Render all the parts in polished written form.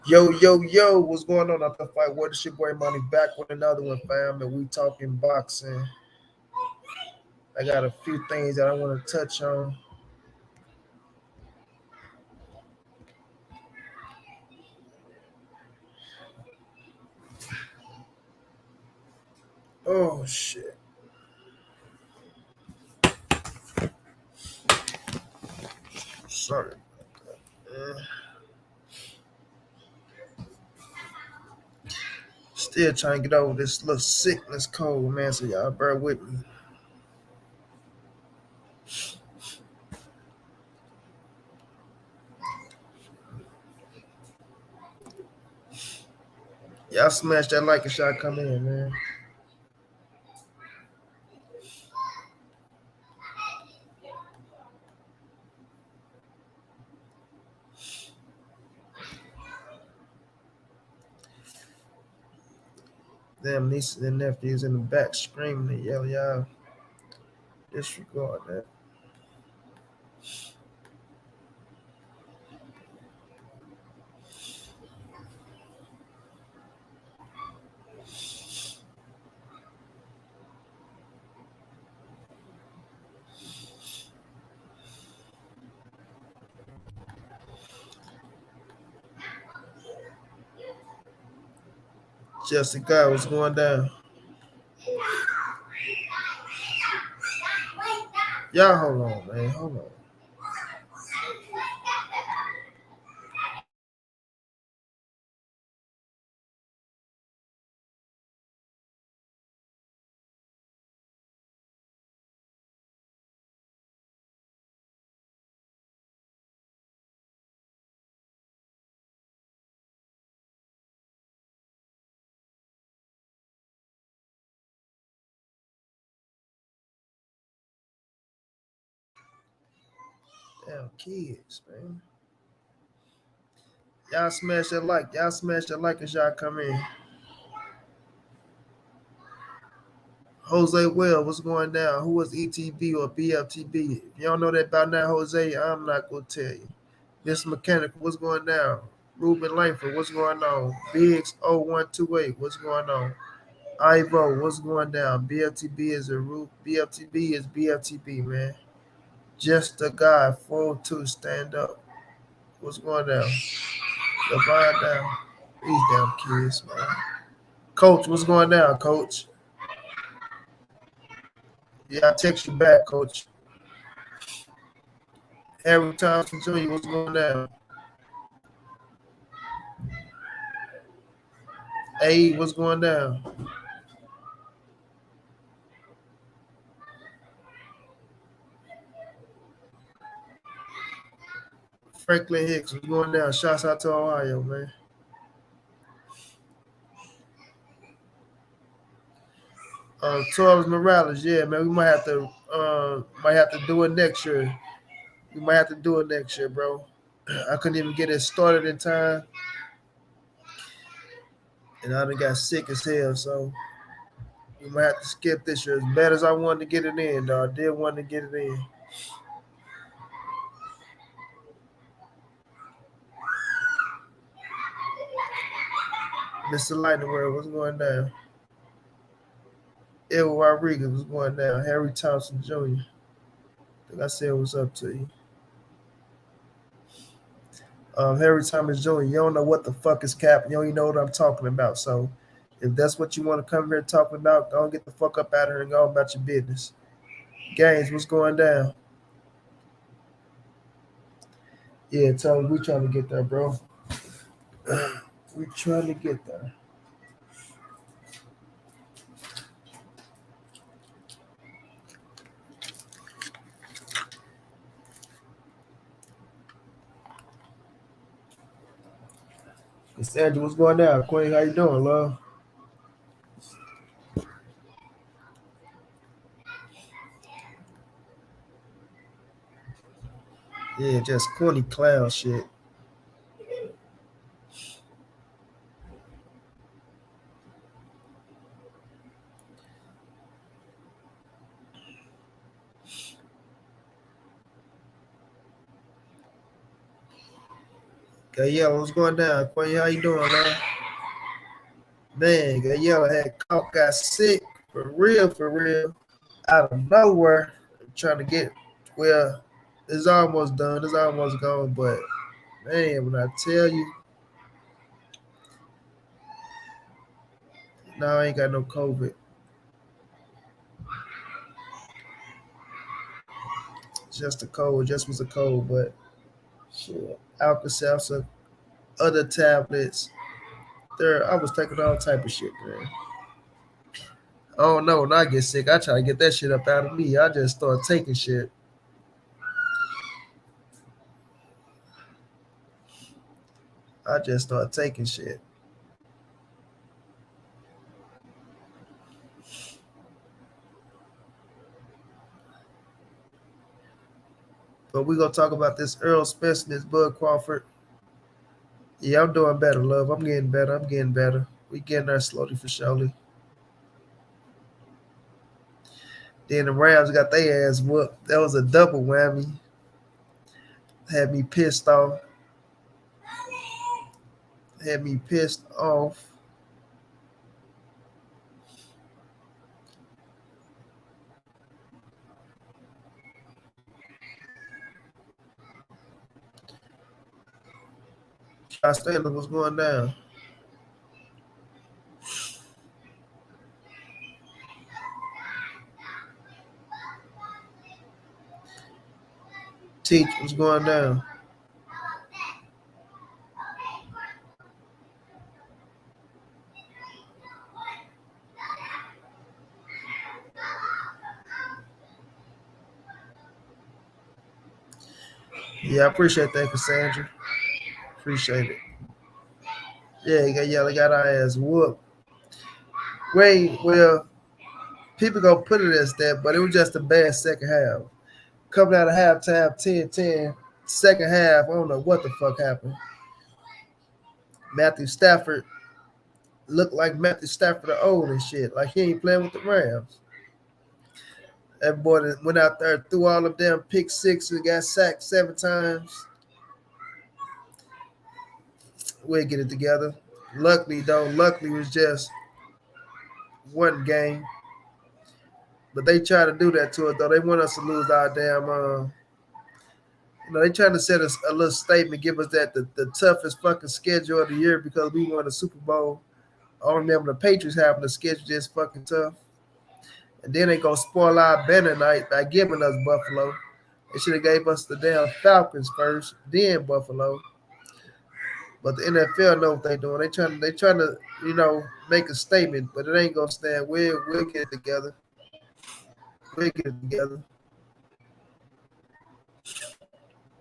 Yo, yo, yo, what's going on out the fight? What is your boy Money back with another one, fam? And we talking boxing. I got a few things that I want to touch on. Oh shit. Sorry. Uh, Still trying to get over this little sickness cold, man. So y'all bear with me. Y'all smash that like and shot come in, man. Damn nieces and nephews in the back screaming and yelling, y'all disregard that. Jessica, what's going down? Y'all hold on, man. Hold on. Damn kids, man. Y'all smash that like. Y'all smash that like as y'all come in. Jose Well, what's going down? Who was ETB or BFTB? If you don't know that about now, Jose, I'm not gonna tell you. Miss Mechanical, what's going down? Ruben Langford, what's going on? Biggs 0128, what's going on? Ivo, what's going down? BFTB is a root. BFTB is BFTB, man. Just a guy, 402, stand up. What's going down? Divine down. These damn kids, man. Coach, what's going down, coach? Yeah, I text you back, coach. Harry Thompson Jr., what's going down? Hey, what's going down? Franklin Hicks, what's going down? Shouts out to Ohio, man. Torres Morales, yeah, man. We might have to do it next year. We might have to do it next year, bro. I couldn't even get it started in time, and I done got sick as hell. So we might have to skip this year. As bad as I wanted to get it in, though, I did want to get it in. Mr. Lightning World, what's going down? Errol Rodriguez, what's going down? Harry Thompson Jr. I think I said what's up to you. Harry Thomas Jr., you don't know what the fuck is cap. You don't even know what I'm talking about. So if that's what you want to come here talking about, don't get the fuck up out of here and go about your business. Gaines, what's going down? Yeah, Tony, we trying to get there, bro. We trying to get there. Cassandra, what's going down? Queen, how you doing, love? Yeah, just corny clown shit. Gayella, what's going down? Quay, how you doing, man? Man, Gayella had got sick for real, out of nowhere. Trying to get well, it's almost done, it's almost gone, but man, when I tell you, no, I ain't got no COVID. Just a cold, just was a cold, but shit. Alka-Seltzer, other tablets. There, I was taking all type of shit, man. I don't know. When I get sick, I try to get that shit up out of me. I just start taking shit. I just start taking shit. But we gonna talk about this Errol Spence and this Bud Crawford. Yeah, I'm doing better, love. I'm getting better. I'm getting better. We getting there slowly for surely. Then the Rams got their ass whooped. That was a double whammy. Had me pissed off. Had me pissed off. Josh Taylor was going down. Teach was going down. Yeah, I appreciate that, Cassandra. Appreciate it. Yeah, got our ass whooped. Wait, well, people gonna put it as that, but it was just a bad second half. Coming out of halftime 10-10. Second half, I don't know what the fuck happened. Matthew Stafford looked like Matthew Stafford the old and shit. Like he ain't playing with the Rams. That boy that went out there, threw all of them pick sixes, got sacked 7 times. We'll get it together. Luckily, it was just one game. But they try to do that to us, though. They want us to lose our damn they trying to set us a little statement, give us that the toughest fucking schedule of the year because we won the Super Bowl. I remember the Patriots having the schedule just fucking tough. And then they gonna spoil our banner night by giving us Buffalo. They should have gave us the damn Falcons first, then Buffalo. But the NFL know what they doing. They trying to, make a statement, but it ain't gonna stand. We'll get it together. We'll get it together.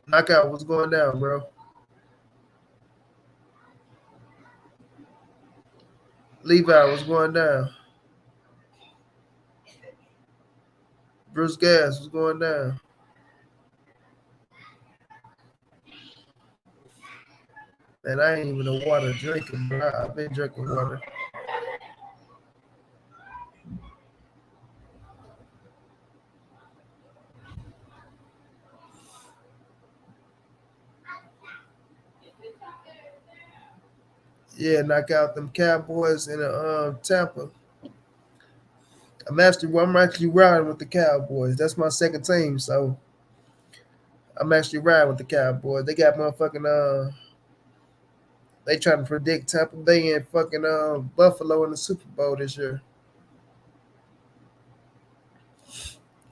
Knockout, what's going down, bro? Levi, what's going down? Bruce Gas, what's going down? Man, I ain't even a water drinker, bro. I've been drinking water. Yeah, knock out them Cowboys in Tampa. I'm actually riding with the Cowboys. That's my second team, so I'm actually riding with the Cowboys. They got motherfucking they trying to predict Tampa Bay and fucking Buffalo in the Super Bowl this year.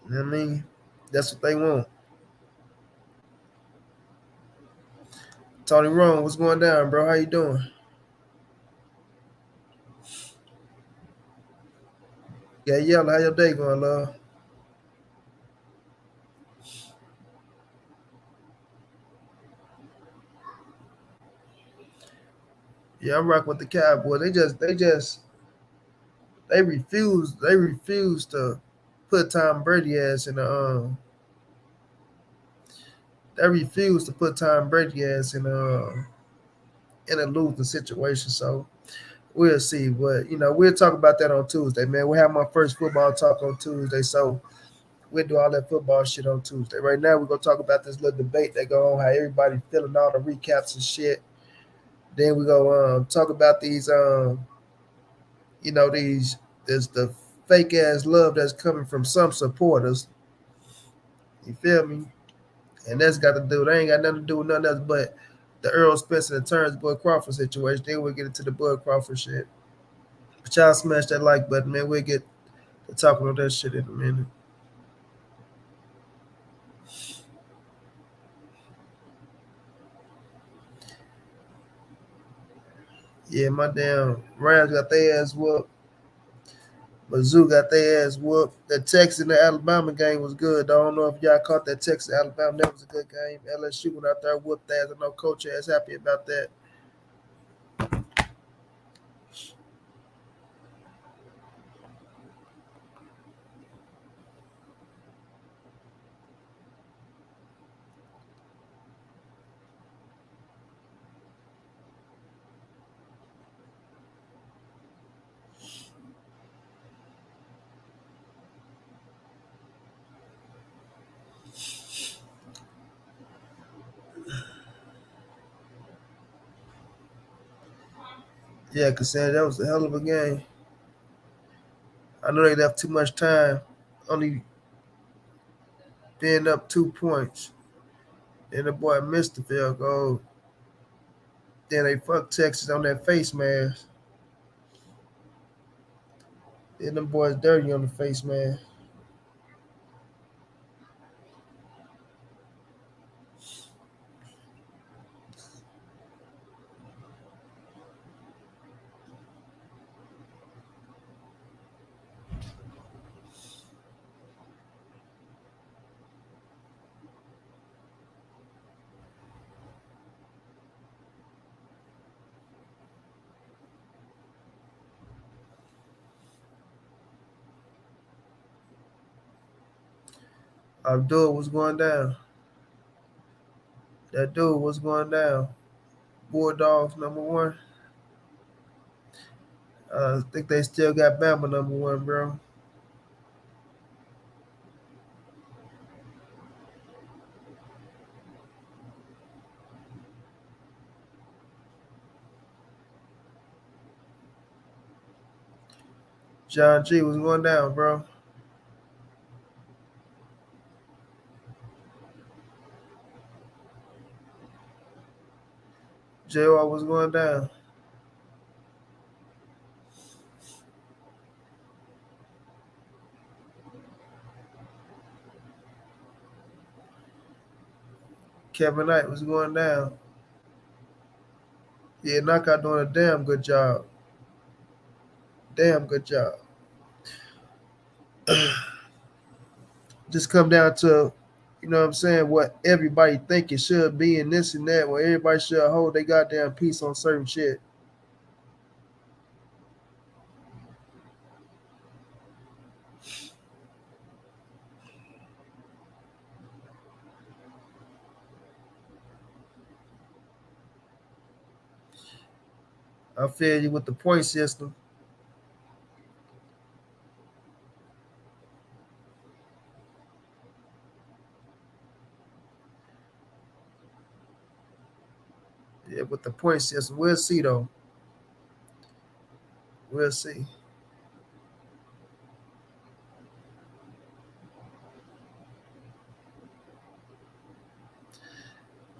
You know what I mean? That's what they want. Tony Rome, what's going down, bro? How you doing? Yeah, how your day going, love? Yeah, I'm rocking with the Cowboys. They refuse to put Tom Brady ass in the they refuse to put Tom Brady ass in a losing situation. So we'll see. But we'll talk about that on Tuesday, man. We'll have my first football talk on Tuesday. So we'll do all that football shit on Tuesday. Right now, we're gonna talk about this little debate that go on, how everybody feeling all the recaps and shit. Then we go talk about these these there's the fake ass love that's coming from some supporters. You feel me? And that's got to do. They ain't got nothing to do with nothing else but the Errol Spence and the Terence Bud Crawford situation. Then we'll get into the Bud Crawford shit. But y'all smash that like button, man. We'll get to talking about that shit in a minute. Yeah, my damn Rams got their ass whooped. Mizzou got their ass whooped. That Texas and the Alabama game was good. I don't know if y'all caught that Texas Alabama. That was a good game. LSU went out there whooped ass. I know Coach ass happy about that. Yeah, cause that was a hell of a game. I know they left too much time, only being up 2 points. Then the boy missed the field goal. Then they fucked Texas on that face mask. Then them boys dirty on the face mask. Abdul was going down. That dude was going down. Bulldogs #1. I think they still got Bama #1, bro. John G was going down, bro. JR was going down. Kevin Knight was going down. Yeah, Knockout doing a damn good job. Damn good job. Just come down to, you know what I'm saying, what everybody think it should be and this and that, where everybody should hold their goddamn piece on certain shit. I feel you with the point system. Yeah, with the point system. We'll see though. We'll see.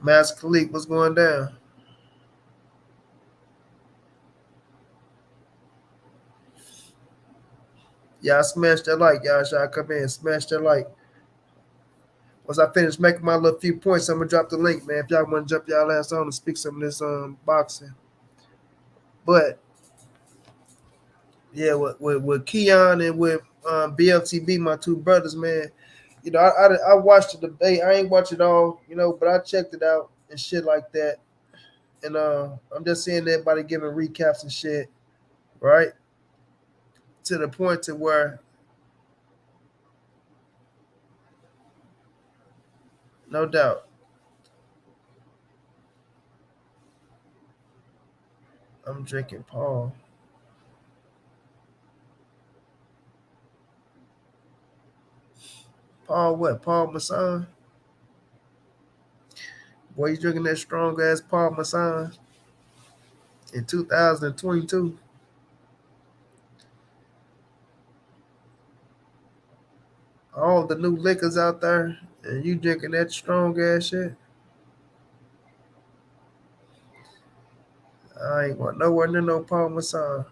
Master Khalik was going down. Y'all smash that like. Y'all come in, smash that like. Once I finish making my little few points, I'm gonna drop the link, man. If y'all want to jump y'all ass on and speak some of this boxing. But yeah, with Keon and with BFTB, my two brothers, man. You know, I watched the debate. I ain't watch it all, you know, but I checked it out and shit like that. And I'm just seeing everybody giving recaps and shit, right? To the point to where, no doubt, I'm drinking Paul. Paul what? Paul Masson? Boy, you drinking that strong ass Paul Masson? in 2022. All the new liquors out there, and you drinking that strong ass shit. I ain't going nowhere near no Parmesan.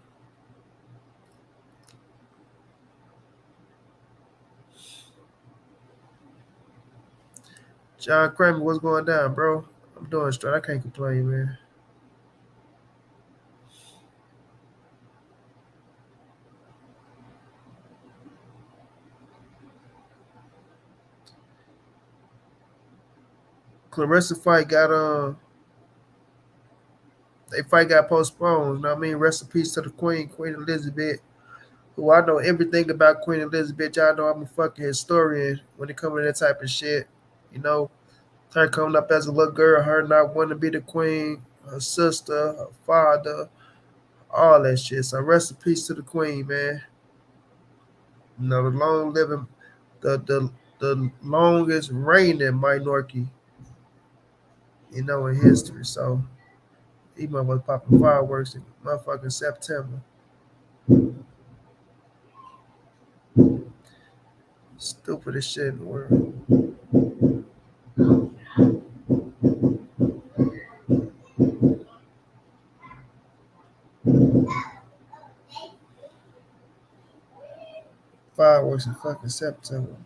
John Kramer, what's going down, bro? I'm doing straight. I can't complain, man. Clarissa fight got they fight got postponed. You know what I mean? Rest in peace to the Queen, Queen Elizabeth, who I know everything about Queen Elizabeth. Y'all know I'm a fucking historian when it comes to that type of shit. You know, her coming up as a little girl, her not wanting to be the queen, her sister, her father, all that shit. So rest in peace to the Queen, man. You know, the long living, the longest reigning minority, you know, in history. So he motherfuckers popping fireworks in motherfucking September. Stupidest shit in the world. Fireworks in fucking September.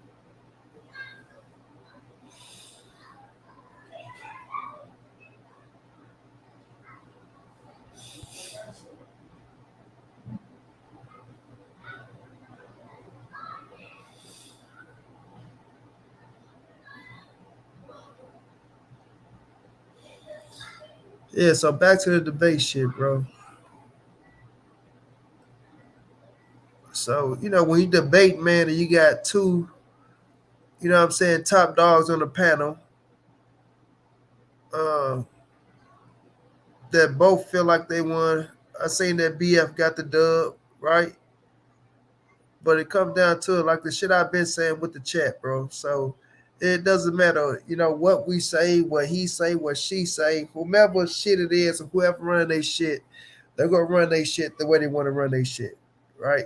Yeah, so back to the debate shit, bro. So, you know, when you debate, man, and you got two, you know what I'm saying, top dogs on the panel, uh, that both feel like they won. I seen that BF got the dub, right? But it comes down to it, like the shit I've been saying with the chat, bro. So it doesn't matter, you know, what we say, what he say, what she say, whomever shit it is, or whoever run their shit, they're gonna run their shit the way they want to run their shit, right?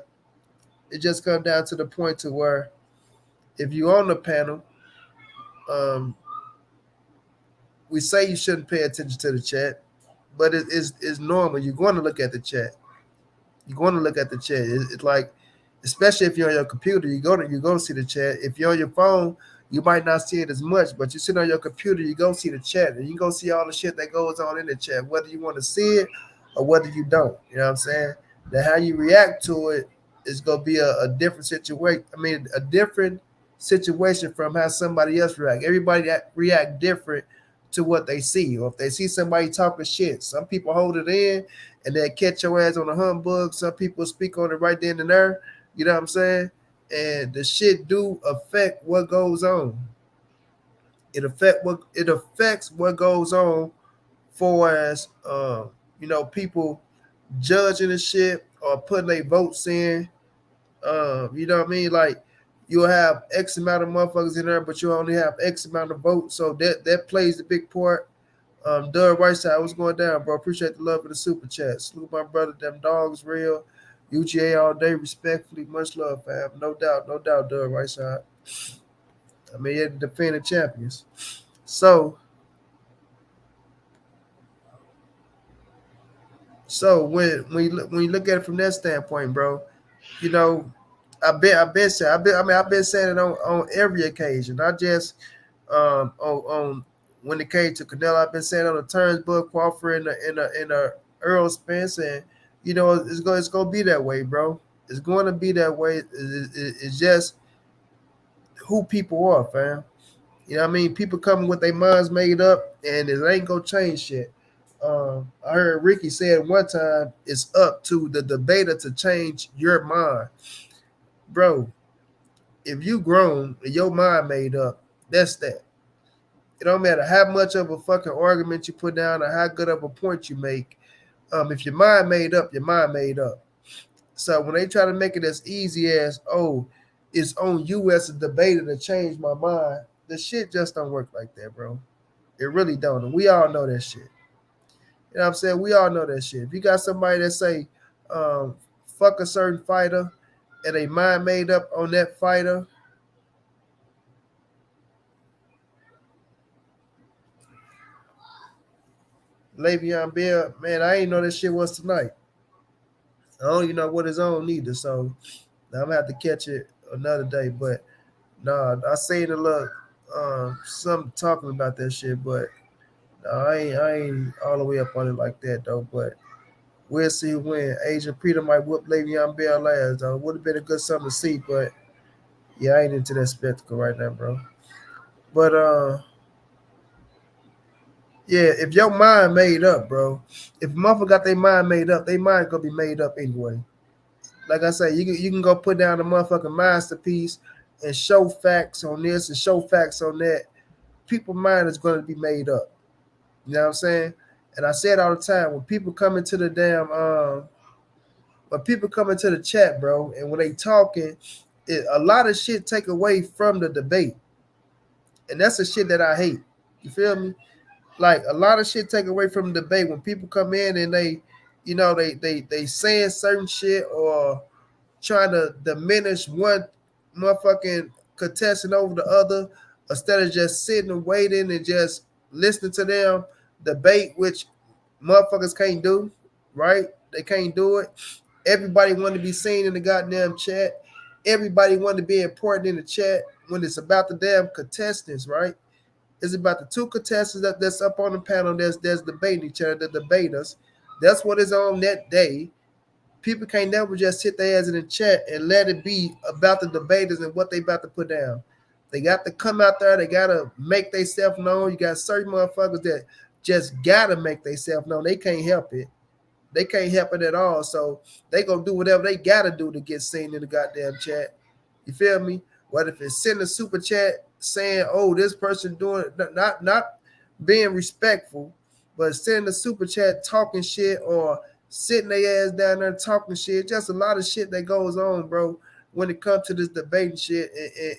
It just comes down to the point to where if you on the panel, um, we say you shouldn't pay attention to the chat, but it's normal. You're going to look at the chat. You're going to look at the chat. It's like, especially if you're on your computer, you're going to see the chat. If you're on your phone, you might not see it as much, but you sit on your computer, you go see the chat, and you go see all the shit that goes on in the chat, whether you want to see it or whether you don't. You know what I'm saying? Now, how you react to it is going to be a different situation. I mean, a different situation from how somebody else react. Everybody react different to what they see, or if they see somebody talking shit. Some people hold it in and then catch your ass on a humbug. Some people speak on it right then and there. You know what I'm saying? And the shit do affect what goes on. It affects what goes on for as you know, people judging the shit or putting their votes in. You know what I mean? Like you'll have X amount of motherfuckers in there, but you only have X amount of votes. So that plays the big part. Doug Whiteside, what's going down, bro? Appreciate the love of the super chat. Salute my brother, them dogs real. UGA all day, respectfully, much love, fam. No doubt, Doug Whiteside. I mean, you're the defending champions. So, when you look at it from that standpoint, bro, you know, I've been saying it on every occasion, not just on when it came to Canelo. I've been saying on the Terence book, Crawford, in a Errol Spence, and you know it's gonna be that way, bro. It's going to be that way. It's just who people are, fam. You know what I mean? People coming with their minds made up, and it ain't gonna change shit. I heard Ricky said one time it's up to the debater to change your mind, bro. If you grown and your mind made up, that's that. It don't matter how much of a fucking argument you put down or how good of a point you make. If your mind made up, your mind made up. So when they try to make it as easy as, oh, it's on you as a debater to change my mind, the shit just don't work like that, bro. It really don't. And we all know that shit. You know what I'm saying? We all know that shit. If you got somebody that say, fuck a certain fighter and they mind made up on that fighter, Le'Veon Bell, man, I ain't know that shit was tonight. I don't even know what his own neither. So I'm gonna have to catch it another day. But nah, I seen a little some talking about that shit, but nah, I ain't all the way up on it like that though. But we'll see when Agent Peter might whoop Le'Veon Bell last though. Would have been a good something to see, but yeah, I ain't into that spectacle right now, bro. But yeah, if your mind made up, bro, if a motherfucker got their mind made up, they mind gonna be made up anyway. Like I say, you can go put down a motherfucking masterpiece and show facts on this and show facts on that. People's mind is going to be made up. You know what I'm saying? And I say it all the time when people come into the damn when people come into the chat, bro, and when they talking, a lot of shit take away from the debate, and that's the shit that I hate. You feel me? Like a lot of shit take away from the debate when people come in and they, they saying certain shit or trying to diminish one motherfucking contestant over the other instead of just sitting and waiting and just listening to them debate, which motherfuckers can't do, right? They can't do it. Everybody want to be seen in the goddamn chat. Everybody want to be important in the chat when it's about the damn contestants, right? It's about the two contestants that's up on the panel that's debating each other, the debaters. That's what is on that day. People can't never just sit their ass in the chat and let it be about the debaters and what they about to put down. They got to come out there. They got to make themselves known. You got certain motherfuckers that just got to make themselves known. They can't help it. They can't help it at all. So they going to do whatever they got to do to get seen in the goddamn chat. You feel me? What if it's sending a super chat saying, oh, this person doing it, not being respectful, but sending a super chat talking shit or sitting their ass down there talking shit. Just a lot of shit that goes on, bro, when it comes to this debating shit.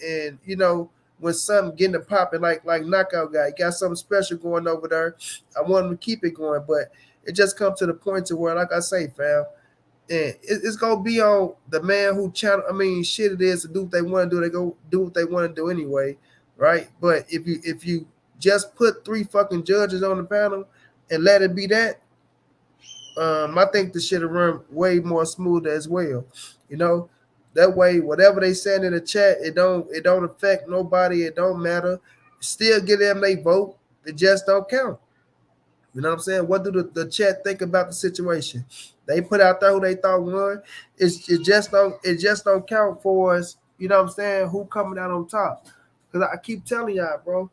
And you know, when something getting to popping like Knockout Guy, got something special going over there. I want him to keep it going, but it just comes to the point to where, like I say, fam, and it's gonna be on the man who channel. I mean, shit, it is to do what they want to do. They go do what they want to do anyway, right? But if you just put 3 fucking judges on the panel and let it be that, I think the shit will run way more smoother as well. You know, that way, whatever they send in the chat, it don't affect nobody. It don't matter. Still get them they vote. It just don't count. You know what I'm saying? What do the chat think about the situation? They put out there who they thought won. It just don't count for us. You know what I'm saying? Who coming out on top? Because I keep telling y'all, bro.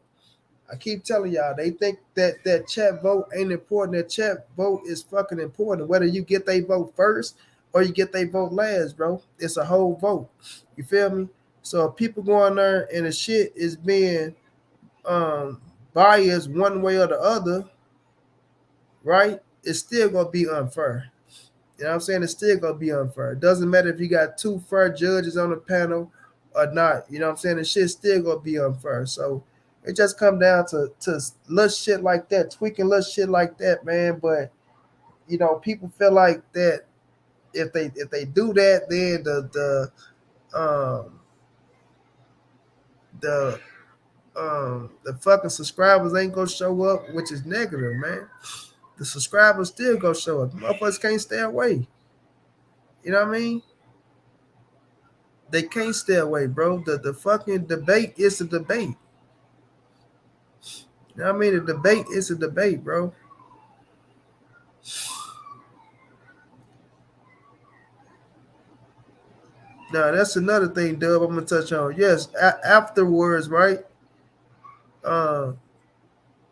I keep telling y'all, they think that chat vote ain't important. That chat vote is fucking important. Whether you get they vote first or you get they vote last, bro. It's a whole vote. You feel me? So if people going there and the shit is being biased one way or the other, right? It's still gonna be unfair. You know what I'm saying? It's still gonna be unfair. It doesn't matter if you got 2 fair judges on the panel or not. You know what I'm saying? The shit's still gonna be unfair. So it just come down to little shit like that, tweaking little shit like that, man. But you know, people feel like that if they do that, then the fucking subscribers ain't gonna show up, which is negative, man. The subscribers still gonna show up. Motherfuckers can't stay away. You know what I mean? They can't stay away, bro. The fucking debate is a debate. You know what I mean? The debate is a debate, bro. Now that's another thing, Dub. I'm gonna touch on. Yes, afterwards, right? Uh,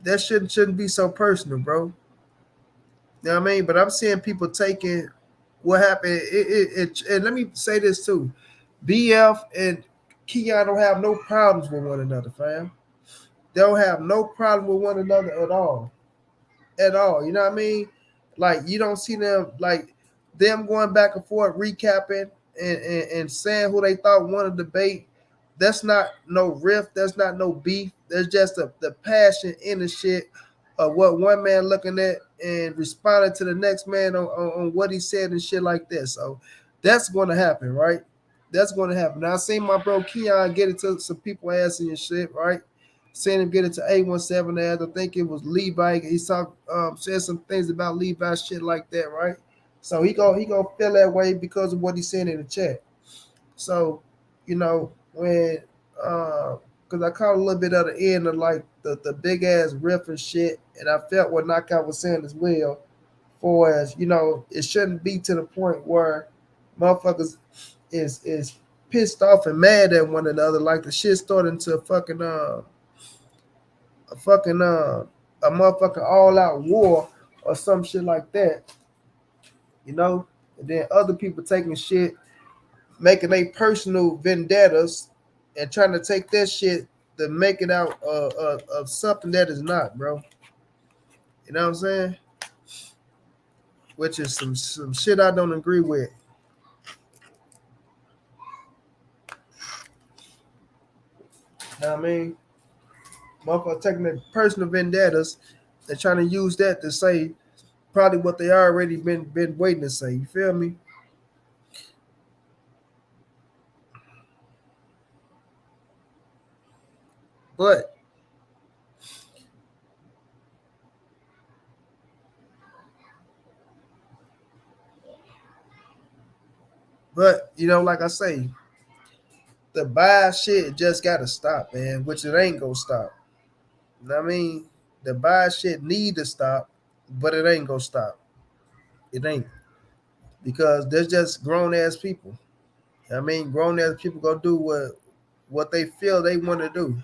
that shouldn't be so personal, bro. You know what I mean? But I'm seeing people taking what happened. And let me say this too: BF and Keon don't have no problems with one another, fam. They don't have no problem with one another at all. At all. You know what I mean? Like you don't see them like them going back and forth, recapping and saying who they thought won a debate. That's not no riff. That's not no beef. There's just the passion in the shit what one man looking at and responding to the next man on what he said and shit like that. So that's going to happen, right? That's going to happen. Now I seen my bro Keon get into some people asking and shit, right? Seeing him get into 817 ads. I think it was Levi. He said some things about Levi shit like that, right? So he gonna feel that way because of what he's saying in the chat. So, when because I caught a little bit of the end of like the big ass riff and shit, and I felt what Knockout was saying as well. For as it shouldn't be to the point where motherfuckers is pissed off and mad at one another, like the shit started into a fucking a motherfucking all out war or some shit like that, you know. And then other people taking shit, making they personal vendettas, and trying to take that shit to make it out of something that is not, bro. You know what I'm saying? Which is some shit I don't agree with. You know what I mean? Motherfucker taking their personal vendettas and trying to use that to say probably what they already been waiting to say. You feel me? But like I say, the bias shit just gotta stop, man. Which it ain't gonna stop. You know what I mean? The bias shit need to stop, but it ain't gonna stop. It ain't, because there's just grown ass people. I mean, grown ass people gonna do what they feel they want to do.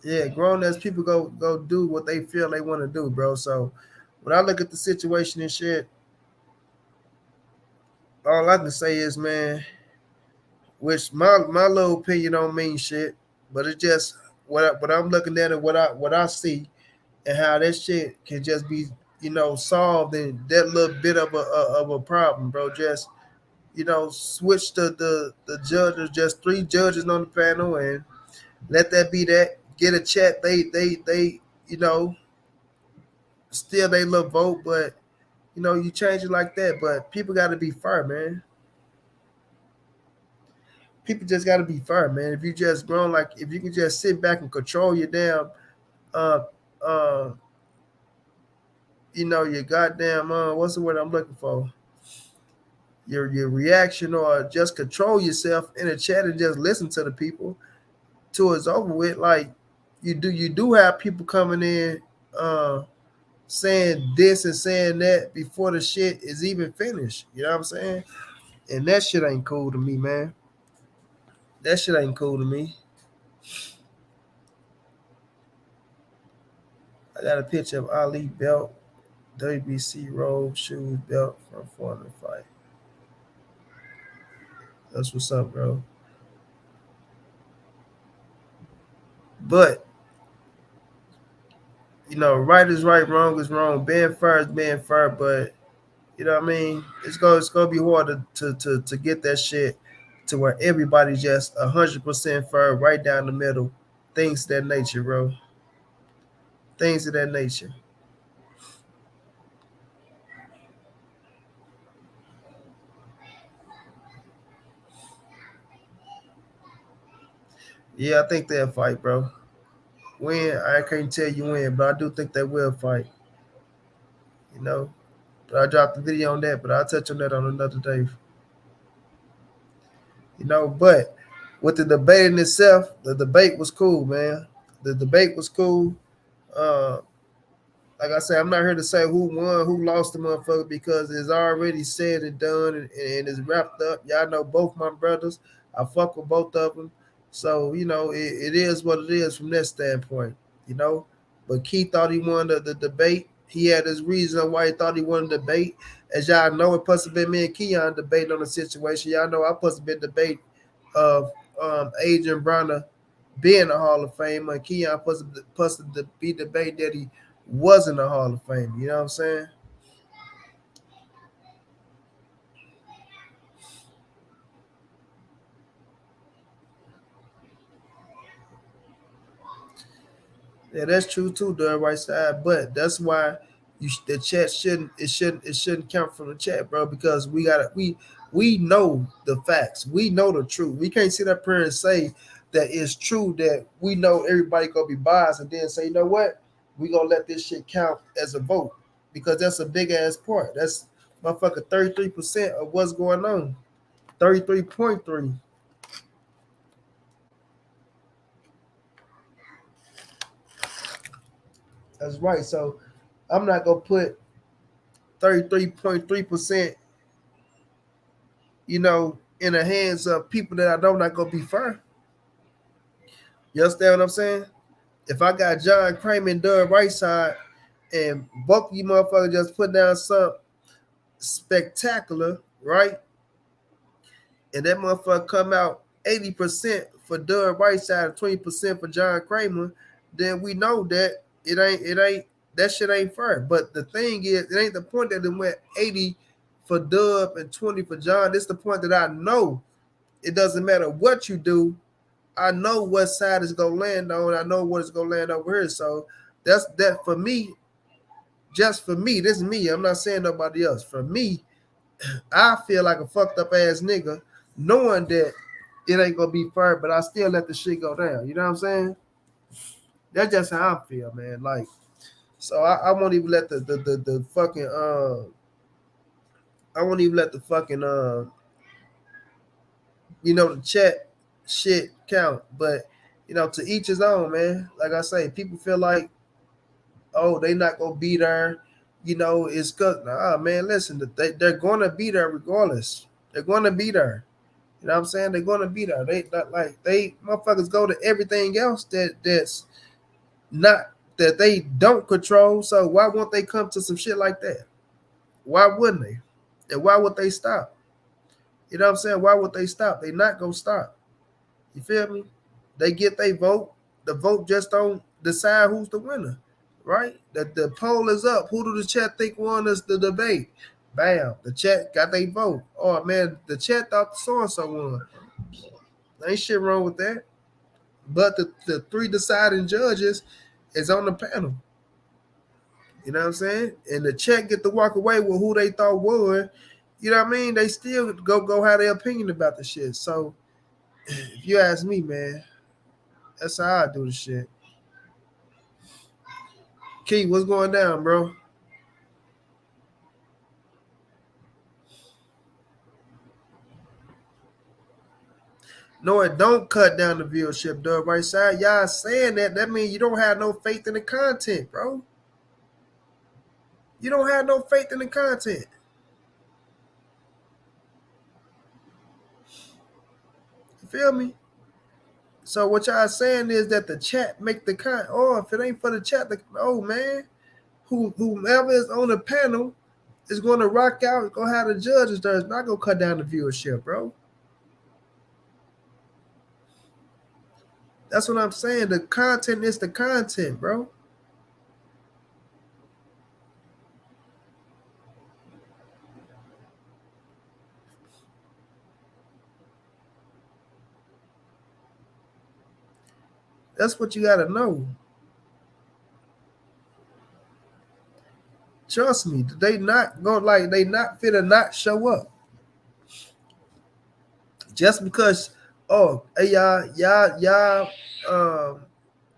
Yeah, grown ass people go do what they feel they want to do, bro. So when I look at the situation and shit, all I can say is, man, which my little opinion don't mean shit, but it's just what I'm looking at and what I see and how that shit can just be solved in that little bit of a problem, bro. Just switch the judges, just three judges on the panel, and let that be that. Get a chat. They still they little vote, but you change it like that. But people got to be fair, man. People just got to be fair, man. If you just grown, like if you can just sit back and control your damn, uh, uh, your goddamn, what's the word I'm looking for? Your reaction, or just control yourself in a chat and just listen to the people till it's over with. Like you do have people coming in, saying this and saying that before the shit is even finished. You know what I'm saying? And that shit ain't cool to me, man. That shit ain't cool to me. I got a picture of Ali belt, WBC robe, shoes, belt from Foreman fight. That's what's up, bro. But right is right, wrong is wrong. Being fair is being fair, but you know what I mean. It's gonna be hard to get that shit to where everybody's just 100% fair, right down the middle. Things of that nature, bro. Things of that nature. Yeah, I think they'll fight, bro. When I can't tell you when, but I do think they will fight. You know, but I dropped the video on that, but I'll touch on that on another day. But with the debate in itself, the debate was cool, man. The debate was cool. Uh, like I said, I'm not here to say who won, who lost the motherfucker, because it's already said and done, and it's wrapped up. Y'all know both my brothers. I fuck with both of them. So, it is what it is from that standpoint, you know. But Keith thought he won the debate. He had his reason why he thought he won the debate. As y'all know, it must have been me and Keon debating on the situation. Y'all know I must have been debating of Adrian Bronner being a Hall of Fame, and Keon supposed to be debating that he wasn't a Hall of Fame. You know what I'm saying? Yeah, that's true too, the right side. But that's why the chat shouldn't count from the chat, bro. Because we know the facts. We know the truth. We can't sit up here and say that it's true that we know everybody gonna be biased and then say, you know what, we gonna let this shit count as a vote because that's a big ass part. That's motherfucker 33% of what's going on. 33.3. That's right. So I'm not gonna put 33.3%, in the hands of people that I know not gonna be fair. You understand what I'm saying? If I got John Kramer and Doug right side, and both of you motherfuckers just put down something spectacular, right? And that motherfucker come out 80% for Doug right side and 20% for John Kramer, then we know that it ain't that shit ain't fair. But the thing is, it ain't the point that it went 80 for Dub and 20 for John. It's the point that I know it doesn't matter what you do. I know what side it's gonna land on. I know what it's gonna land over here. So that's that for me. Just for me, this is me. I'm not saying nobody else. For me, I feel like a fucked up ass nigga, knowing that it ain't gonna be fair, but I still let the shit go down. You know what I'm saying? That's just how I feel, man. Like, so I won't even let the fucking I won't even let the fucking the chat shit count. But to each his own, man. Like I say, people feel like, oh, they not gonna be there. It's cause nah, man. Listen, they're gonna be there regardless. They're gonna be there. You know what I'm saying? They're gonna be there. They not like they motherfuckers go to everything else that's not that they don't control. So why won't they come to some shit like that? Why wouldn't they? And why would they stop? You know what I'm saying? Why would they stop? They not gonna stop. You feel me? They get their vote. The vote just don't decide who's the winner, right? The poll is up. Who do the chat think won us the debate? Bam. The chat got their vote. Oh man, the chat thought so and so won. Ain't shit wrong with that. But the three deciding judges is on the panel. You know what I'm saying? And the chat get to walk away with who they thought won. You know what I mean? They still go have their opinion about the shit. So if you ask me, man, that's how I do the shit. Key, what's going down, bro? No, it don't cut down the viewership, though. Right side, y'all saying that. That means you don't have no faith in the content, bro. You don't have no faith in the content. You feel me? So what y'all saying is that the chat make the content. Oh, if it ain't for the chat, man, whomever is on the panel is going to rock out. Go have the judges there. It's not gonna cut down the viewership, bro. That's what I'm saying. The content is the content, bro. That's what you gotta know. Trust me, they not gonna they not fit to not show up just because. Oh, hey y'all,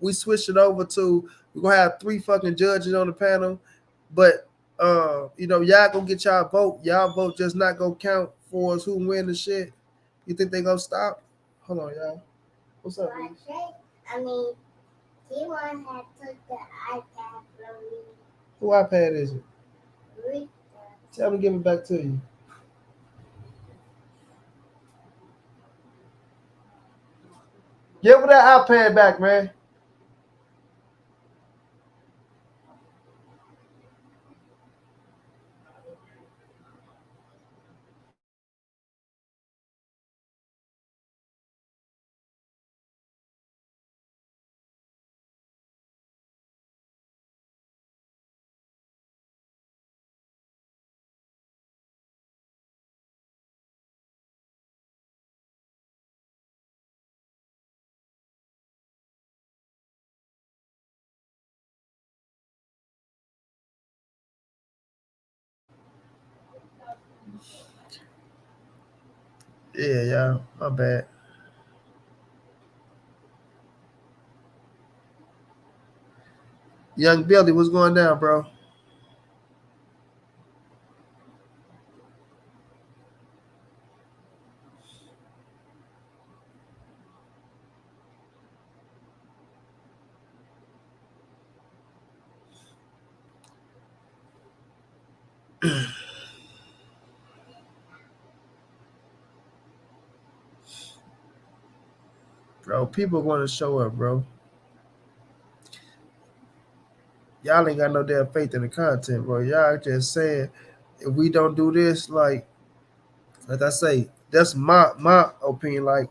we switched it over to we're gonna have three fucking judges on the panel, but y'all gonna get y'all vote. Y'all vote just not gonna count for us who win the shit. You think they gonna stop? Hold on, y'all. What's up? I mean, T1 had took the iPad from me. Who iPad is it? Rita. Tell me to give it back to you. Give me that iPad back, man. Yeah, y'all. My bad. Young Billy, what's going down, bro? Bro, people want to show up, bro. Y'all ain't got no damn faith in the content, bro. Y'all just saying if we don't do this, like I say, that's my opinion. Like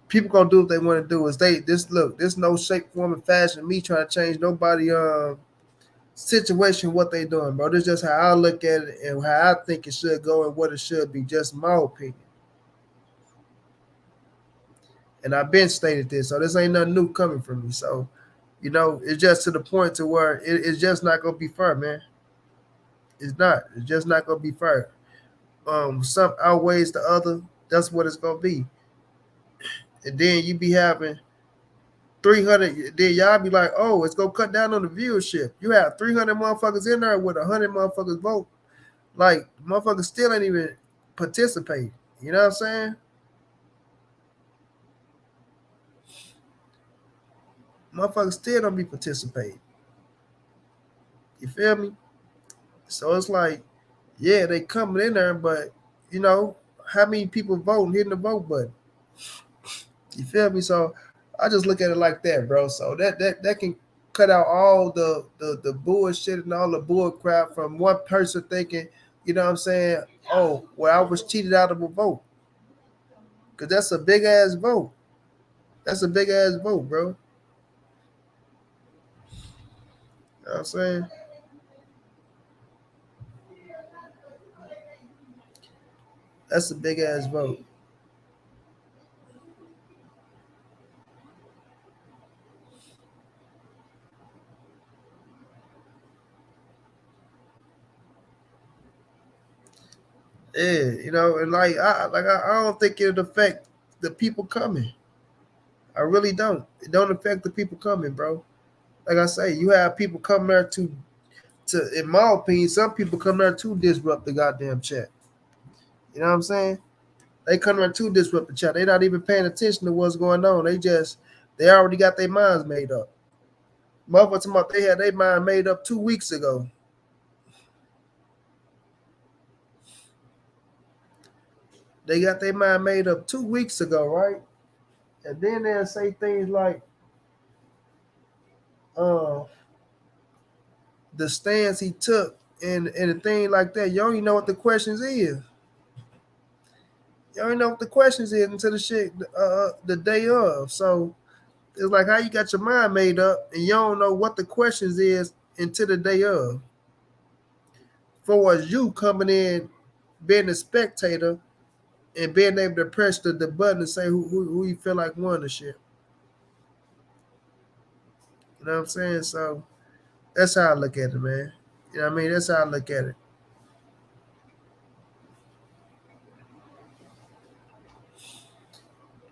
people gonna do what they want to do. Is they this look? This no shape, form, and fashion. Me trying to change nobody situation. What they doing, bro? This just how I look at it and how I think it should go and what it should be. Just my opinion. And I've been stated this, so this ain't nothing new coming from me. So, it's just to the point to where it's just not gonna be fair, man. It's not. It's just not gonna be fair. Some outweighs the other. That's what it's gonna be. And then you be having 300. Then y'all be like, oh, it's gonna cut down on the viewership. You have 300 motherfuckers in there with 100 motherfuckers vote. Like motherfuckers still ain't even participate. You know what I'm saying? Motherfuckers still don't be participating. You feel me? So it's like, yeah, they coming in there, but you know, how many people voting, hitting the vote button? You feel me? So I just look at it like that, bro. So that can cut out all the bullshit and all the bull crap from one person thinking, you know what I'm saying? Oh, well, I was cheated out of a vote. Cause that's a big ass vote. That's a big ass vote, bro. You know what I'm saying? That's a big ass vote. Yeah, and I don't think it'll affect the people coming. I really don't. It don't affect the people coming, bro. Like I say, you have people come there to in my opinion, some people come there to disrupt the goddamn chat. You know what I'm saying? They come there to disrupt the chat. They not even paying attention to what's going on. They already got their minds made up. Motherfuckers about they had their mind made up 2 weeks ago. They got their mind made up 2 weeks ago, right? And then they'll say things like, uh, the stance he took and a thing like that. You don't even know what the questions is. You don't even know what the questions is until the day of. So it's like how you got your mind made up and you don't know what the questions is until the day of. For as you coming in, being a spectator and being able to press the button and say who you feel like won the shit. You know what I'm saying? So that's how I look at it, man. You know what I mean? That's how I look at it.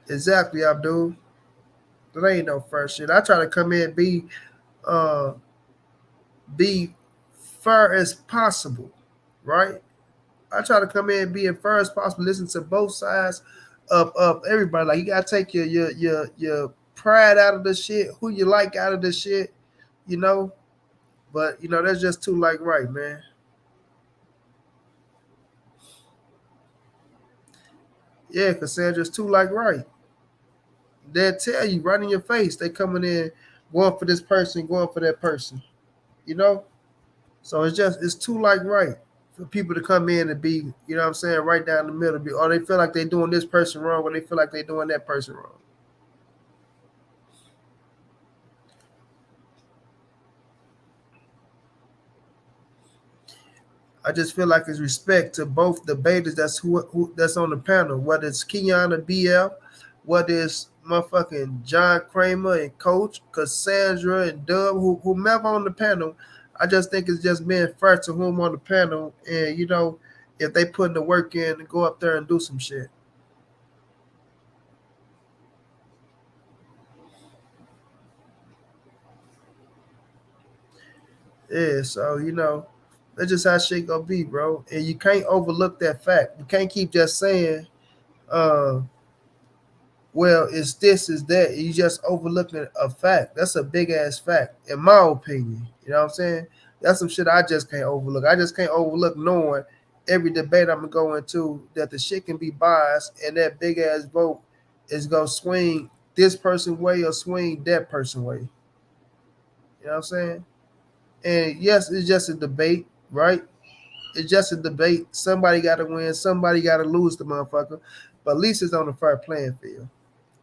Exactly, Abdul. There ain't no first shit. I try to come in and uh be fair as possible, right? I try to come in and be as fair as possible, listen to both sides of everybody. Like you gotta take your pride out of the shit, who you like out of the shit, you know. But that's just too like right, man. Yeah, Cassandra's too like right. They'll tell you right in your face. They coming in, going for this person, going for that person. You know. So it's too like right for people to come in and be, you know what I'm saying, right down the middle. Or they feel like they're doing this person wrong, or they feel like they're doing that person wrong. I just feel like it's respect to both debaters who that's on the panel, whether it's Keon or BL, whether it's motherfucking John Kramer and Coach, Cassandra and Dub, whomever on the panel. I just think it's just being fair to whom on the panel, and if they putting the work in and go up there and do some shit. Yeah, so that's just how shit gonna be, bro. And you can't overlook that fact. You can't keep just saying, uh, well, it's this, is that. You just overlooking a fact. That's a big ass fact, in my opinion. You know what I'm saying? That's some shit I just can't overlook. I just can't overlook knowing every debate I'm gonna go into that the shit can be biased and that big ass vote is gonna swing this person way or swing that person way. You know what I'm saying? And yes, it's just a debate, right? It's just a debate. Somebody got to win. Somebody got to lose the motherfucker. But at least it's on a fair playing field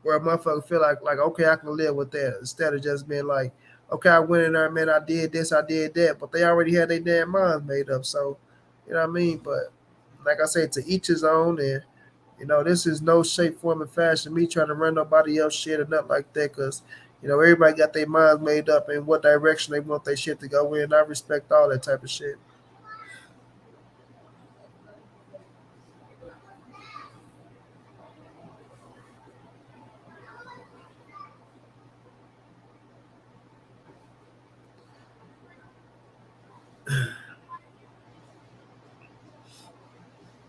where a motherfucker feel like okay, I can live with that instead of just being like, okay, I went in there, man, I did this, I did that, but they already had their damn minds made up. So, you know what I mean? But like I said, to each his own, and this is no shape, form, and fashion me trying to run nobody else shit or nothing like that, because everybody got their minds made up in what direction they want their shit to go in. I respect all that type of shit.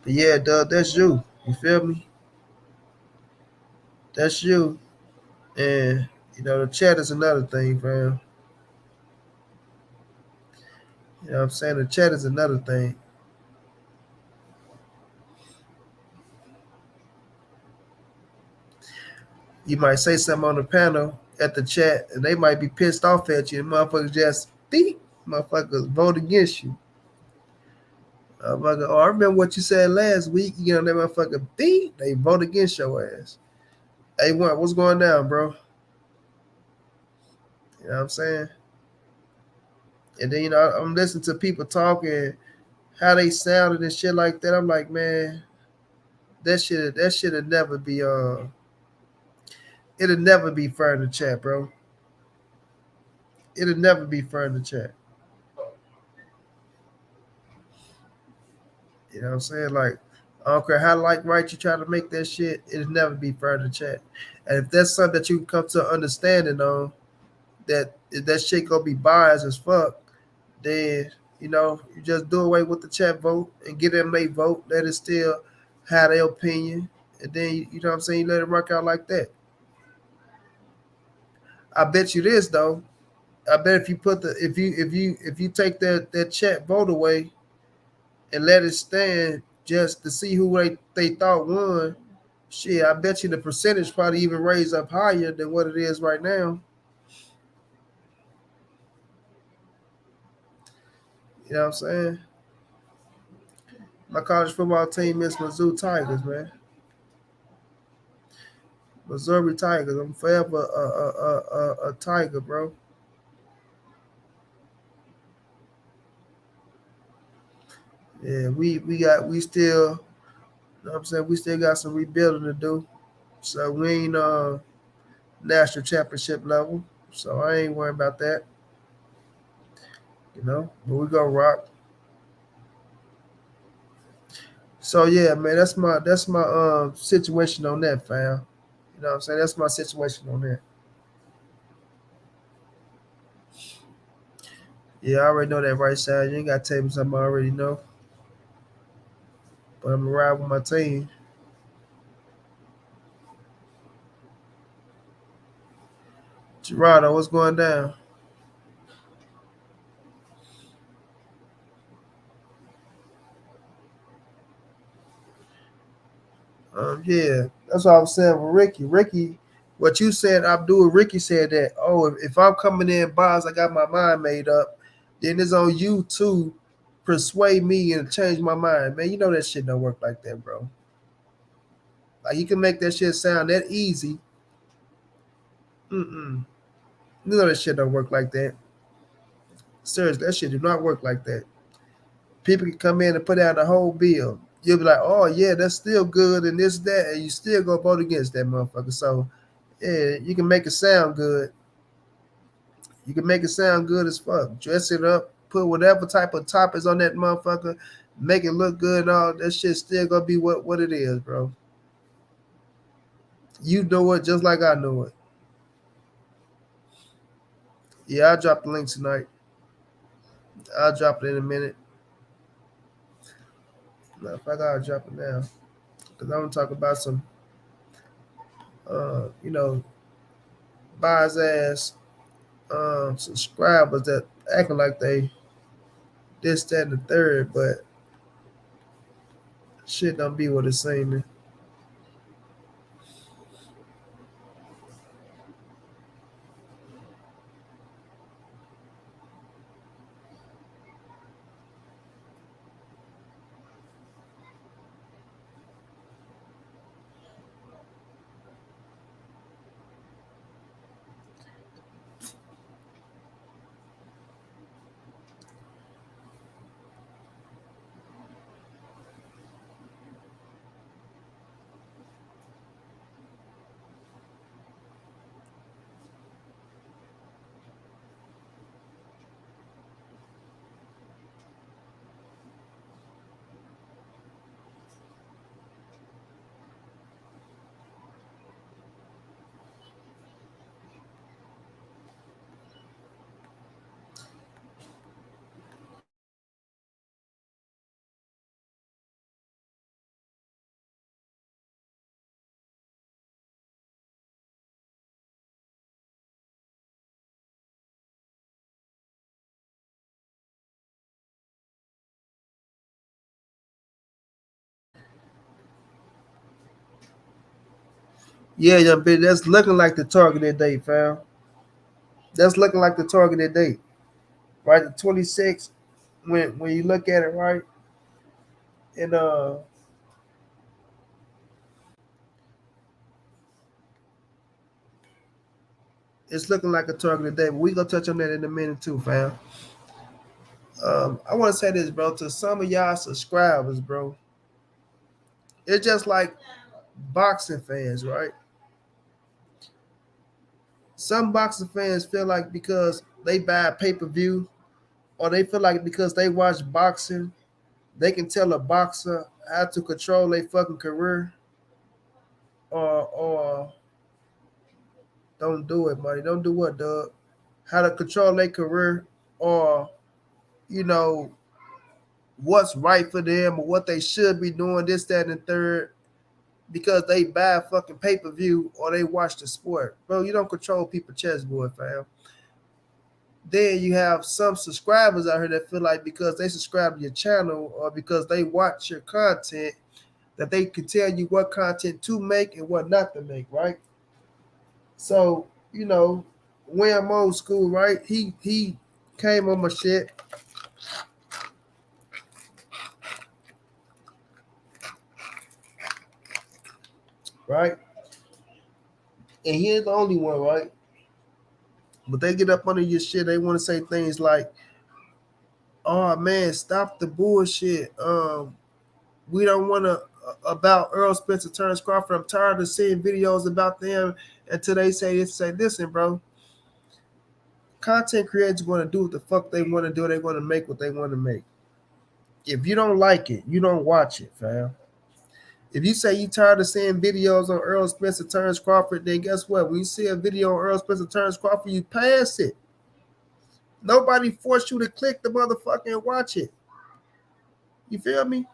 But yeah, Doug, that's you. You feel me? That's you. And the chat is another thing, fam. You know what I'm saying? The chat is another thing. You might say something on the panel at the chat, and they might be pissed off at you. And motherfuckers just beep. Motherfuckers vote against you. Motherfucker, oh, I remember what you said last week. That motherfucker beep. They vote against your ass. Hey, what's going down, bro? You know what I'm saying? And then I'm listening to people talking how they sounded and shit like that. I'm like, man, that should never be it'll never be fair in the chat, bro. It'll never be fair in the chat. You know what I'm saying? Like, I don't care how right you try to make that shit, it'll never be fair in the chat. And if that's something that you can come to understanding on, that if that shit gonna be biased as fuck, then you just do away with the chat vote and get them they vote. Let it still have their opinion, and then you know what I'm saying. You let it work out like that. I bet you this though. I bet if you put the if you take that chat vote away and let it stand just to see who they thought won, shit, I bet you the percentage probably even raised up higher than what it is right now. You know what I'm saying? My college football team is Mizzou Tigers, man. Missouri Tigers. I'm forever a Tiger, bro. Yeah, we still, you know what I'm saying, we still got some rebuilding to do. So we ain't national championship level. So I ain't worried about that. But we gonna rock. So yeah, man, that's my situation on that, fam. You know what I'm saying? That's my situation on that. Yeah, I already know that right side. You ain't gotta tell me something I already know. But I'm gonna ride with my team. Gerardo, what's going down? Yeah, that's what I was saying with Ricky. Ricky, what you said, Abdul, Ricky said that, oh, if I'm coming in bars, I got my mind made up, then it's on you to persuade me and change my mind. Man, you know that shit don't work like that, bro. Like, you can make that shit sound that easy. Mm-mm. You know that shit don't work like that. Seriously, that shit do not work like that. People can come in and put out the whole bill. You'll be like, oh, yeah, that's still good and this, that, and you still go vote against that motherfucker. So, yeah, you can make it sound good. You can make it sound good as fuck. Dress it up, put whatever type of toppings on that motherfucker, make it look good and all. That shit still gonna be what it is, bro. You know it just like I know it. Yeah, I dropped the link tonight. I'll drop it in a minute. Matter of fact, I'll drop it now. Because I'm going to talk about some, you know, bias ass subscribers that acting like they this, that, and the third, but shit don't be what it's saying. Yeah, young bitch, that's looking like the targeted date, fam. That's looking like the targeted date, right? The 26th. When you look at it, right, and it's looking like a targeted date. But we gonna touch on that in a minute too, fam. I want to say this, bro, to some of y'all subscribers, bro. It's just like boxing fans, right? Some boxing fans feel like because they buy pay per view, or they feel like because they watch boxing, they can tell a boxer how to control their fucking career, or don't do it, buddy. Don't do what, Doug? How to control their career, or you know what's right for them, or what they should be doing, this, that, and the third, because they buy a fucking pay per view or they watch the sport, bro. You don't control people's chessboard, fam. Then you have some subscribers out here that feel like because they subscribe to your channel or because they watch your content, that they can tell you what content to make and what not to make, right? So, when I'm old school, right? He came on my shit, right? And he ain't the only one, right? But they get up under your shit. They want to say things like, "Oh man, stop the bullshit. We don't want to about Earl Spence and Terence Crawford. I'm tired of seeing videos about them until they say this, say listen, bro. Content creators going to do what the fuck they want to do. They're going to make what they want to make. If you don't like it, you don't watch it, fam. If you say you tired of seeing videos on Earl Spence and Terence Crawford, then guess what? When you see a video on Earl Spence and Terence Crawford, you pass it. Nobody forced you to click the motherfucker and watch it. You feel me?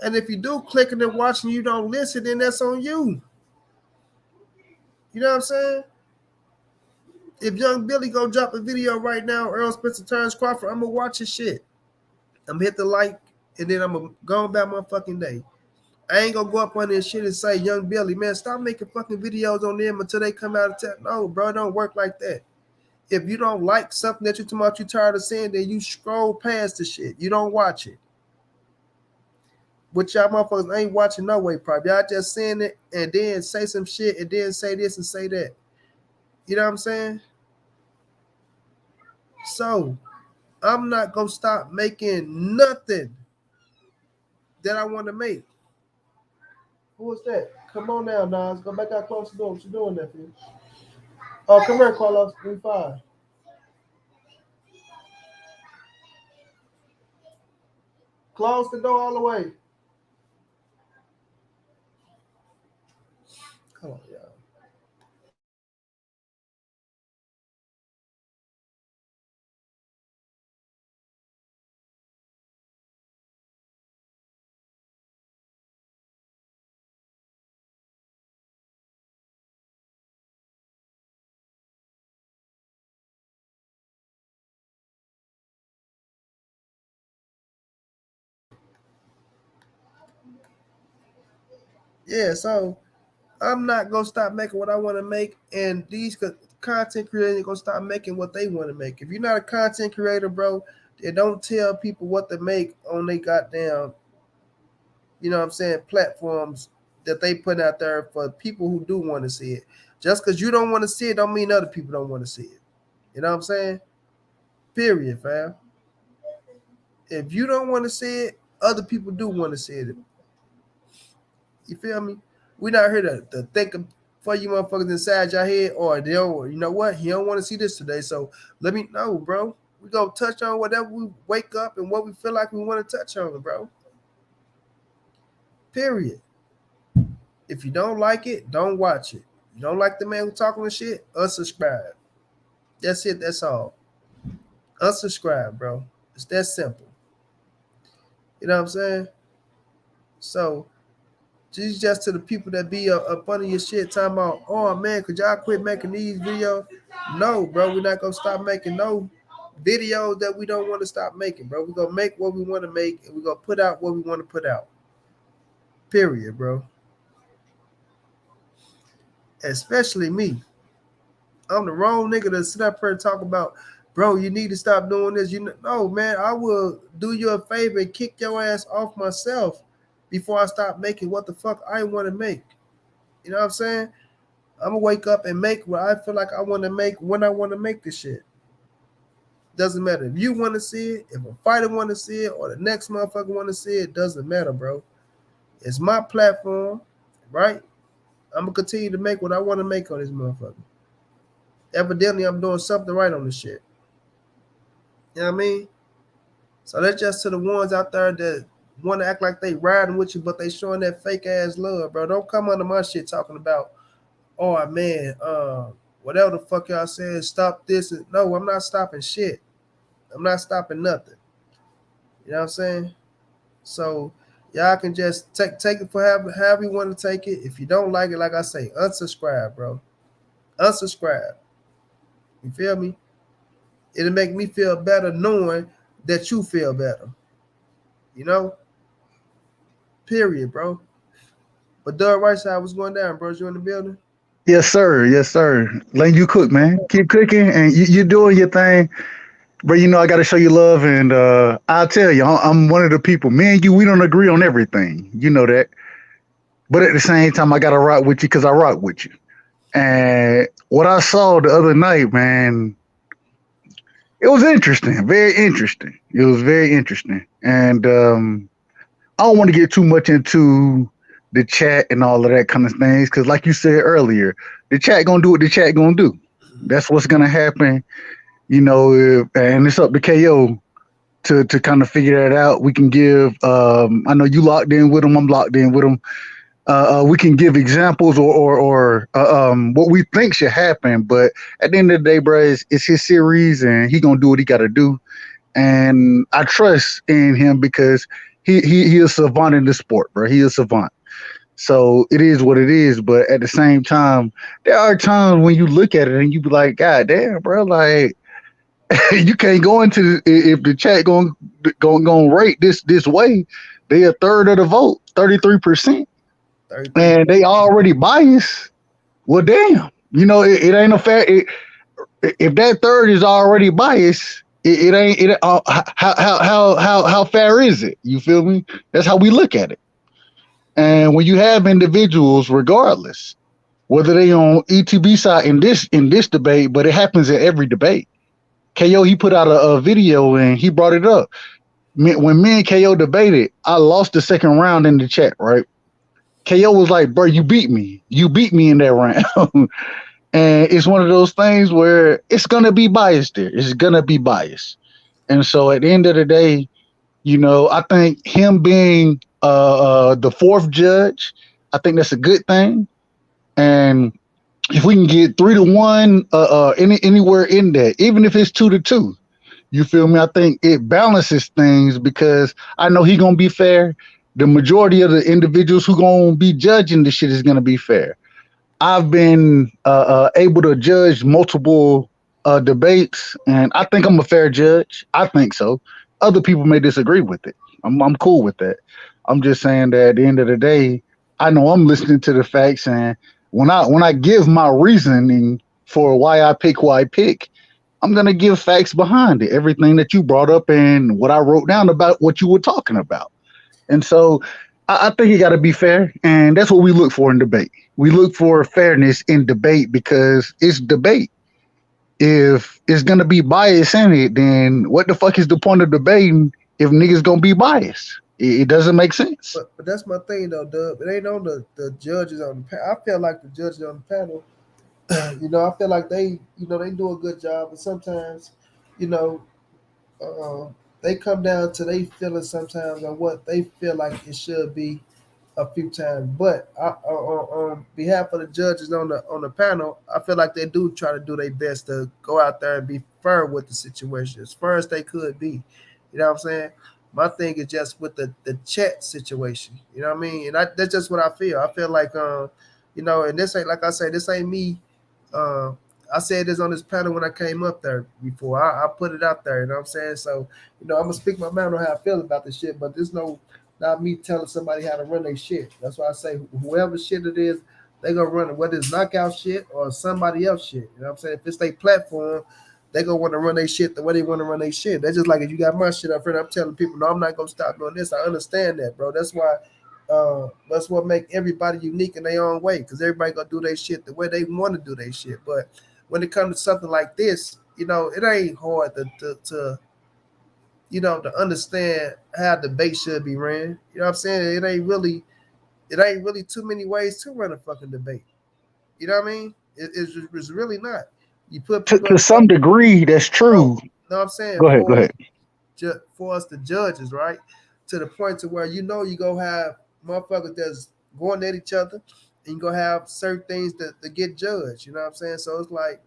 And if you do click it and watch and you don't listen, then that's on you. You know what I'm saying? If Young Billy go drop a video right now, Earl Spencer Terence Crawford, I'm gonna watch his shit. I'm gonna hit the like, and then I'm gonna go about my fucking day. I ain't gonna go up on this shit and say, Young Billy, man, stop making fucking videos on them until they come out of tech. No, bro, it don't work like that. If you don't like something that you talking about you tired of seeing, then you scroll past the shit. You don't watch it. Which y'all motherfuckers ain't watching no way, probably. Y'all just saying it and then say some shit and then say this and say that. You know what I'm saying? So I'm not gonna stop making nothing that I want to make. Who is that? Come on now, Nas. Go back out, close the door. What you doing, nephew? Oh, come here, Carlos. 3-5. Close the door all the way. Come on, y'all. Yeah, so I'm not gonna stop making what I want to make, and these content creators gonna stop making what they want to make. If you're not a content creator, bro, then don't tell people what to make on they goddamn, you know what I'm saying, platforms that they put out there for people who do want to see it. Just because you don't want to see it, don't mean other people don't want to see it. You know what I'm saying? Period, fam. If you don't want to see it, other people do want to see it. You feel me? We not here to think for you motherfuckers inside your head, or they don't, you know what? He don't want to see this today. So let me know, bro. We gonna touch on whatever we wake up and what we feel like we want to touch on, bro. Period. If you don't like it, don't watch it. You don't like the man who talking the shit, unsubscribe. That's it, that's all. Unsubscribe, bro. It's that simple. You know what I'm saying? So just to the people that be up under your shit talking about, oh man, could y'all quit making these videos? No, bro, we're not gonna stop making no videos that we don't want to stop making, bro. We're gonna make what we want to make, and we're gonna put out what we want to put out. Period, bro. Especially me. I'm the wrong nigga to sit up here and talk about, bro, you need to stop doing this. You know, no, man, I will do you a favor and kick your ass off myself before I stop making what the fuck I want to make. You know what I'm saying? I'm gonna wake up and make what I feel like I want to make when I want to make the shit. Doesn't matter if you want to see it, if a fighter want to see it, or the next motherfucker want to see it. Doesn't matter, bro. It's my platform, right? I'm gonna continue to make what I want to make on this motherfucker. Evidently, I'm doing something right on this shit. You know what I mean? So that's just to the ones out there that want to act like they riding with you, but they showing that fake ass love, bro. Don't come under my shit talking about, oh man, whatever the fuck y'all saying, stop this. No, I'm not stopping shit. I'm not stopping nothing. You know what I'm saying? So y'all can just take it for however you want to take it. If you don't like it, like I say, unsubscribe, bro. Unsubscribe. You feel me? It'll make me feel better knowing that you feel better. You know? Period, bro. But Doug Right side, what's going down, bro? You in the building? Yes, sir. Yes, sir. Letting you cook, man. Keep cooking, and you doing your thing. But you know, I got to show you love, and I'll tell you, I'm one of the people. Me and you, we don't agree on everything. You know that. But at the same time, I got to rock with you because I rock with you. And what I saw the other night, man, it was interesting. Very interesting. It was very interesting. And I don't want to get too much into the chat and all of that kind of things because, like you said earlier, the chat gonna do what the chat gonna do. That's what's gonna happen, you know. And it's up to KO to kind of figure that out. We can give. I know you locked in with them. I'm locked in with them. We can give examples or what we think should happen. But at the end of the day, bro, it's his series, and he gonna do what he got to do. And I trust in him because he is a savant in the sport, bro. He is a savant. So it is what it is. But at the same time, there are times when you look at it and you be like, God damn, bro, like you can't go into if the chat going rate this way. They a third of the vote, 33%, 33. and they already biased. Well, damn, you know it ain't a fair. If that third is already biased, it ain't it. How fair is it? You feel me? That's how we look at it. And when you have individuals, regardless whether they on ETB side in this debate, but it happens in every debate. KO he put out a video and he brought it up. When me and KO debated, I lost the second round in the chat. Right? KO was like, "Bro, you beat me. You beat me in that round." And it's one of those things where it's gonna be biased there. It's gonna be biased. And so at the end of the day, you know, I think him being the fourth judge, I think that's a good thing. And if we can get 3-1, anywhere in that, even if it's 2-2, you feel me? I think it balances things because I know he gonna be fair. The majority of the individuals who gonna be judging this shit is gonna be fair. I've been able to judge multiple debates, and I think I'm a fair judge. I think so. Other people may disagree with it. I'm cool with that. I'm just saying that at the end of the day, I know I'm listening to the facts, and when I give my reasoning for why I pick who I pick, I'm gonna give facts behind it. Everything that you brought up and what I wrote down about what you were talking about. And so I think you got to be fair, and that's what we look for in debate. We look for fairness in debate because it's debate. If it's gonna be bias in it, then what the fuck is the point of debating if niggas gonna be biased? It doesn't make sense. But that's my thing though, Dub. It ain't on the judges on the panel. I feel like the judges on the panel, I feel like they do a good job, but sometimes, you know, uh, they come down to they feelings sometimes on what they feel like it should be a few times. But on behalf of the judges on the panel, I feel like they do try to do their best to go out there and be fair with the situation as far as they could be. You know what I'm saying? My thing is just with the chat situation. You know what I mean? And that's just what I feel. I feel like and this ain't like I say, this ain't me. Uh, I said this on this panel when I came up there before. I put it out there. You know what I'm saying? So I'm gonna speak my mind on how I feel about this shit. But there's no not me telling somebody how to run their shit. That's why I say whoever shit it is, they gonna run it, whether it's knockout shit or somebody else shit. You know what I'm saying? If it's their platform, they gonna want to run their shit the way they want to run their shit. That's just like if you got my shit up front, I'm telling people, no, I'm not gonna stop doing this. I understand that, bro. That's why that's what make everybody unique in their own way, because everybody gonna do their shit the way they want to do their shit. But when it comes to something like this, it ain't hard to understand how debate should be ran. You know what I'm saying? It ain't really too many ways to run a fucking debate. You know what I mean? It's really not. You put To, people to in some front, degree, that's bro. true. You know what I'm saying? Go ahead. Go ahead. For us the judges, right? To the point to where you gonna have motherfuckers that's going at each other, and you gonna have certain things that get judged. You know what I'm saying? So it's like,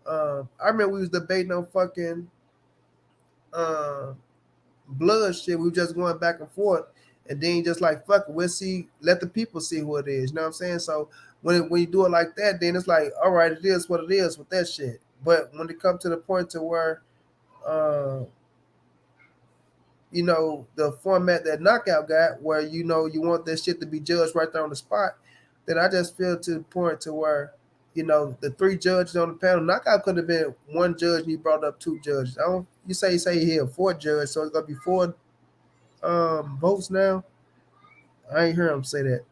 I remember we was debating on fucking uh, blood shit. We were just going back and forth, and then just like fuck it, we'll see. Let the people see who it is. You know what I'm saying? So when you do it like that, then it's like, all right, it is what it is with that shit. But when it comes to the point to where, uh, the format that knockout got, where you want that shit to be judged right there on the spot, then I just feel to the point to where, the three judges on the panel, knockout could have been one judge and he brought up two judges. I don't you say here four judges, so it's gonna be four votes now. I ain't hear him say that.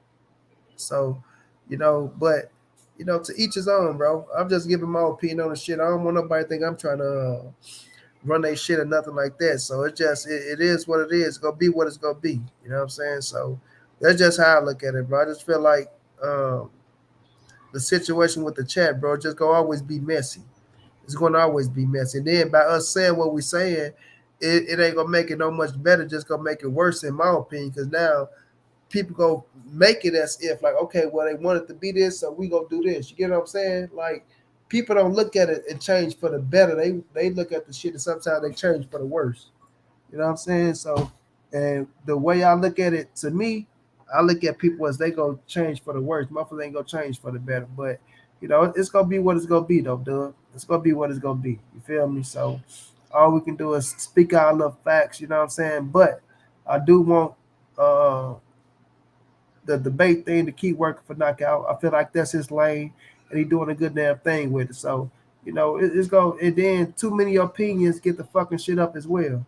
So, but to each his own, bro. I'm just giving my opinion on the shit. I don't want nobody to think I'm trying to run their shit or nothing like that. So it is what it is. It's gonna be what it's gonna be. You know what I'm saying? So that's just how I look at it, bro. I just feel like the situation with the chat, bro, just gonna always be messy. It's gonna always be messy. And then by us saying what we're saying, it ain't gonna make it no much better, just gonna make it worse in my opinion, because now people go make it as if like, okay, well, they want it to be this, so we gonna do this. You get what I'm saying? Like, people don't look at it and change for the better. They look at the shit and sometimes they change for the worse. You know what I'm saying? So, and the way I look at it, to me, I look at people as they gonna change for the worse. Motherfuckers ain't gonna change for the better. But it's gonna be what it's gonna be though, dude. It's gonna be what it's gonna be. You feel me? So all we can do is speak our little facts, you know what I'm saying? But I do want uh the debate thing to keep working for knockout. I feel like that's his lane, and he doing a good damn thing with it. So it's going, and then too many opinions get the fucking shit up as well.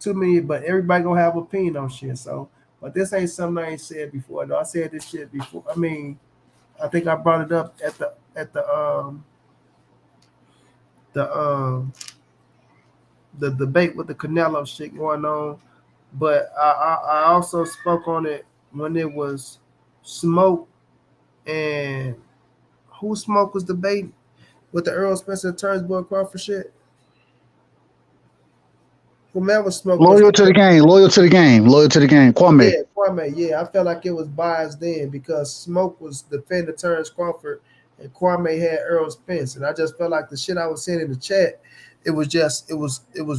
Too many, but everybody gonna have opinion on shit. So, but this ain't something I ain't said before. Though I said this shit before. I mean, I think I brought it up at the debate with the Canelo shit going on. But I also spoke on it when it was Smoke and who Smoke was debating with the Errol Spence and Terence boy Crawford shit. Whomever Smoke was Loyal to the game. Loyal to the game. Loyal to the game. Kwame. yeah, Kwame, yeah. I felt like it was biased then because Smoke was defending Terence Crawford and Kwame had Errol Spence. And I just felt like the shit I was saying in the chat, it was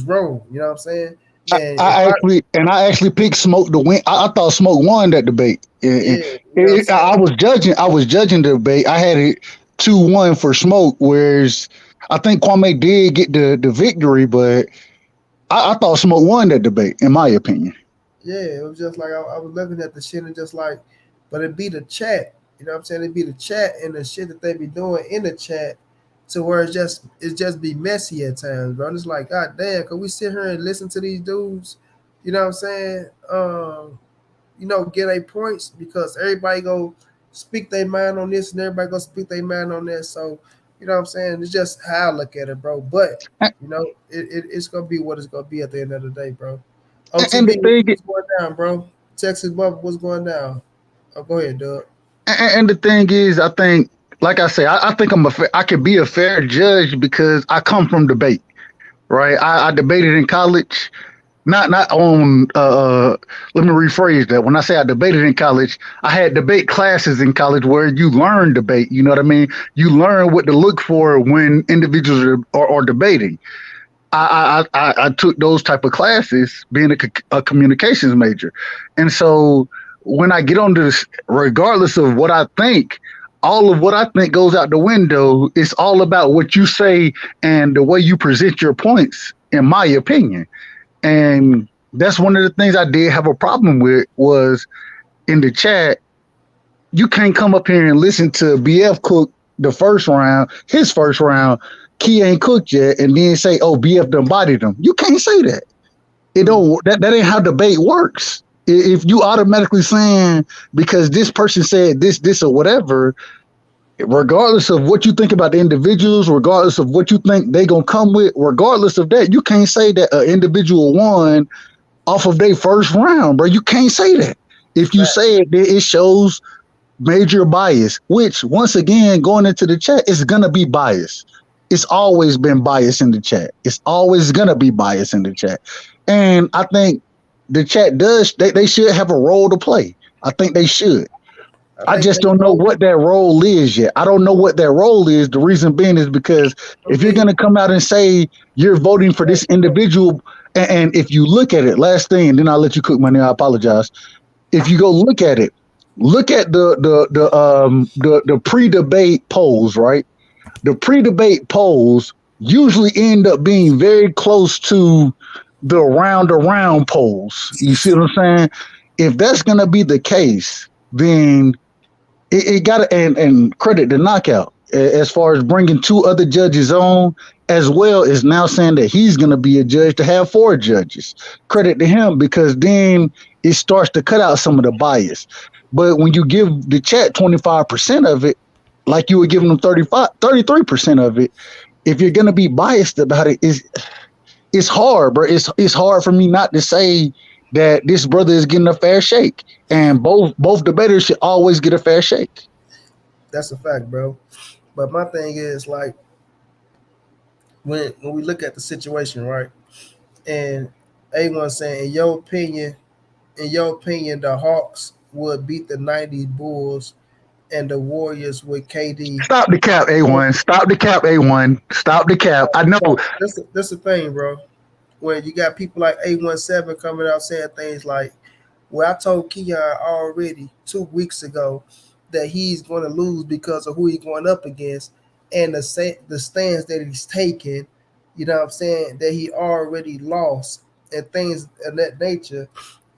wrong. You know what I'm saying? And if I I actually picked Smoke to win. I thought Smoke won that debate. yeah, you know what I'm I saying? was judging. I was judging the debate. I had it 2-1 for Smoke, whereas I think Kwame did get the victory, but I thought Smoke won that debate, in my opinion. Yeah, it was just like I was looking at the shit and just like but it be the chat. You know what I'm saying? It be the chat and the shit that they be doing in the chat to where it's just be messy at times, bro. And it's like, God damn, can we sit here and listen to these dudes? You know what I'm saying? Get a points because everybody go speak their mind on this and everybody go speak their mind on that. So, you know what I'm saying? It's just how I look at it, bro. But, it's gonna be what it's gonna be at the end of the day, bro. And the OTB, thing, what's going down, bro? Texas Bubble, what's going down? Oh, go ahead, Doug. and the thing is, I think, like I say, I think I could be a fair judge because I come from debate, right? I debated in college, not on. Let me rephrase that. When I say I debated in college, I had debate classes in college where you learn debate. You know what I mean? You learn what to look for when individuals are debating. I took those type of classes being a communications major. And so when I get on this, regardless of what I think, all of what I think goes out the window. It's all about what you say and the way you present your points, in my opinion. And that's one of the things I did have a problem with was in the chat. You can't come up here and listen to BF cook the first round, his first round. Key ain't cooked yet, and then say, "Oh, BF done bodied him." You can't say that. It Mm. don't. That ain't how debate works. If you automatically saying because this person said this, or whatever, regardless of what you think about the individuals, regardless of what you think they gonna come with, regardless of that, you can't say that an individual won off of their first round, bro. You can't say that. If you Fact. say it, it shows major bias, which once again, going into the chat, it's gonna be bias. It's always been bias in the chat. It's always gonna be bias in the chat. And I think the chat does they should have a role to play. I think they should. I I think just they don't know both. what that role is yet. I don't know what that role is. The reason being is because I if you're mean, gonna come out and say you're voting for this individual, and if you look at it, last thing, and then I'll let you cook money. I apologize. If you go look at it, look at the pre-debate polls, right? The pre-debate polls usually end up being very close to the round around polls. You see what I'm saying? If that's gonna be the case, then it got to and credit the knockout as far as bringing two other judges on, as well as now saying that he's going to be a judge to have four judges. Credit to him because then it starts to cut out some of the bias. But when you give the chat 25% of it, like you were giving them 33% of it, if you're going to be biased about it, it's hard, bro. It's hard for me not to say that this brother is getting a fair shake, and both debaters should always get a fair shake. that's a fact, bro. But my thing is like when we look at the situation, right? And A1 saying, in your opinion, the Hawks would beat the '90s Bulls and the Warriors with KD. Stop the cap, A1. Stop the cap, A1. Stop the cap. I know. That's the thing, bro. When you got people like 817 coming out saying things like, well, I told Keon already 2 weeks ago that he's going to lose because of who he's going up against and the stance that he's taking, you know what I'm saying, that he already lost and things of that nature.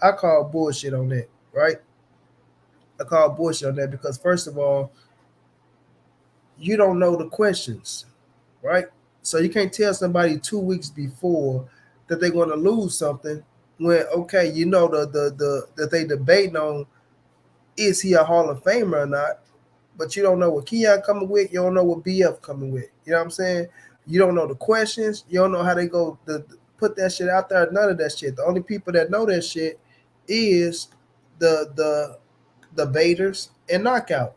I call bullshit on that, right? I call bullshit on that because, first of all, you don't know the questions, right? So you can't tell somebody 2 weeks before that they're going to lose something when, okay, the that they debating on is he a Hall of Famer or not, but you don't know what Keon coming with, you don't know what BF coming with. You know what I'm saying? You don't know the questions, you don't know how they go to put that shit out there. None of that shit. The only people that know that shit is the debaters and knockout.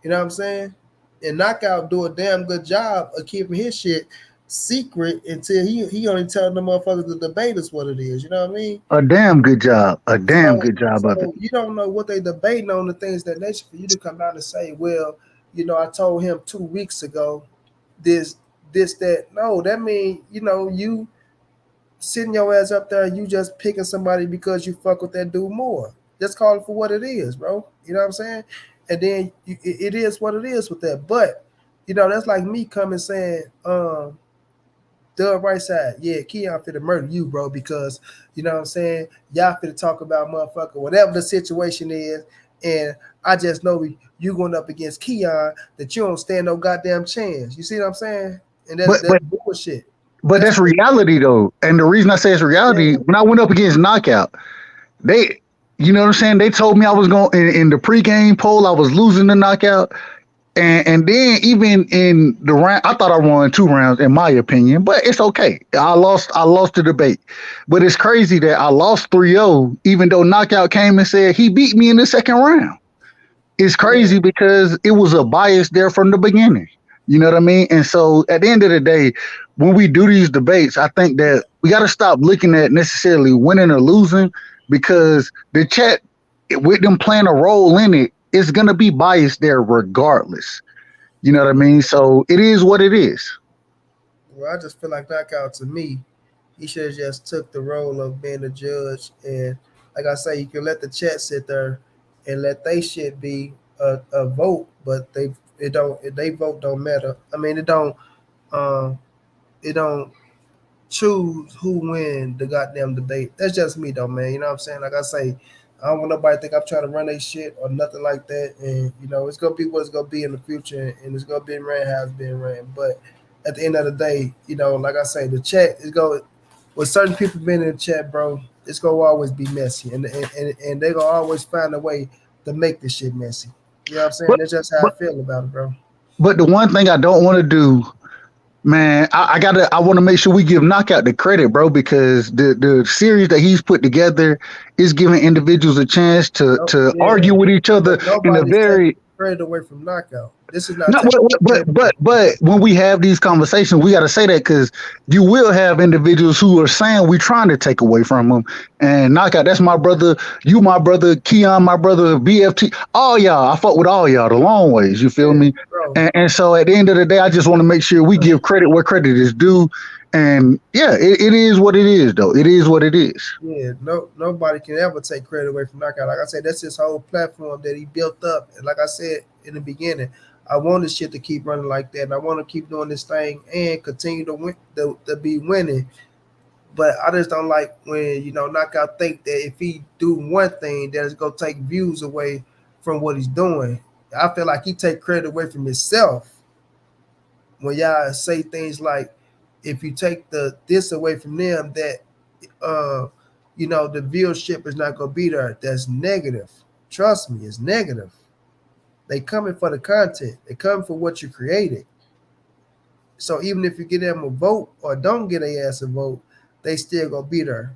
You know what I'm saying? And Knockout do a damn good job of keeping his shit secret until he only telling the motherfuckers the debaters what it is. You know what I mean? A damn good job. A damn So good job of it. so you don't know what they debating on the things that nature for you to come out and say, well, I told him 2 weeks ago this that. No, that mean you sitting your ass up there, you just picking somebody because you fuck with that dude more. Just call it for what it is, bro. You know what I'm saying? And then it is what it is with that. But that's like me coming saying, Doug right side, yeah, Keon finna murder you, bro, because you know what I'm saying, y'all finna talk about motherfucker, whatever the situation is, And I just know you going up against Keon that you don't stand no goddamn chance. You see what I'm saying? And But that's but bullshit. but That's that's reality though. And the reason I say it's reality, man, when I went up against Knockout, they, you know what I'm saying? They told me I was going in the pregame poll, I was losing the Knockout. And then even in the round, I thought I won 2 rounds in my opinion, but it's okay. I lost the debate. But it's crazy that I lost 3-0, even though Knockout came and said he beat me in the second round. It's yeah. crazy because it was a bias there from the beginning. You know what I mean? And so at the end of the day, when we do these debates, I think that we got to stop looking at necessarily winning or losing, because the chat, with them playing a role in it, it's going to be biased there regardless. You know what I mean? So it is what it is. Well, I just feel like Knockout to me, he should have just took the role of being a judge. And like I say, you can let the chat sit there and let they shit be a vote, but they vote don't matter. I mean, um it don't choose who win the goddamn debate. That's just me though, man. You know what I'm saying? Like I say, I don't want nobody to think I'm trying to run their shit or nothing like that. And it's gonna be what it's gonna be in the future, and it's gonna be ran how it's being ran. But at the end of the day, like I say, the chat is going with certain people being in the chat, bro. It's gonna always be messy, and they gonna always find a way to make this shit messy. You know what I'm saying? But That's just how I but feel about it, bro. but the one thing I don't want to do, man, I want to make sure we give Knockout the credit, bro, because the series that he's put together is giving individuals a chance to No, to yeah, argue with each other but in a nobody's taking very. credit away from Knockout. This is not No, taking credit away from but when we have these conversations, we got to say that, because you will have individuals who are saying we trying to take away from them. And Knockout, that's my brother. You, my brother. Keon, my brother. BFT, all y'all. I fuck with all y'all the long ways. You feel yeah, me? bro. And so at the end of the day, I just want to make sure we give credit where credit is due. And yeah, it is what it is, though. It is what it is. Yeah, nobody can ever take credit away from Knockout. Like I said, that's his whole platform that he built up. And like I said in the beginning, I want this shit to keep running like that, and I want to keep doing this thing and continue to win, to be winning. But I just don't like when Knockout think that if he do one thing, that it's gonna take views away from what he's doing. I feel like he take credit away from himself when y'all say things like, if you take the this away from them, that uh the viewership is not gonna be there. That's negative. Trust me, it's negative. They coming for the content. They coming for what you created. So even if you get them a vote or don't get a ass a vote, they still gonna be there.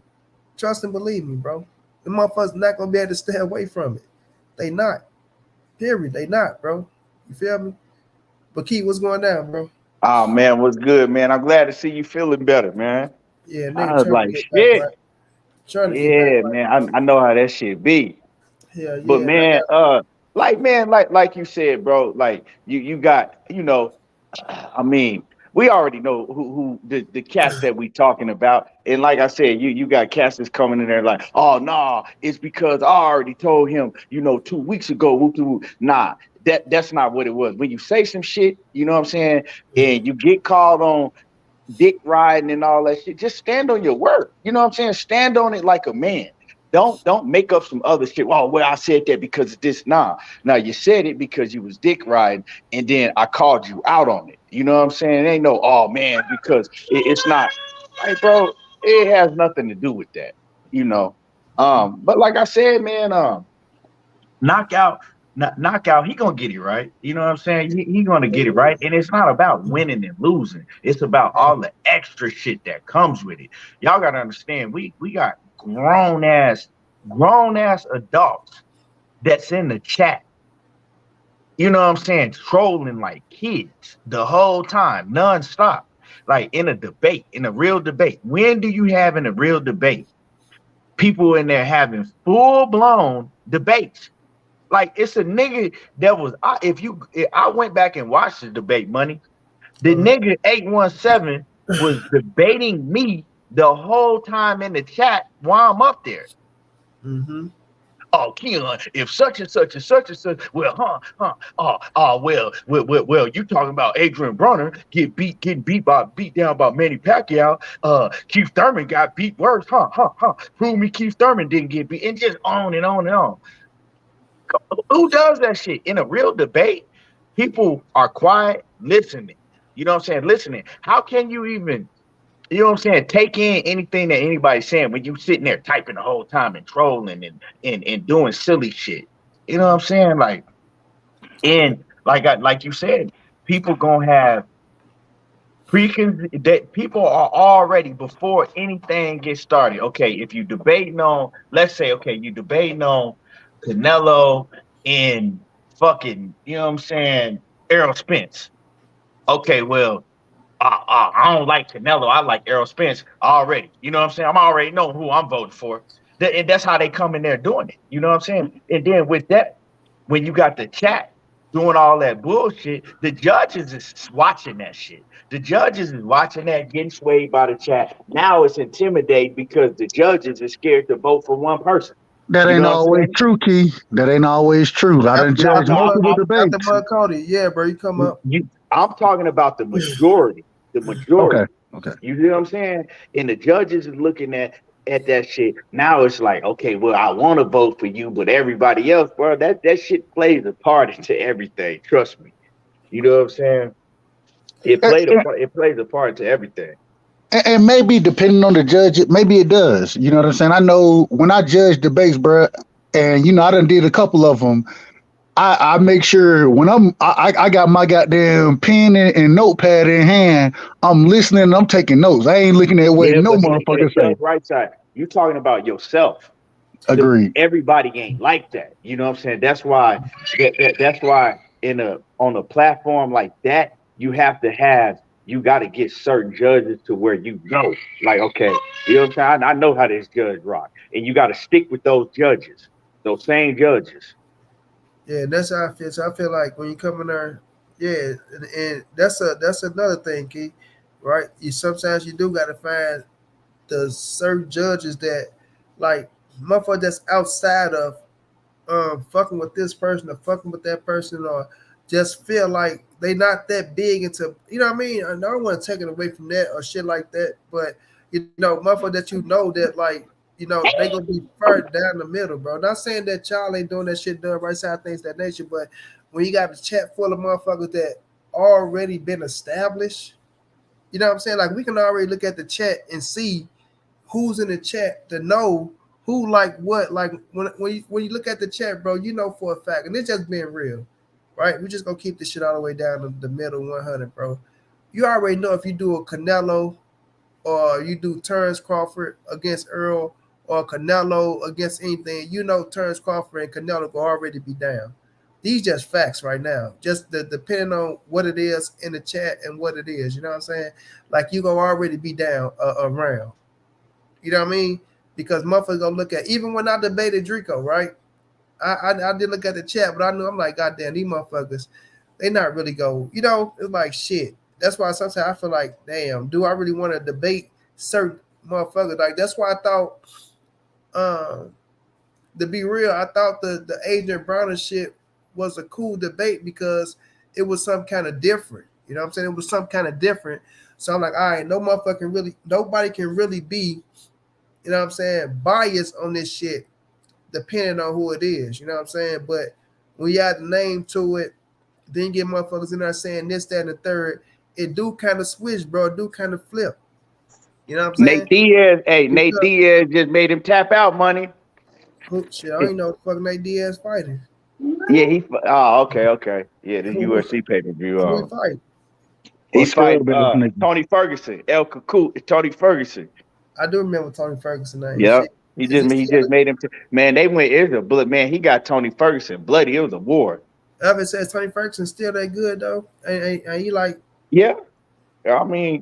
Trust and believe me, bro. The motherfuckers not gonna be able to stay away from it. They not. Period. They not, bro. You feel me? But Keith, what's going down, bro? Oh man, what's good, man? I'm glad to see you feeling better, man. Yeah, nigga I was trying to like, get back shit. right. Trying to get back Yeah, right, man. bro. I know how that shit be. Hell But yeah. And I man, got like you said, bro, like you got, I mean, we already know who the cats that we talking about. And like I said, you got cats that's coming in there like, oh nah, it's because I already told him, 2 weeks ago. Whoop, whoop, whoop. Nah, that's not what it was. When you say some shit, you know what I'm saying, and you get called on dick riding and all that shit, just stand on your word. You know what I'm saying? Stand on it like a man. Don't make up some other shit. Oh, well, I said that because of this. Nah. Now you said it because you was dick riding, and then I called you out on it. You know what I'm saying? It ain't no, oh man, because it's not. Hey, bro, it has nothing to do with that. You know. But like I said, man, knockout, knockout, he gonna get it right. You know what I'm saying? He gonna get it right. And it's not about winning and losing. It's about all the extra shit that comes with it. Y'all gotta understand, we got grown ass adults that's in the chat, you know what I'm saying, trolling like kids the whole time, nonstop. Like in a debate, in a real debate. When do you have in a real debate people in there having full blown debates? Like it's a nigga that was if I went back and watched the debate, money. The uh, nigga 817 was debating me the whole time in the chat while I'm up there. mm-hmm. Oh, Keon, if such and such and such and such, well, well, you talking about Adrian Bronner getting beat down by Manny Pacquiao. Keith Thurman got beat worse, Prove me Keith Thurman didn't get beat, and just on and on and on. Who does that shit in a real debate? People are quiet, listening. You know what I'm saying? Listening. How can you even, you know what I'm saying, take in anything that anybody's saying when you sitting there typing the whole time and trolling and doing silly shit? You know what I'm saying? Like, and like you said, people gonna have that people are already before anything gets started. Okay, if you debating on, let's say, okay, you debating on Canelo and fucking, you know what I'm saying, Errol Spence. Okay, well, I don't like Canelo. I like Errol Spence already. You know what I'm saying? I'm already know who I'm voting for. And that's how they come in there doing it. You know what I'm saying? And then with that, when you got the chat doing all that bullshit, the judges is watching that shit. The judges is watching that, getting swayed by the chat. Now it's intimidating because the judges are scared to vote for one person. That You ain't know what I'm always saying? true, Key. That ain't always true. I done No, judged no, multiple After debates. Mud Cody, yeah, bro, you come up. I'm talking about the majority. The Okay. majority. Okay. You see what I'm saying? And the judges is looking at that shit. Now it's like, okay, well, I want to vote for you, but everybody else, bro, that shit plays a part into everything. Trust me. You know what I'm saying? It And, played a part. It plays a part into everything. and maybe depending on the judge, maybe it does. You know what I'm saying? I know when I judge debates, bro, and I done did a couple of them. I make sure when I got my goddamn pen and notepad in hand, I'm listening and I'm taking notes. I ain't looking at what Yeah, no but in a motherfucker say. judge right side, you talking about yourself. Agreed. Everybody ain't like that. You know what I'm saying? That's why that's why in a on a platform like that, you got to get certain judges to where like, okay, you know what I'm saying? I know how this judge rock, and you got to stick with those judges, those same judges. Yeah, that's how I feel. So I feel like when you come in there, yeah, and that's another thing, Key, right? You sometimes you do gotta find the certain judges that like motherfucker that's outside of fucking with this person or fucking with that person or just feel like they not that big into you know what I mean? I don't want to take it away from that or shit like that, but motherfucker that that like they gonna be far down the middle, bro. Not saying that y'all ain't doing that shit done right side things that nature, but when you got a chat full of motherfuckers that already been established, you know what I'm saying? Like we can already look at the chat and see who's in the chat to know who like what. Like when you look at the chat, bro, you know for a fact, and it's just being real, right? We just gonna keep this shit all the way down to the middle 100, bro. You already know if you do a Canelo or you do Terence Crawford against Errol or Canelo against anything, Terence Crawford and Canelo will already be down. These just facts right now. Just depending on what it is in the chat and what it is. You know what I'm saying? Like you gonna already be down around. You know what I mean? Because motherfuckers gonna look at even when I debated Drico, right? I did look at the chat, but I knew I'm like, God damn, these motherfuckers, they not really go, it's like shit. That's why sometimes I feel like, damn, do I really want to debate certain motherfuckers? Like that's why I thought, to be real, I thought the Adrian Brown and shit was a cool debate because it was some kind of different. You know what I'm saying? It was some kind of different. So I'm like, all right, nobody can really be, you know what I'm saying, biased on this shit depending on who it is. You know what I'm saying? But when you add the name to it, then you get motherfuckers in there saying this, that, and the third, it do kind of switch, bro. It do kind of flip. You know what I'm saying? Nate Because Diaz just made him tap out money. shit, I ain't know what the fuck Nate Diaz fighting. Yeah, okay. Yeah, the Who UFC pay per view. who he fight? He What scrub fight is this nigga? Tony Ferguson, El Cucut, Tony Ferguson. I do remember Tony Ferguson name. Yep. Shit. He Is just he he still just made him. Man, they went. It was a blood. Man, he got Tony Ferguson bloody. It was a war. Evan says Tony Ferguson still that good though? Ain't he like Yeah. I mean,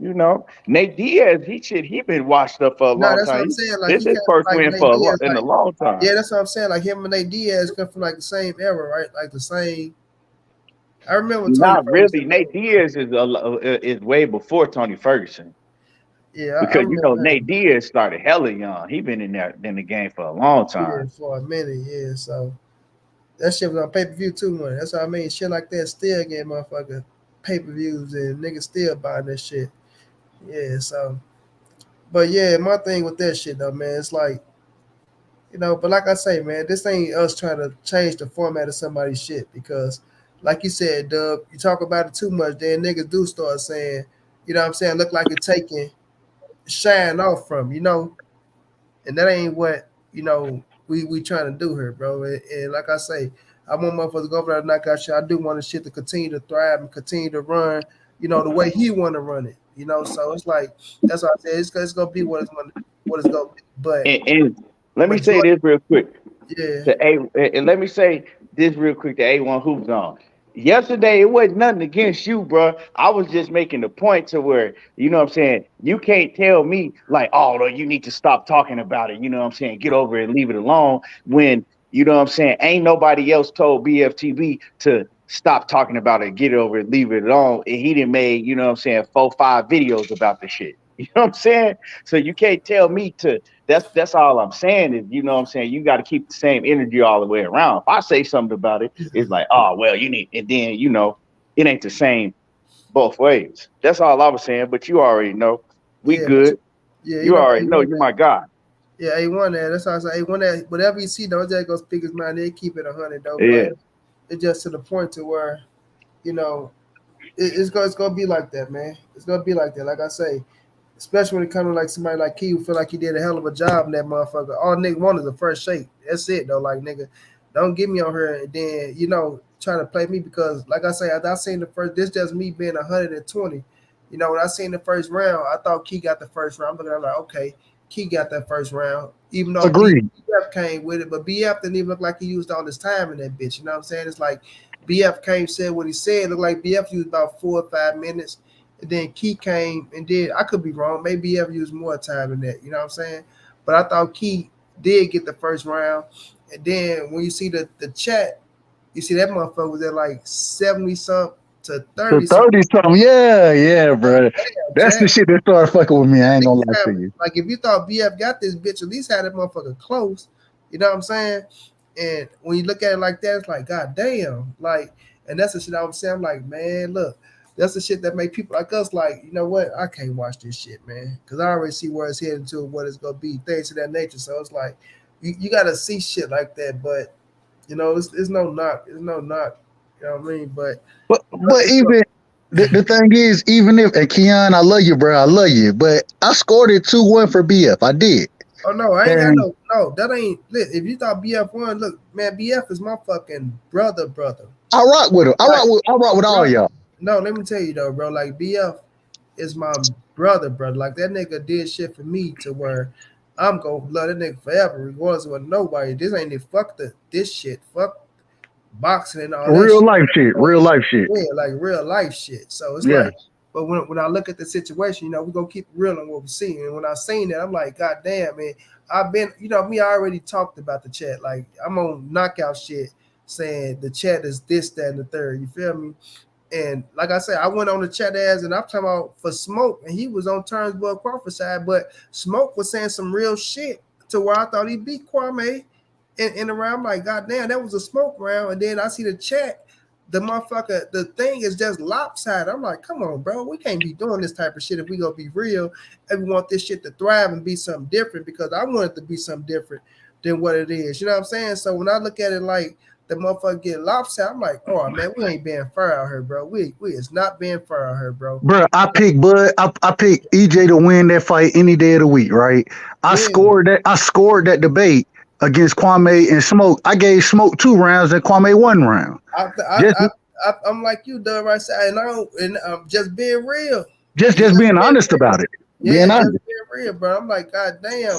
Nate Diaz. He been washed up for a no, long that's what time. I'm saying. Like This he his kind of first like win Nate Diaz, in a like long time. yeah, that's what I'm saying. Like him and Nate Diaz come from like the same era, right? Like the same. I remember Tony Not really. Ferguson Nate though. Diaz is way before Tony Ferguson Yeah, I because remember Nate that. Diaz started hella young. He been in the game for a long time. Yeah, for a minute, yeah. So that shit was on pay per view too much. That's what I mean. Shit like that still getting motherfucker pay per views and niggas still buying that shit. Yeah, so but yeah, my thing with that shit though, man, it's like But like I say, man, this ain't us trying to change the format of somebody's shit because, like you said, Dub, you talk about it too much, then niggas do start saying, what I'm saying, look like it's taking shine off from, and that ain't what we trying to do here, bro. And like I say, I want motherfuckers to go over there and knock out shit. I do want the shit to continue to thrive and continue to run, the way he want to run it. So it's like that's what I said. It's gonna be what it's gonna be. But And let me say majority, this real quick. yeah, To A, and let me say this real quick to A1 Hoops on. Yesterday, it wasn't nothing against you, bro. I was just making the point to where, you know what I'm saying, you can't tell me, like, oh, no, you need to stop talking about it. You know what I'm saying? Get over it and leave it alone. When, you know what I'm saying, ain't nobody else told BFTB to stop talking about it, get it over it, leave it alone. And he done made, you know what I'm saying, 4, 5 videos about the shit. You know what I'm saying? So you can't tell me to. That's all I'm saying is, you know what I'm saying, you got to keep the same energy all the way around. If I say something about it, it's like, oh well, you need, and then it ain't the same both ways. That's all I was saying. But you already know we yeah, but good. yeah, You already know A1 you're my guy. yeah, A1 there. That's how I say A1 there. Whatever you see, don't just go speak his mind. They keep it 100 though. Yeah. But it's just to the point to where you know it's gonna be like that, man. It's gonna be like that. Like I say, especially when it comes to like somebody like Key who feel like he did a hell of a job in that motherfucker. All nigga want is the first shake. That's it though. Like nigga, don't get me on her and then trying to play me because like I say, I seen the first. This just me being 120. When I seen the first round, I thought Key got the first round. I'm looking at like okay, Key got that first round, even though Agreed. BF came with it, but BF didn't even look like he used all his time in that bitch. You know what I'm saying? It's like BF came said what he said. It looked like BF used about 4 or 5 minutes. And then Key came and did. I could be wrong. Maybe ever used more time than that. You know what I'm saying? But I thought Key did get the first round. And then when you see the chat, you see that motherfucker was at like 70 something to The 30 something. 30 something. Yeah, bro. Damn, That's the chat. shit that started fucking with me. I At ain't gonna least lie to have, you. like if you thought BF got this bitch, at least had that motherfucker close. You know what I'm saying? And when you look at it like that, it's like, God damn. Like, and that's the shit I was saying. I'm like, man, look, that's the shit that make people like us like, you know what? I can't watch this shit, man. Because I already see where it's heading to and what it's going to be, things of that nature. So it's like, you got to see shit like that. But, it's no knock. It's no knock. You know what I mean? But But it's even the thing is, even if and Keon, I love you, bro. I love you. But I scored it 2-1 for BF. I did. oh no, I ain't got And no. That ain't. Look, if you thought BF won, look, man, BF is my fucking brother. I rock with him. Like, I rock with all bro, y'all. no, let me tell you though, bro. Like BF is my brother. Like that nigga did shit for me to where I'm gonna love that nigga forever, regardless of what nobody. This ain't it. Fuck this shit. Fuck boxing and all that Real shit. life shit. Real life shit. Yeah, like real life shit. So it's Yeah. like, but when I look at the situation, we gonna keep it real on what we see. And when I seen that, I'm like, God damn, man. I've been, me, I already talked about the chat. Like I'm on knockout shit saying the chat is this, that, and the third. You feel me? And like I said, I went on the chat ads and I'm talking about for Smoke, and he was on Turnbull Crawford side, but Smoke was saying some real shit to where I thought he beat Kwame in the round. I'm like, God damn, that was a Smoke round. And then I see the chat, the motherfucker, the thing is just lopsided. I'm like, come on, bro, we can't be doing this type of shit if we gonna be real and we want this shit to thrive and be something different because I want it to be something different than what it is. You know what I'm saying? So when I look at it like the motherfucker get lopsided, I'm like, oh man, we ain't being fair out here, bro. We is not being fair out here, bro. Bro, I picked Bud. I picked EJ to win that fight any day of the week, right? Yeah. I scored that debate against Kwame and Smoke. I gave Smoke 2 rounds and Kwame 1 round. I, I, Just I, I'm like you, Doug, right side, and I'm just being real. just Just being being honest real. about it. Yeah, Being just honest. being real, bro. I'm like, God damn,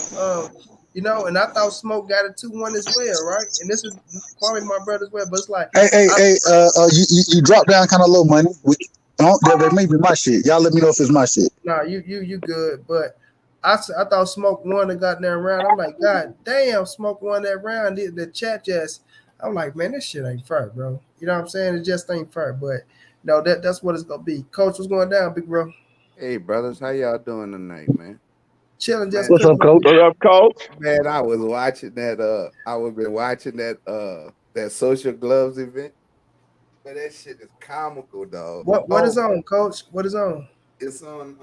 and I thought Smoke got a 2-1 as well, right? And this is Kwame, my brother as well, but it's like, I, Hey, you drop down kind of low money. That may be my shit. Y'all let me know if it's my shit. nah, you good, but I thought Smoke won the goddamn round. I'm like, God damn, Smoke won that round. The chat just, I'm like, man, this shit ain't fair, bro. You know what I'm saying? It just ain't fair, but no, that's what it's gonna be. Coach, what's going down, big bro? Hey, brothers, how y'all doing tonight, man? Chilling, just Man, What's up, cooking. coach? What up, coach? man, I was watching that. I was been watching that social gloves event. But that shit is comical, dog. What is Oh, on, Coach? What is on? it's on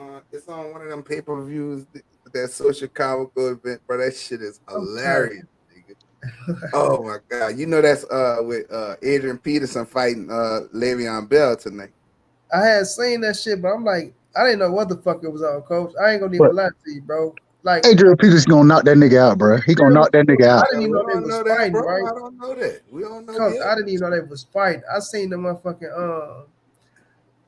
one of them pay per views. That social comical event, bro. That shit is I'm tired. hilarious, Oh my God! You know that's with Adrian Peterson fighting Le'Veon Bell tonight. I had seen that shit, but I'm like, I didn't know what the fuck it was on, coach. I ain't gonna But even lie to you, bro. Like, Adrian Peterson gonna knock that nigga out, bro. He gonna knock that nigga I out. didn't even We know they don't was know that, fighting, bro. right? I don't know that. We don't know Coach, yet. I didn't even know they was fighting. I seen the motherfucking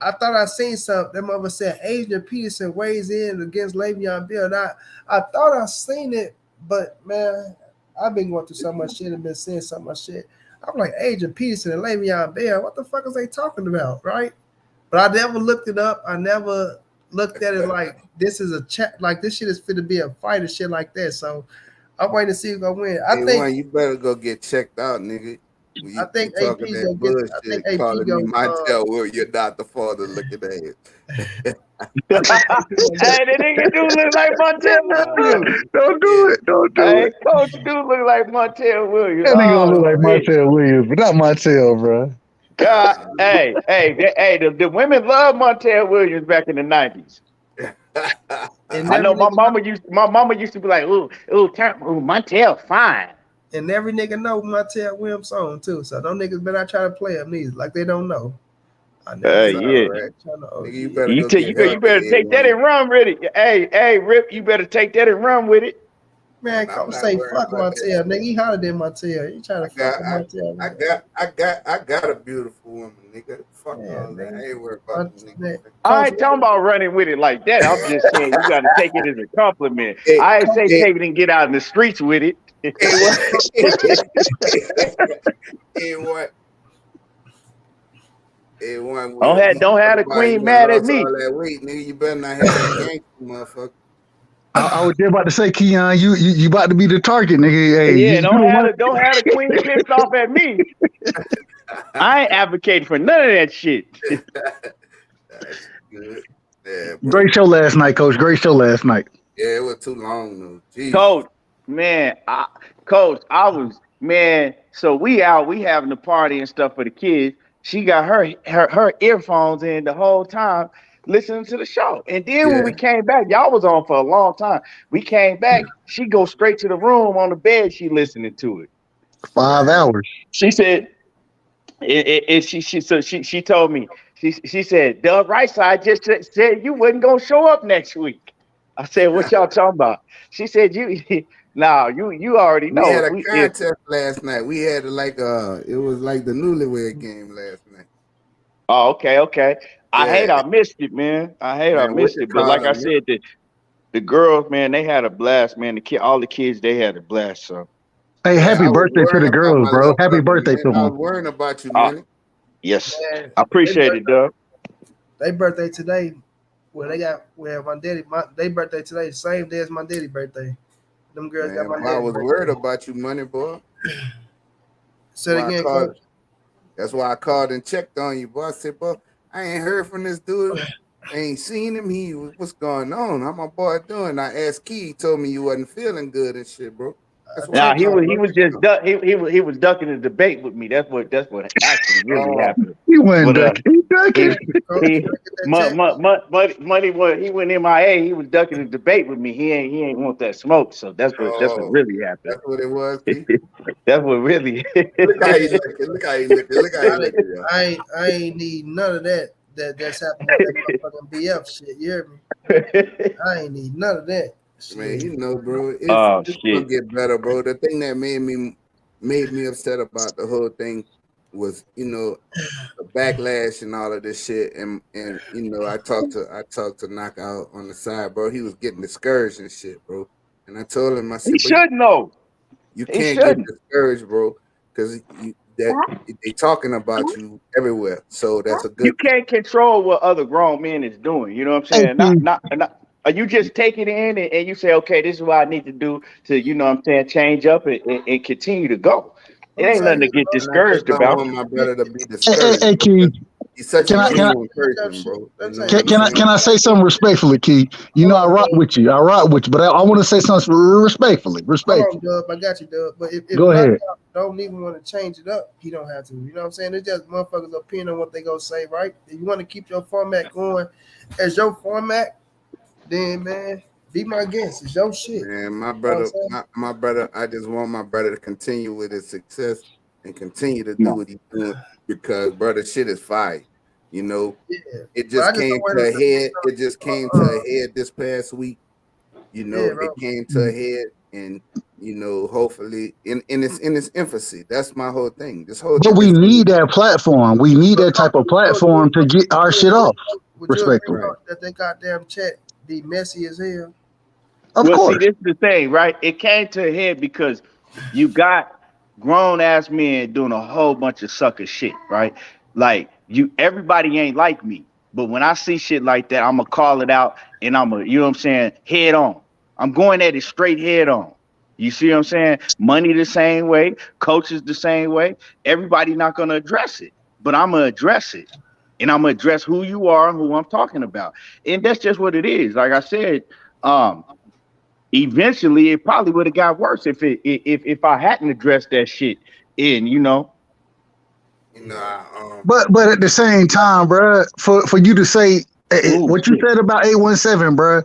I thought I seen something. That mother said Adrian Peterson weighs in against Le'Veon Bell. And I thought I seen it, but man, I've been going through so much shit and been seeing so much shit. I'm like, Adrian Peterson and Le'Veon Bell, what the fuck is they talking about, right? But I never looked it up. I never looked at it like this is a chat, like this shit is fit to be a fight and shit like that. So I'm waiting to see who's gonna win. Hey, one, you better go get checked out, nigga. I You think AP talking that gonna get. I think bullshit, AP calling me gonna. Montel Will, you're not the father looking at it. Hey, the nigga do look like Montel Williams. Don't do it. Don't do Hey, it. coach do look like Montel Williams. That nigga gonna look like shit. Montel Williams, but not Montel, bro. God, the women love Montel Williams back in the 90s. And I know every my nigga, mama used to be like, ooh, Montel fine. and every nigga know Montell Williams song too. So don't niggas better not try to play them neither, like they don't know. I never That's say Yeah. all right. trying to Nigga, you OG. better You go get help. you better take that and run with it. Hey, Rip, you better take that and run with it. Man, I'm come not say worried fuck about that Montell, shit. nigga. He hotter than Montell. You trying to fuck with Montell? I got a beautiful woman, nigga. Fuck Yeah, all that. nigga. I ain't worried about them Man, niggas. I Coach, ain't talking about running with it like that. I'm just saying you got to take it as a compliment. Hey, I ain't say hey, take it and get out in the streets with it. hey, what? Hey, what? Hey, one. Don't have the Why queen you done mad at lost me. all that weight, nigga? You better not have that gangster, motherfucker. I was just about to say, Keon, you about to be the target, nigga. Hey, Yeah, you don't want. don't have the queen pissed off at me. I ain't advocating for none of that shit. That's good. Yeah, bro. Great show last night, Coach. Great show last night. Yeah, it was too long though. Jeez. Coach, man, so we having a party and stuff for the kids. She got her earphones in the whole time listening to the show. And then when we Yeah. came back, y'all was on for a long time. We came back, she goes straight to the room on the bed, she listening to it. 5 hours. She said, she told me, she said, the right side just said you wasn't gonna show up next week. I said, what y'all talking about? She said, you already We had know. a contest last night. We had it was like the newlywed game last night. Oh, okay. I Yeah. hate I missed it, man. I Man, missed it. But like I said, the girls, man, they had a blast, man. All the kids, they had a blast. So Hey, Yeah, happy I was birthday to worried the about girls, my bro. little Happy brother, birthday man. to I was them. worrying about you, man. yes, man, I appreciate it, Doug. they birthday today. My daddy, they birthday today, the same day as my daddy birthday. Them girls got Man, my boy, I daddy was birthday. worried about you, money boy. Say it again, coach. That's why I called and checked on you, boy. I said, boy, I ain't heard from this dude. I ain't seen him. What's going on? How my boy doing? I asked Key, he told me you wasn't feeling good and shit, bro. That's why Now I called. he was just he was ducking the debate with me. That's what actually really happened. He went But ducking. He ducking. Coach, he you better get that check. money was he went MIA. He was ducking the debate with me. He ain't want that smoke. So that's what really happened. That's what it was, Key. That's what really. Look how he looking. Look how he looking. Look how he looking, y'all. I ain't need none of that. That's happening with that motherfucking BF shit. You hear me? I ain't need none of that. Man, Shit. you know, bro, Oh it's gonna shit! get better, bro. The thing that made me upset about the whole thing was, the backlash and all of this shit. And I talked to Knockout on the side, bro. He was getting discouraged and shit, bro. And I told him, I He said, but should know. you He can't get shouldn't. discouraged, bro, because they talking about you everywhere. So that's a You good thing. can't control what other grown men is doing. You know what I'm Hey, saying? Key. Not you just take it in and you say, okay, this is what I need to do to, you know what I'm saying, change up and continue to go. It I'm ain't saying, nothing to get And I just discouraged don't about. want my brother to be Hey, discouraged Key. because he's such a Can I genuine person, bro. You know what I'm can saying? I say something respectfully, Key? You know I rock with you. But I want to say something respectfully. hold on, Respectfully. Dub. I got you, Dub. But if Go ahead. Knockout don't even want to change it up, he don't have to. You know what I'm saying? It's just motherfuckers' opinion on what they gonna say, right? If you want to keep your format going as your format, then man, Be my guest. It's your shit. Man, my You know what I'm brother, saying? my brother, I just want my brother to continue with his success and continue to do what he's doing because brother, shit is fire. You know, Yeah. it But I just just don't came want to a to, head. It just came to a head this past week. You yeah, know, bro. it came to a head, and you know, hopefully, in its infancy. That's my whole thing. This whole But thing we is need that platform. We need that type of platform to get our shit off. Would you agree, Respectfully, bro, right. that they goddamn chat be messy as hell? of Well, see, course. this is the thing, right? It came to a head because you got grown ass men doing a whole bunch of sucker shit, right? Like everybody ain't like me, but when I see shit like that, I'm gonna call it out, and I'm gonna, you know what I'm saying, head on. I'm going at it straight head on. You see what I'm saying? Money the same way, coaches the same way. Everybody not gonna address it, but I'm gonna address it, and I'm gonna address who you are and who I'm talking about, and that's just what it is. Like I said, um eventually it probably would have got worse if I hadn't addressed that shit in, you know. You know, But at the same time, bro, for you to say Oh what you shit. said about 817, bro,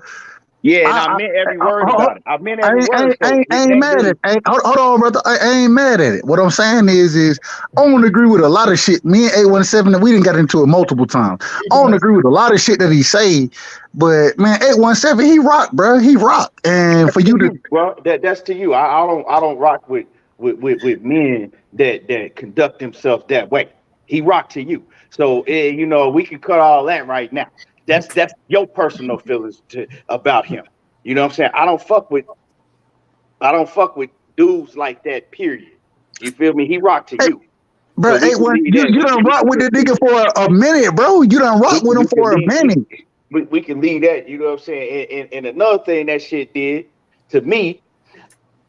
Yeah, and I I, meant every I, word I, about it. I meant every word. So I ain't that mad at dude, it. Hold on, brother. I ain't mad at it. What I'm saying is I don't agree with a lot of shit. Me and 817, we didn't get into it multiple times. I don't agree with a lot of shit that he say, but man, 817, he rock, bro. He rock. And that's for to you to you, bro. That's to you. I don't rock with men that conduct themselves that way. He rocked to you. So you know, we can cut all that right now. That's your personal feelings about him. You know what I'm saying? I don't fuck with dudes like that, period. You feel me? He rocked to you. bro, So we can leave that. you done We rock can with the nigga proceed. for a minute, bro. You done rock with him We can for a leave minute. we can leave that, you know what I'm saying? And another thing that shit did to me,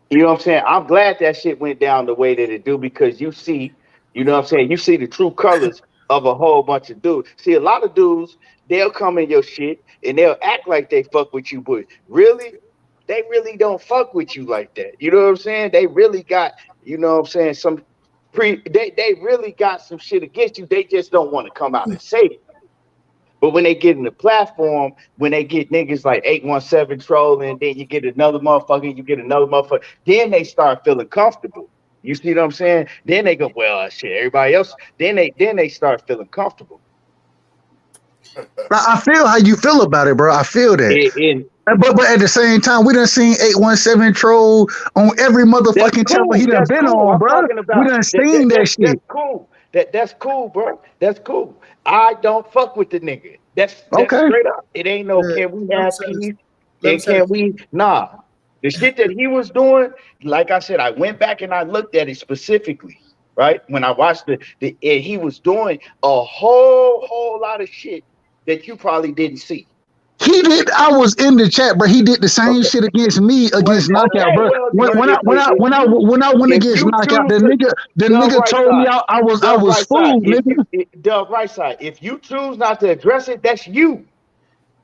you know what I'm saying? I'm glad that shit went down the way that it do because you see, you know what I'm saying? You see the true colors of a whole bunch of dudes. See, a lot of dudes, they'll come in your shit and they'll act like they fuck with you, but really, they really don't fuck with you like that. You know what I'm saying? They really got, you know what I'm saying, they really got some shit against you. They just don't want to come out and say it. But when they get in the platform, when they get niggas like 817 trolling, then you get another motherfucker, then they start feeling comfortable. You see what I'm saying? Then they go, well, shit, everybody else. Then they start feeling comfortable. I feel how you feel about it, bro. I feel that. And But at the same time, we done seen 817 troll on every that's motherfucking channel he cool. done That's been cool. on, I'm bro. talking We about done that. seen that That's shit. cool. That's cool, bro. That's cool. I don't fuck with the nigga. That's Okay. straight up. It ain't no. Yeah. Can we Let me have say this. peace? Let me And say can this. we? Nah. The shit that he was doing, like I said, I went back and I looked at it specifically. Right when I watched and he was doing a whole lot of shit that you probably didn't see. He did. I was in the chat, bro. He did the same Okay. shit against me One, against Knockout, Okay. bro. Well, When one, when I went if against you Knockout, choose to the Dub nigga right told me side. I Dub was right side. fooled, nigga. Dub right side. If you choose not to address it, that's you.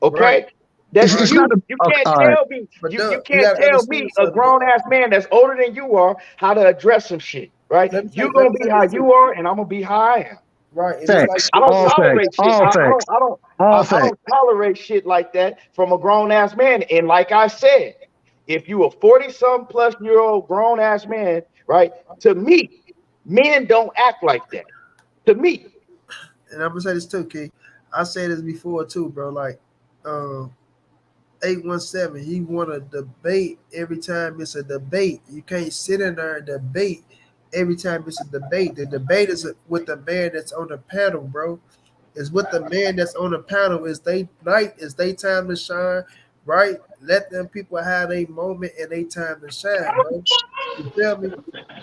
right, Okay? That's It's right. not you. a You okay, can't all right. tell me, But you you can't gotta tell understand me, a something. grown ass man that's older than you are, how to address some shit. Right? You Let me gonna say be how this too. you are, and I'm gonna be how I am. Right, and it's like Facts, I this don't too. all facts, tolerate shit. all facts, all I facts. don't tolerate shit like that from a grown ass man. And like I said, if you a 40-some plus year old grown ass man, right? To me, men don't act like that. To me. And I'm gonna say this too, Key. I said this before too, bro. Like, 817, he want to debate every time it's a debate. You can't sit in there and debate every time it's a debate. The debate is with the man that's on the panel, bro. It's with the man that's on the panel. It's they night. It's they time to shine, right? Let them people have a moment and they time to shine, bro. You feel me?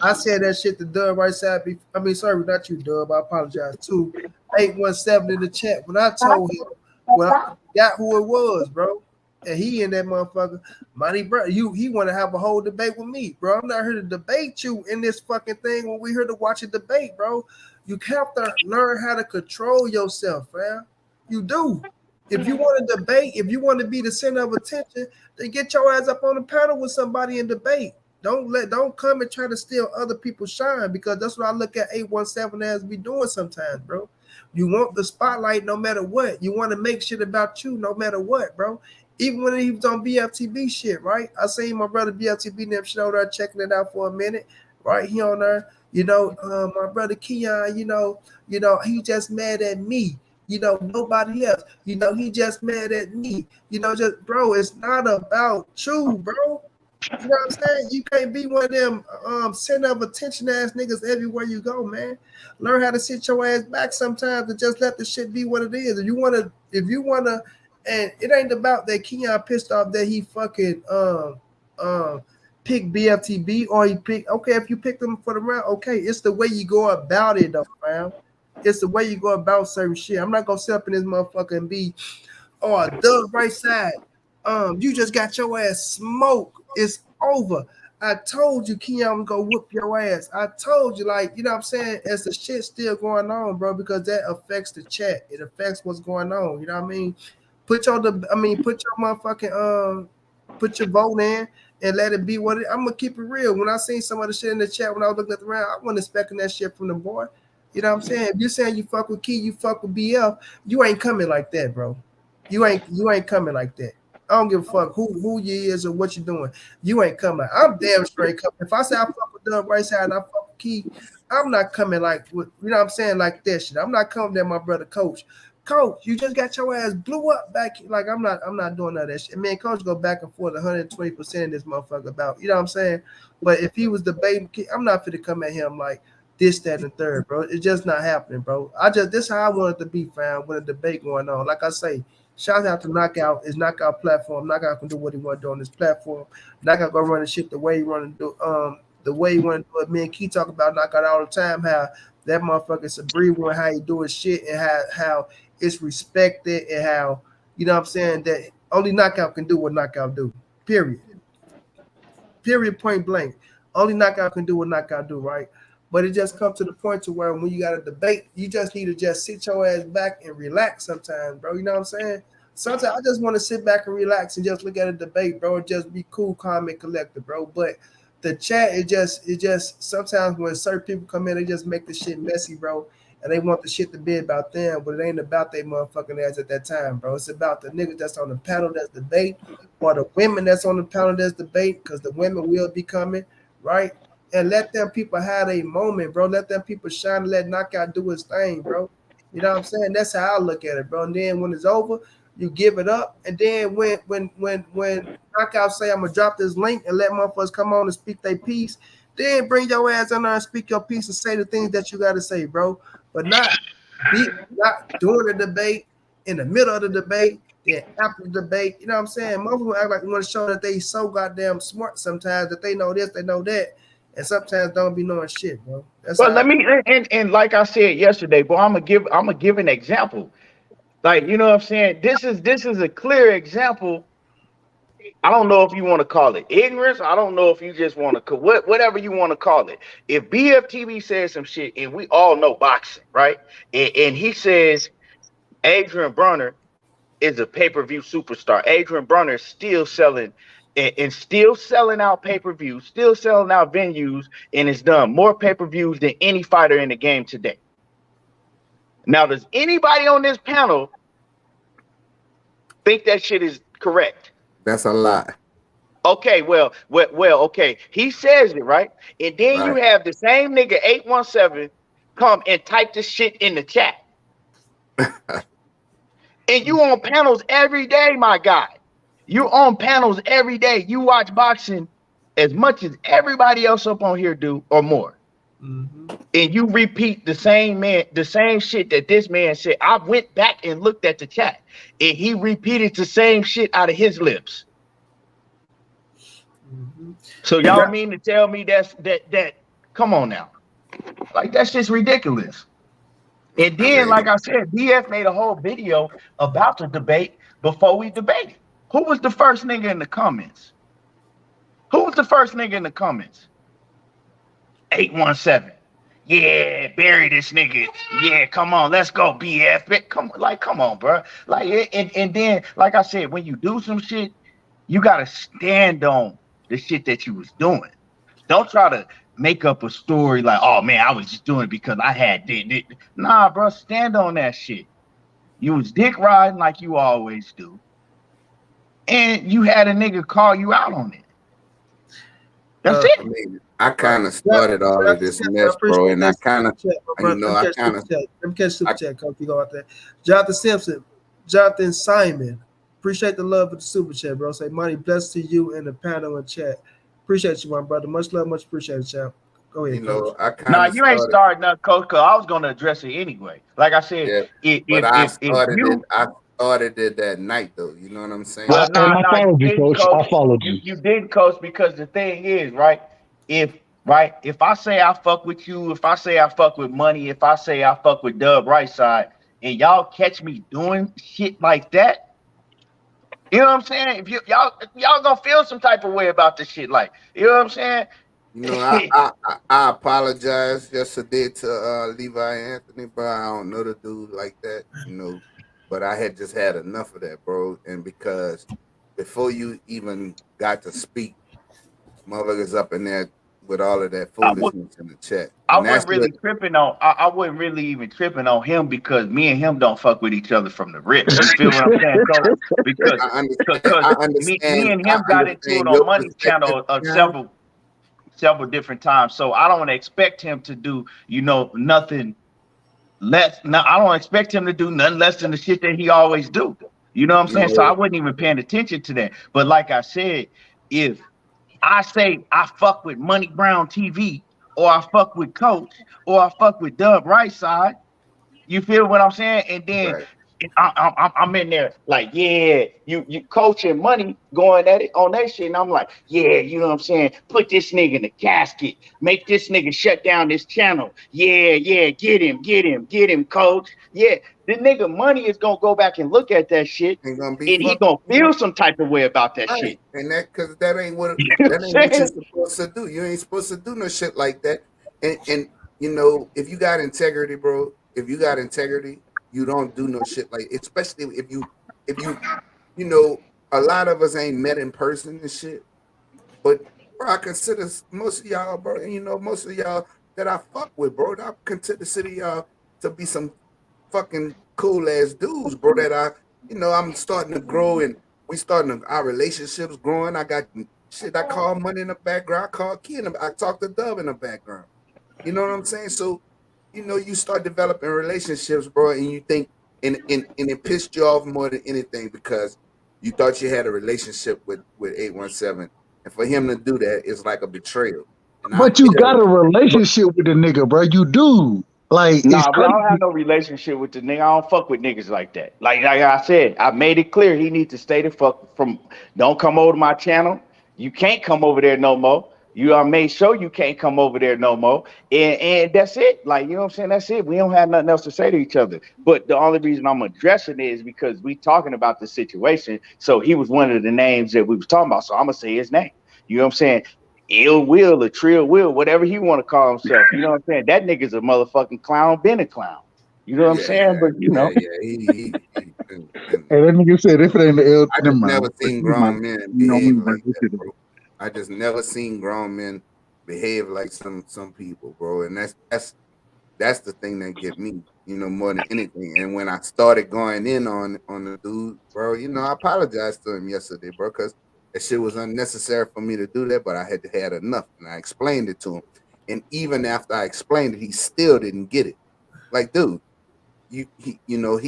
I said that shit to Dub right side. I mean, sorry, not you, Dub. I apologize too. 817 in the chat. When I told him, when I got who it was, bro, and he in that motherfucker, money, bro, he want to have a whole debate with me, bro. I'm not here to debate you in this fucking thing. When we here to watch a debate, bro, you have to learn how to control yourself, man. You do. If you want to debate, if you want to be the center of attention, then get your ass up on the panel with somebody and debate. Don't come and try to steal other people's shine because that's what I look at 817 as be doing sometimes, bro. You want the spotlight no matter what. You want to make shit about you no matter what, bro. Even when he was on BFTB shit, right? I seen my brother BFTB them shit over there checking it out for a minute, right? He on there, my brother Keon, he just mad at me. Nobody else. He just mad at me. Just bro, it's not about you, bro. You know what I'm saying? You can't be one of them center of attention ass niggas everywhere you go, man. Learn how to sit your ass back sometimes and just let the shit be what it is. If you wanna, and it ain't about that Keon pissed off that he fucking picked BFTB or he picked, okay, if you picked them for the round, okay, it's the way you go about it though, man. It's the way you go about certain shit. I'm not gonna sit up in this motherfucker and be, Doug right side. You just got your ass smoked. It's over. I told you Keon was gonna whoop your ass. I told you, like, you know what I'm saying? As the shit still going on, bro, because that affects the chat. It affects what's going on. You know what I mean? Put your motherfucking put your vote in and let it be what it. I'm gonna keep it real. When I seen some of the shit in the chat when I was looking at the round, I wasn't expecting that shit from the boy. You know what I'm saying? If you're saying you fuck with Key, you fuck with BF, you ain't coming like that, bro. You ain't coming like that. I don't give a fuck who you is or what you doing. You ain't coming. I'm damn straight coming. If I say I fuck with Doug right side and I fuck with Key, I'm not coming like with, you know what I'm saying, like that shit. I'm not coming there, my brother Coach. Coach, you just got your ass blew up back. Like I'm not doing none of that shit. Man, Coach go back and forth 120% in this motherfucker about, you know what I'm saying? But if he was debating, I'm not fit to come at him like this, that, and the third, bro. It's just not happening, bro. This how I want it to be, fam, with a debate going on. Like I say, shout out to Knockout. His Knockout platform. Knockout can do what he want to do on this platform. Knockout go run the shit the way he want to do. The way he want to do it. Me and Key talk about Knockout all the time. How that motherfucker's a breather, how he do his shit, and how it's respected, and how, you know what I'm saying, that only Knockout can do what Knockout do. Period. Point blank. Only Knockout can do what Knockout do, right? But it just comes to the point to where when you got a debate, you just need to just sit your ass back and relax sometimes, bro. You know what I'm saying? Sometimes I just want to sit back and relax and just look at a debate, bro, and just be cool, calm, and collected, bro. But the chat, it just sometimes when certain people come in, they just make the shit messy, bro. And they want the shit to be about them, but it ain't about they motherfucking ass at that time, bro. It's about the niggas that's on the panel that's debate, or the women that's on the panel that's debate, because the women will be coming, right? And let them people have a moment, bro. Let them people shine and let Knockout do his thing, bro. You know what I'm saying? That's how I look at it, bro. And then when it's over, you give it up. And then when Knockout say I'm gonna drop this link and let motherfuckers come on and speak their piece, then bring your ass on there and speak your piece and say the things that you gotta say, bro. But not during the debate, in the middle of the debate, then after the debate. You know what I'm saying? Most people act like they want to show that they so goddamn smart sometimes, that they know this, they know that. And sometimes don't be knowing shit, bro. But let me and like I said yesterday, bro, I'm gonna give an example. Like, you know what I'm saying? This is a clear example. I don't know if you want to call it ignorance. I don't know if you just want to whatever you want to call it. If BFTB says some shit, and we all know boxing, right? And he says Adrian Bronner is a pay-per-view superstar. Adrian Bronner is still selling and still selling out pay-per-views, still selling out venues, and it's done more pay-per-views than any fighter in the game today. Now, does anybody on this panel think that shit is correct? That's a lie. Okay, well, okay. He says it, right? And then you have the same nigga 817 come and type this shit in the chat. And you on panels every day, my guy. You're on panels every day. You watch boxing as much as everybody else up on here do, or more. Mm-hmm. And you repeat the same shit that this man said. I went back and looked at the chat, and he repeated the same shit out of his lips. Mm-hmm. So y'all mean to tell me that come on now. Like, that's just ridiculous. And then, like I said, BF made a whole video about the debate before we debated. Who was the first nigga in the comments? 817. Yeah, bury this nigga. Yeah, come on, let's go, BF. Come on, bro. Like, and then, like I said, when you do some shit, you gotta stand on the shit that you was doing. Don't try to make up a story like, oh man, I was just doing it because I had it. Nah, bro, stand on that shit. You was dick riding like you always do. and you had a nigga call you out on it. That's it. I mean, I kind of started all of this mess, bro, and I kind of, you know, I kind of. Let me catch super chat. Come go out there. Jonathan Simpson, Jonathan Simon. Appreciate the love of the super chat, bro. Say money blessed to you and the panel and chat. Appreciate you, my brother. Much love, much appreciated, champ. Go ahead, you know, coach. I kind Nah, of you ain't starting nothing, coach. Cause I was gonna address it anyway. Like I said, yeah, but if I you started it that night though. You know what I'm saying? well, And nah, I followed you you, didn't, coach. coach. I followed you. You didn't, coach, because the thing is, right? If I say I fuck with you, if I say I fuck with money, if I say I fuck with Dub right side, and y'all catch me doing shit like that, you know what I'm saying? If y'all gonna feel some type of way about this shit, like, you know what I'm saying? You know, I apologize yesterday to Levi Anthony, bro. I don't know the dude like that, you know, but I had just had enough of that, bro. And because before you even got to speak, motherfuckers up in there with all of that foolishness in the chat, I and wasn't that's what really tripping on. I wasn't really even tripping on him because me and him don't fuck with each other from the rip. You feel what I'm saying, Coach? Because I understand. because I me understand. and I him got into understand it your on Money perspective Channel now. several different times. So I don't expect him to do nothing less. No, I don't expect him to do nothing less than the shit that he always do. You know what I'm You saying? So I know, wasn't even paying attention to that. But like I said, if I say I fuck with Money Brown TV, or I fuck with Coach, or I fuck with Dub Right Side. You feel what I'm saying? And then right? I'm in there like, yeah, you coaching money going at it on that shit, and I'm like, yeah, you know what I'm saying? Put this nigga in the casket, make this nigga shut down this channel. Yeah, get him, coach. Yeah, the nigga money is gonna go back and look at that shit, Ain't gonna be and he fucked. gonna feel some type of way about that Right. shit. And that because that ain't what You know that what ain't I'm what you're saying? supposed to do. You ain't supposed to do no shit like that. And you know, if you got integrity, bro, if you got integrity, you don't do no shit like especially if you you know, a lot of us ain't met in person and shit. But bro, I consider most of y'all, bro, and you know, most of y'all that I fuck with, bro, I consider y'all to be some fucking cool ass dudes, bro. That I'm starting to grow and our relationships growing. I got shit. I call money in the background. I call Key in the. I talk to Dub in the background. You know what I'm saying? So, you start developing relationships, bro, and you think, and it pissed you off more than anything because you thought you had a relationship with 817, and for him to do that is like a betrayal. And I But you feel got a like, relationship with the nigga, bro. You do. Like it's Nah, but I crazy. don't have no relationship with the nigga. I don't fuck with niggas like that. Like I said, I made it clear he needs to stay the fuck from. Don't come over to my channel. You can't come over there no more. I made sure you can't come over there no more. And that's it. Like, you know what I'm saying? That's it. We don't have nothing else to say to each other. But the only reason I'm addressing it is because we talking about the situation. So he was one of the names that we was talking about. So I'm gonna say his name. You know what I'm saying? Ill Will or Trill Will, whatever he want to call himself. You know what I'm saying? That nigga's a motherfucking clown, been a clown. You know what I'm yeah, saying? But yeah. He and And that nigga said, if it ain't the L, I never just mind. never But seen you might, grown men you know, behave we like that, bro. I just never seen grown men behave like some people, bro. And that's the thing that get me, more than anything. And when I started going in on the dude, bro, I apologized to him yesterday, bro, because that shit was unnecessary for me to do that, but I had enough, and I explained it to him. And even after I explained it, he still didn't get it. Like, dude,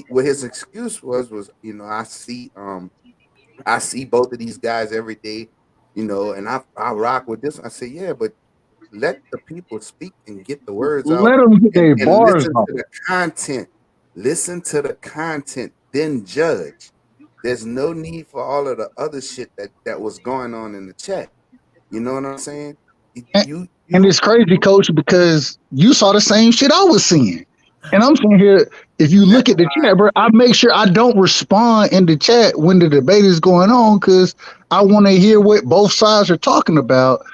what his excuse was, I see both of these guys every day, and I rock with this. I say, yeah, but let the people speak and get the words out let them get and, their and bars listen off. to the content. Listen to the content, then judge. There's no need for all of the other shit that was going on in the chat. You know what I'm saying? And, and it's crazy, coach, because you saw the same shit I was seeing. And I'm saying here, if you that's look at the why chat, bro, I make sure I don't respond in the chat when the debate is going on because I want to hear what both sides are talking about.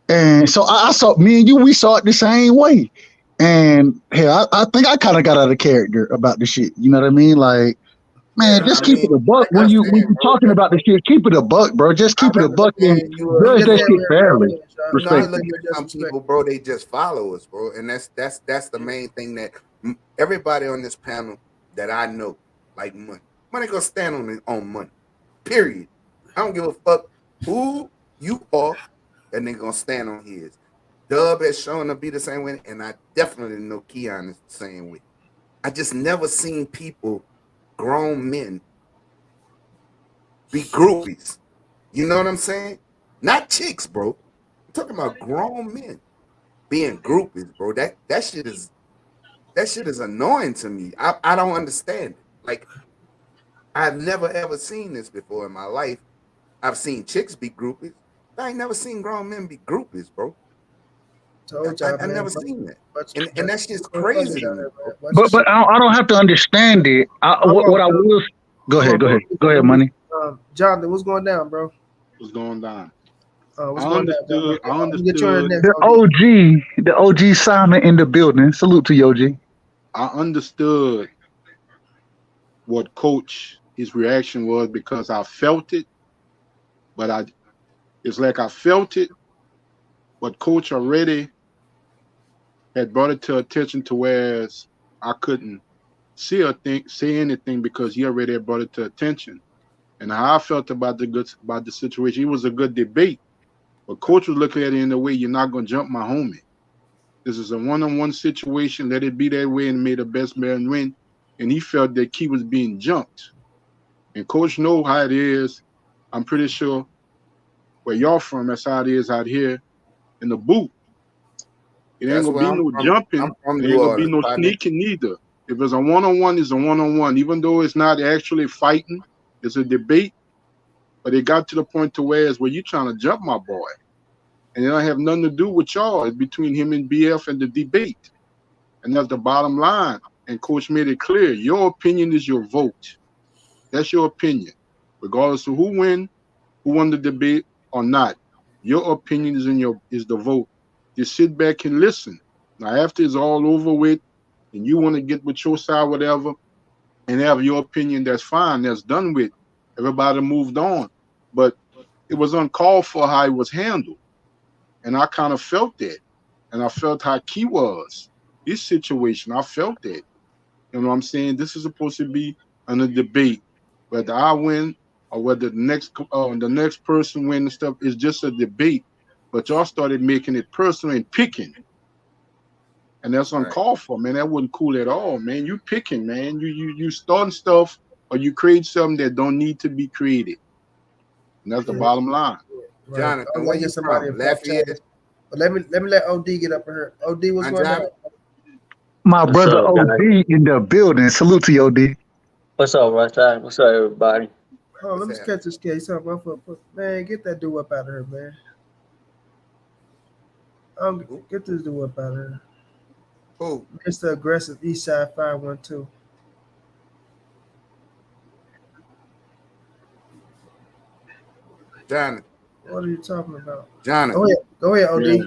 And so I saw me and you, we saw it the same way. And hell, I think I kind of got out of character about the shit. You know what I mean? Like, man, yeah, just I keep it mean, a buck like I when said, you bro, talking about the shit. Keep it a buck, bro. Just I keep it a buck and understand you I'm judge just that saying shit where fairly, everybody is, y'all. I Just look respectfully. keep at it just some respect. people, bro. They just follow us, bro, and that's the main thing that everybody on this panel that I know like money. Money gonna stand on money. Period. I don't give a fuck who you are. That nigga gonna stand on his. Dub has shown to be the same way, and I definitely know Keon is the same way. I just never seen people, grown men, be groupies. You know what I'm saying? Not chicks, bro. I'm talking about grown men being groupies, bro. That shit is annoying to me. I don't understand it. Like, I've never ever seen this before in my life. I've seen chicks be groupies. I ain't never seen grown men be groupies, bro. Told y'all, I man. never seen that. But And that shit's crazy to me, bro. But I don't have to understand it. What I will go ahead, money. Jonathan, what's going down, bro? What's going down? What's I going down? understood. The OG Simon in the building. Salute to you, OG. I understood what Coach his reaction was because I felt it, but it's like I felt it, but Coach already had brought it to attention to where I couldn't say anything because he already had brought it to attention. And how I felt about the situation, it was a good debate. But Coach was looking at it in the way, you're not gonna jump my homie. This is a one-on-one situation. Let it be that way and may the best man win. And he felt that Key was being jumped. And Coach know how it is. I'm pretty sure where y'all from, that's how it is out here in the booth. It ain't gonna be no jumping. It ain't gonna be no sneaking neither. If it's a one-on-one, it's a one-on-one. Even though it's not actually fighting, it's a debate. But it got to the point to where it's where you trying to jump my boy. And it don't have nothing to do with y'all. It's between him and BF and the debate. And that's the bottom line. And Coach made it clear. Your opinion is your vote. That's your opinion. Regardless of who won the debate or not. Your opinion is the vote. Just sit back and listen. Now, after it's all over with, and you want to get with your side, whatever, and have your opinion, that's fine. That's done with. Everybody moved on. But it was uncalled for how it was handled. And I kind of felt that. And I felt how Key was. This situation, I felt that. You know what I'm saying? This is supposed to be a debate. Whether I win or whether the next person wins and stuff is just a debate. But y'all started making it personal and picking. And that's uncalled for, man. That wasn't cool at all, man. You picking, man. You starting stuff or you create something that don't need to be created. And that's the bottom line. Right. Jonathan, where you from? Lafayette? But let me let OD get up in here. OD, what's going on? My brother OD in the building. Salute to you, OD. What's up, Rush? What's up, everybody? Oh, let me catch this case up. Man, get that dude up out of here, man. Get this dude up out of here. Who? Mr. Aggressive Eastside 512. Jonathan. What are you talking about? Jonathan. Go ahead, OD. Yeah.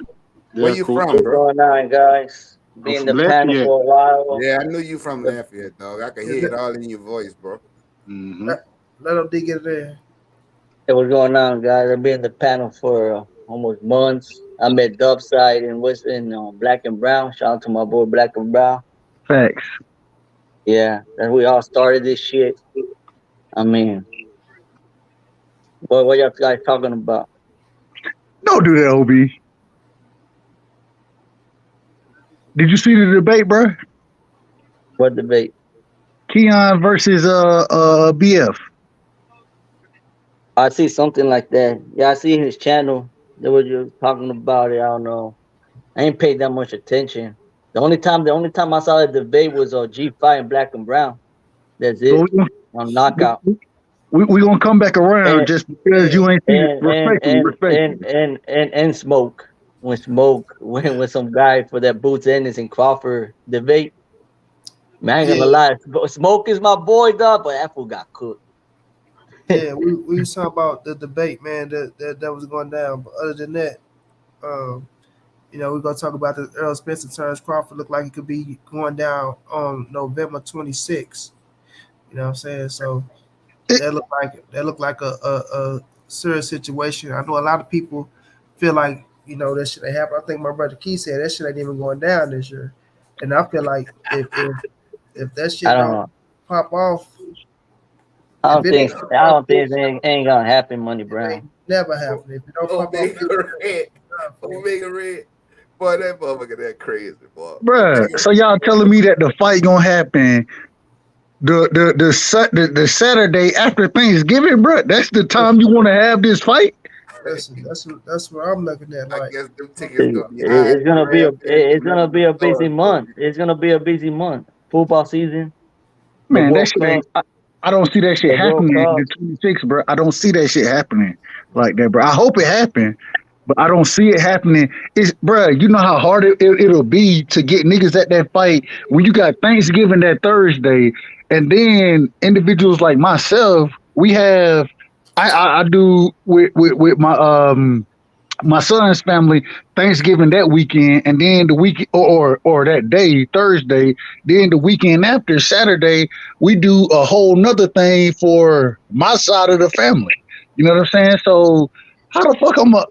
Where you cool. from, What's bro? going on, guys? Be in the panel for a while. Yeah, I knew you from Lafayette, dog. I could hear it all in your voice, bro. Mm-hmm. Let OD get it there. Hey, what's going on, guys? I've been in the panel for almost months. I'm at Dubside in Black and Brown. Shout out to my boy Black and Brown. Facts. Yeah, and we all started this shit. I mean, what y'all guys talking about? Don't do that, OB. Did you see the debate, bro? What debate? Keon versus BF. I see something like that. Yeah, I see his channel. They were just talking about it. I don't know. I ain't paid that much attention. The only time I saw the debate was G5 and Black and Brown. That's it. On Knockout. We gonna come back around just because you ain't seen it. And Smoke. When Smoke went with some guy for that Boots Ennis and Crawford debate. Man, I ain't gonna lie. Smoke is my boy, dog, but that fool got cooked. Yeah, we was talking about the debate, man, that was going down. But other than that, we're gonna talk about the Errol Spence and Terence Crawford. Look like it could be going down on November 26th. You know what I'm saying? So that look like a serious situation. I know a lot of people feel like that shit ain't happen. I think my brother Keith said that shit ain't even going down this year, and I feel like if that shit don't pop off, I If don't it ain't think. come I off don't think this, it ain't gonna happen, Money it ain't Brown. never happen. If it don't pop off Omega this, Red. time for it. Omega Red. Boy, that motherfucker that crazy, boy. Bruh, Omega so y'all telling me that the fight gonna happen the Saturday after Thanksgiving, bruh? That's the time you want to have this fight? Listen, that's what I'm looking at. I Like, guess them tickets gonna be high It's gonna be a. as It's gonna be a busy hell. month. It's gonna be a busy month. Football season, the Man, that World shit Cup, ain't. I don't see that shit the World happening Cup. the 26th, bro. I don't see that shit happening like that, bro. I hope it happen, but I don't see it happening. It's, bro, you know how hard it'll be to get niggas at that fight when you got Thanksgiving that Thursday, and then individuals like myself, we have. I do with my son's family Thanksgiving that weekend, and then the week or that day Thursday, then the weekend after Saturday, we do a whole nother thing for my side of the family. You know what I'm saying? So how the fuck I'm a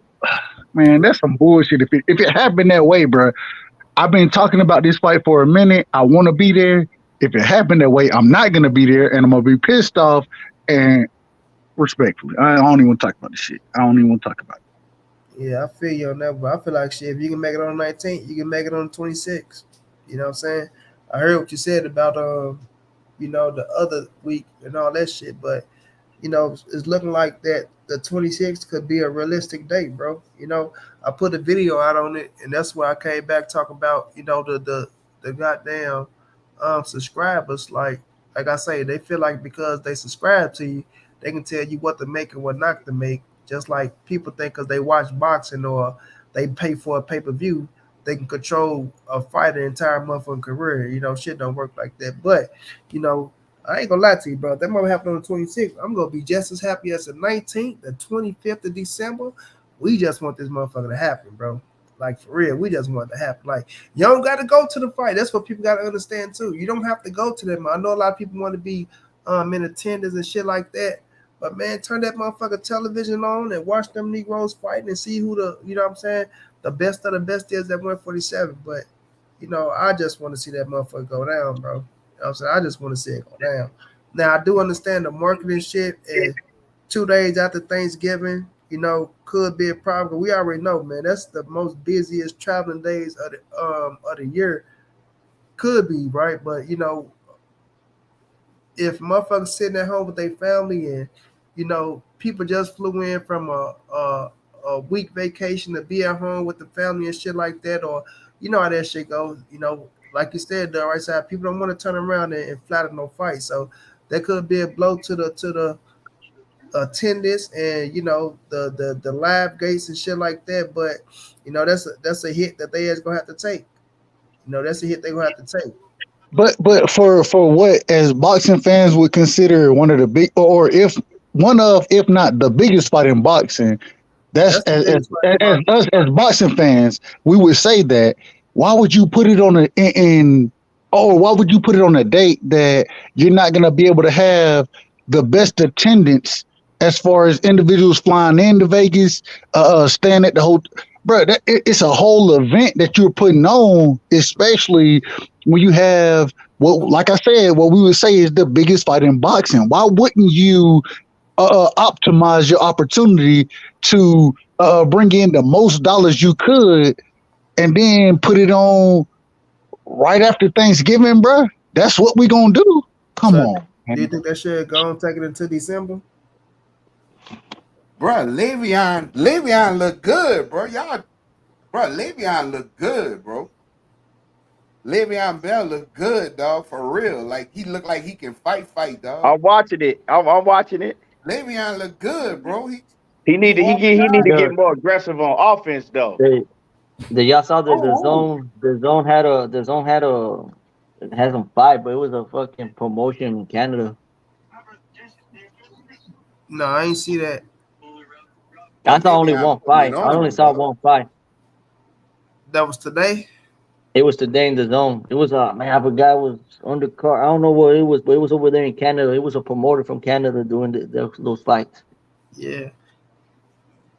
man? That's some bullshit. If it happened that way, bro, I've been talking about this fight for a minute. I want to be there. If it happened that way, I'm not gonna be there, and I'm gonna be pissed off. And respectfully, I don't even want to talk about this shit. I don't even want to talk about it. yeah, I feel you on that, but I feel like shit. If you can make it on the 19th, you can make it on the 26th. You know what I'm saying? I heard what you said about the other week and all that shit, but it's looking like that the 26th could be a realistic date, bro. I put a video out on it, and that's why I came back talking about, the goddamn subscribers. Like I say, they feel like because they subscribe to you, they can tell you what to make and what not to make. Just like people think because they watch boxing or they pay for a pay-per-view, they can control a fighter entire motherfucking career. Shit don't work like that. But, you know, I ain't gonna lie to you, bro. That might happen on the 26th. I'm gonna be just as happy as the 19th, the 25th of December. We just want this motherfucker to happen, bro. Like for real, we just want it to happen. Like you don't gotta go to the fight. That's what people gotta understand too. You don't have to go to them. I know a lot of people want to be in attendance and shit like that. But man, turn that motherfucker television on and watch them Negroes fighting and see who what I'm saying, the best of the best is at 147. But I just want to see that motherfucker go down, bro. I'm saying? I just want to see it go down. Now I do understand the marketing shit and 2 days after Thanksgiving, could be a problem. We already know, man, that's the most busiest traveling days of the year. Could be, right? But if motherfuckers sitting at home with their family and people just flew in from a week vacation to be at home with the family and shit like that, or how that shit goes, like you said, the right side, people don't want to turn around and flatter no fight. So that could be a blow to the attendance and the live gates and shit like that. But that's a hit that they is gonna have to take. That's a hit they're gonna have to take. But for what as boxing fans would consider one of the big or if one of if not the biggest fight in boxing, that's That's the biggest fight as about us as boxing fans, we would say that why would you put it on or why would you put it on a date that you're not gonna be able to have the best attendance as far as individuals flying into Vegas, staying at the hotel. Bro, it's a whole event that you're putting on, especially when you have like I said, what we would say is the biggest fight in boxing. Why wouldn't you optimize your opportunity to bring in the most dollars you could, and then put it on right after Thanksgiving, bro? That's what we gonna do. Come so on, do you man. think that should go and take it into December? Bro, Le'Veon look good, bro. Le'Veon look good, bro. Le'Veon Bell look good, dog, for real. Like he look like he can fight, dog. I'm watching it. I'm watching it. Le'Veon look good, bro. He need to Oh, he need to Yeah, get more aggressive on offense though. they, y'all saw that the oh, zone it has some fight, but it was a fucking promotion in Canada. no, I ain't see that. I and saw only Le'Veon one putting it fight. I only on, saw dog. one fight. That was today. It was today in the zone. It was man, I forgot it was on the car. I don't know what it was, but it was over there in Canada. It was a promoter from Canada doing those fights. Yeah.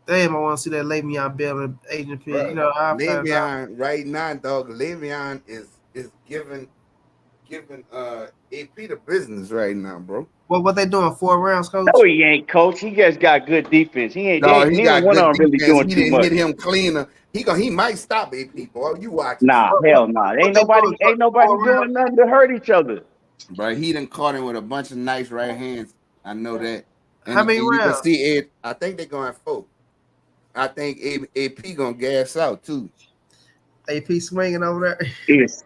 Damn, I want to see that Le'Veon Bell and Agent Pitt. Bro, I found out. Le'Veon right now, dog. Le'Veon is giving AP the business right now, bro. What they doing? 4 rounds, coach? No, he ain't, coach. He just got good defense. He ain't. No, he Neither got one good of them really defense. doing He too didn't much. hit him cleaner. He might stop AP, boy. You watch. Nah, hell nah. Ain't nobody doing nothing to hurt each other. But he done caught him with a bunch of nice right hands. I know that. How many and you can rounds? see it. I think they're going 4. I think AP gonna gas out too. AP swinging over there. It's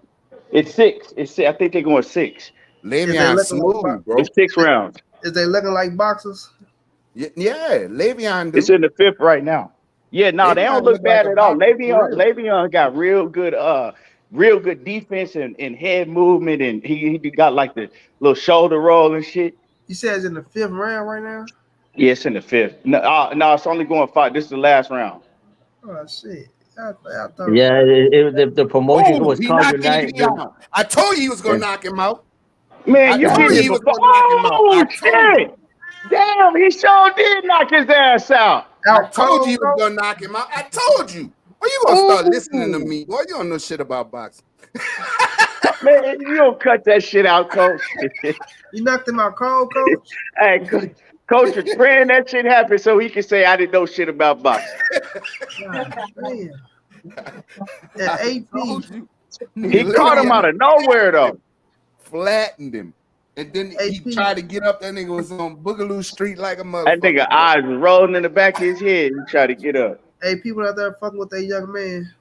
6. It's 6. I think they're going 6. Le'Veon smooth, bro. It's 6 rounds. Is they looking like boxers? Yeah, Le'Veon do. It's in the 5th right now. Yeah, no, they don't look bad at all. Le'Veon got real good defense and head movement, and he got like the little shoulder roll and shit. You said it's in the 5th round right now? Yeah, it's in the 5th. No, it's only going 5. This is the last round. Oh shit. I thought the promotion was called tonight. I told you he was gonna knock him out. Man, you get it. Oh shit! Damn, he sure did knock his ass out. I told you he was gonna knock him out. I told you. Well, you gonna start listening to me, boy? You don't know shit about boxing. Man, you don't cut that shit out, coach. You knocked him out cold, coach? Hey, coach is praying that shit happen so he can say I didn't know shit about boxing. Man. Yeah, AP. He caught him out of nowhere though. Flattened him. And then he tried to get up. That nigga was on Boogaloo Street like a motherfucker. That nigga eyes was rolling in the back of his head. He tried to get up. Hey, people out there fucking with that young man.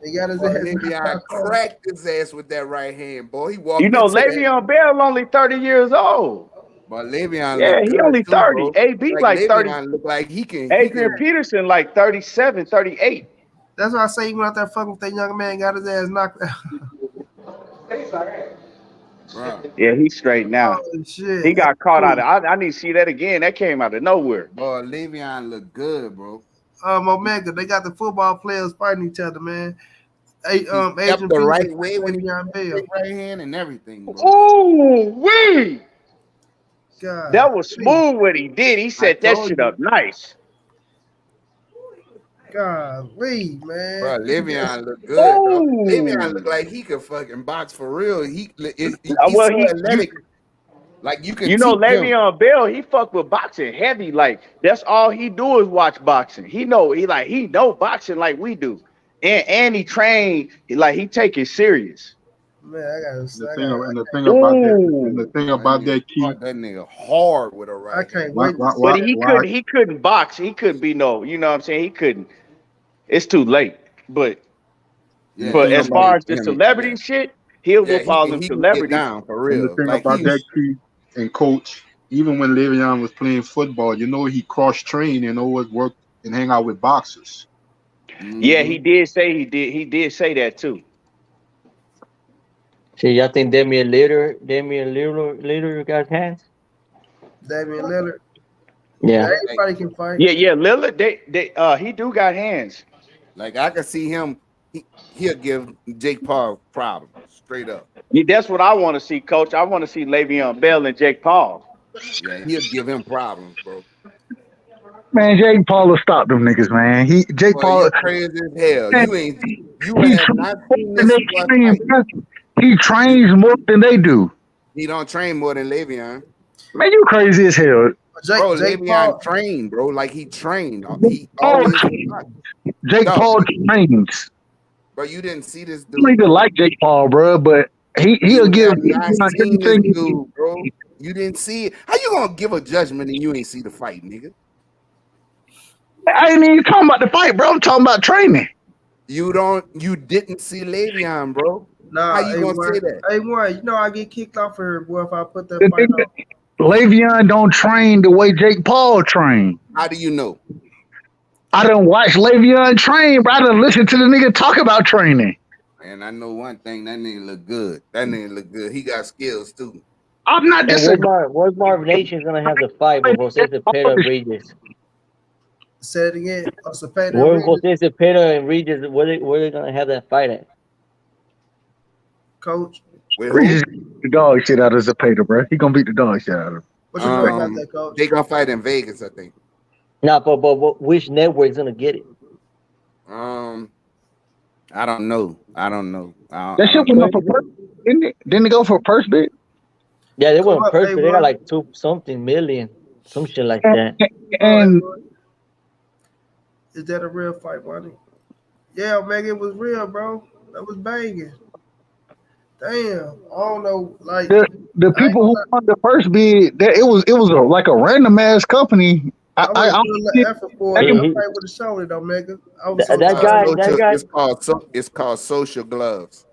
They got his ass. Cracked his ass with that right hand, boy. He walked. You know, Le'Veon Bell only 30 years old. But Le'Veon, yeah, he only 30. AB like 30. Look like he can. Adrian Peterson like 37, 38. That's why I say he went out there fucking with that young man, got his ass knocked out. Right. Yeah, he's straight now. Oh, shit. He got caught out of. I need to see that again. That came out of nowhere. Boy, Le'Veon look good, bro. Omega, they got the football players fighting each other, man. Adrian the right way when he got right hand and everything. Oh, wee! God, that was smooth what he did. He set that shit up nice. Golly, man. Bro, Le'Veon look good. Le'Veon look like he could fucking box for real. He's so athletic. Like you can. You know, Le'Veon Bell, he fuck with boxing heavy. Like that's all he do is watch boxing. He know boxing like we do, and he train like he take it serious. Man, I gotta the thing about that key, that nigga hard with a right. I can't wait. But he couldn't box. He couldn't be no. You know what I'm saying? He couldn't. It's too late. But as far as the celebrity shit, he'll whoop all them celebrities down for real. And the thing about that key and coach, even when Le'Veon was playing football, he cross-trained and always worked and hang out with boxers. Yeah, he did say he did say that too. See, y'all think Damian Lillard got hands? Damian Lillard. Yeah. Everybody can fight. Yeah, Lillard, he do got hands. Like I can see him, he'll give Jake Paul problems, straight up. Yeah, that's what I want to see, coach. I want to see Le'Veon Bell and Jake Paul. Yeah, he'll give him problems, bro. Man, Jake Paul will stop them niggas, man. Jake Paul crazy as hell. You have not seen this. He trains more than they do. He don't train more than Le'Veon. Man, you crazy as hell. Bro, Le'Veon trained, bro. Like he trained. Jake Paul trains. Bro, you didn't see this dude. I don't even like Jake Paul, bro, but he'll give everything. Dude, bro. You didn't see it. How you gonna give a judgment and you ain't see the fight, nigga? I ain't even talking about the fight, bro. I'm talking about training. You didn't see Le'Veon, bro. Nah, how you gonna say that? Hey, you know I get kicked off here, boy, if I put that fight on. Le'Veon don't train the way Jake Paul train. How do you know? I done watch Le'Veon train, but I done listen to the nigga talk about training. And I know one thing, that nigga look good. That nigga look good. He got skills too. I'm not disagreeing. Where's Marvin Nation's gonna have the fight with Jose Cepeda and Regis? Say it again. Where's Jose Cepeda and Regis? Where they gonna have that fight at? Coach. Regis beat the dog shit out of Cepeda, bro. He gonna beat the dog shit out of him. What you think about that, Coach? They gonna fight in Vegas, I think. No, but which network's gonna get it? I don't know. That shit went up for Didn't they go for a purse bid? Yeah, they Come weren't up, perfect. They got Maywood. like 2 something million, some shit like And, that. and Maywood. Is that a real fight, money? Yeah, Omega, it was real, bro. That was banging. Damn. I don't know. Like, the I ain't people gonna who lie. won the first bid, that it was like a random ass company. I would have I put a little effort for it. He, I he, probably would have shown it, Omega. I was that, so that called guy, tired. that social. guy. It's called social gloves.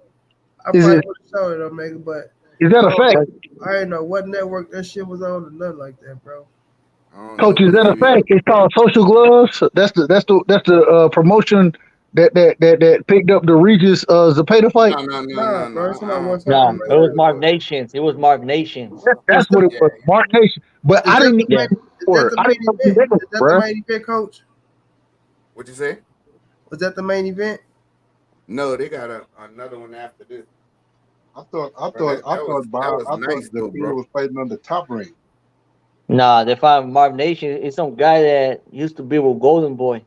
I is probably it would have shown it, Omega, but is that I a don't fact, know. That, I ain't know what network that shit was on or nothing like that, bro. I don't know, Coach? Is but that a fact? It's called Social Gloves. That's the promotion that picked up the Regis Zapata fight. Nah, no. bro. Somebody I was don't nah, something think it like was that. that's Mark what. Nations. It was Mark Nations. That's Is that what it Yeah, was. Mark Nation. But is I that didn't the even Yeah, main? know Is that for it. the I main didn't know who event? they were, Is that the bruh. main event, Coach? what you say? Was that the main event? No, they got another one after this. I thought Bro, that was I thought nice the though, Peter bro. was fighting on the top rank. nah. They found Mark Nation. It's some guy that used to be with Golden Boy.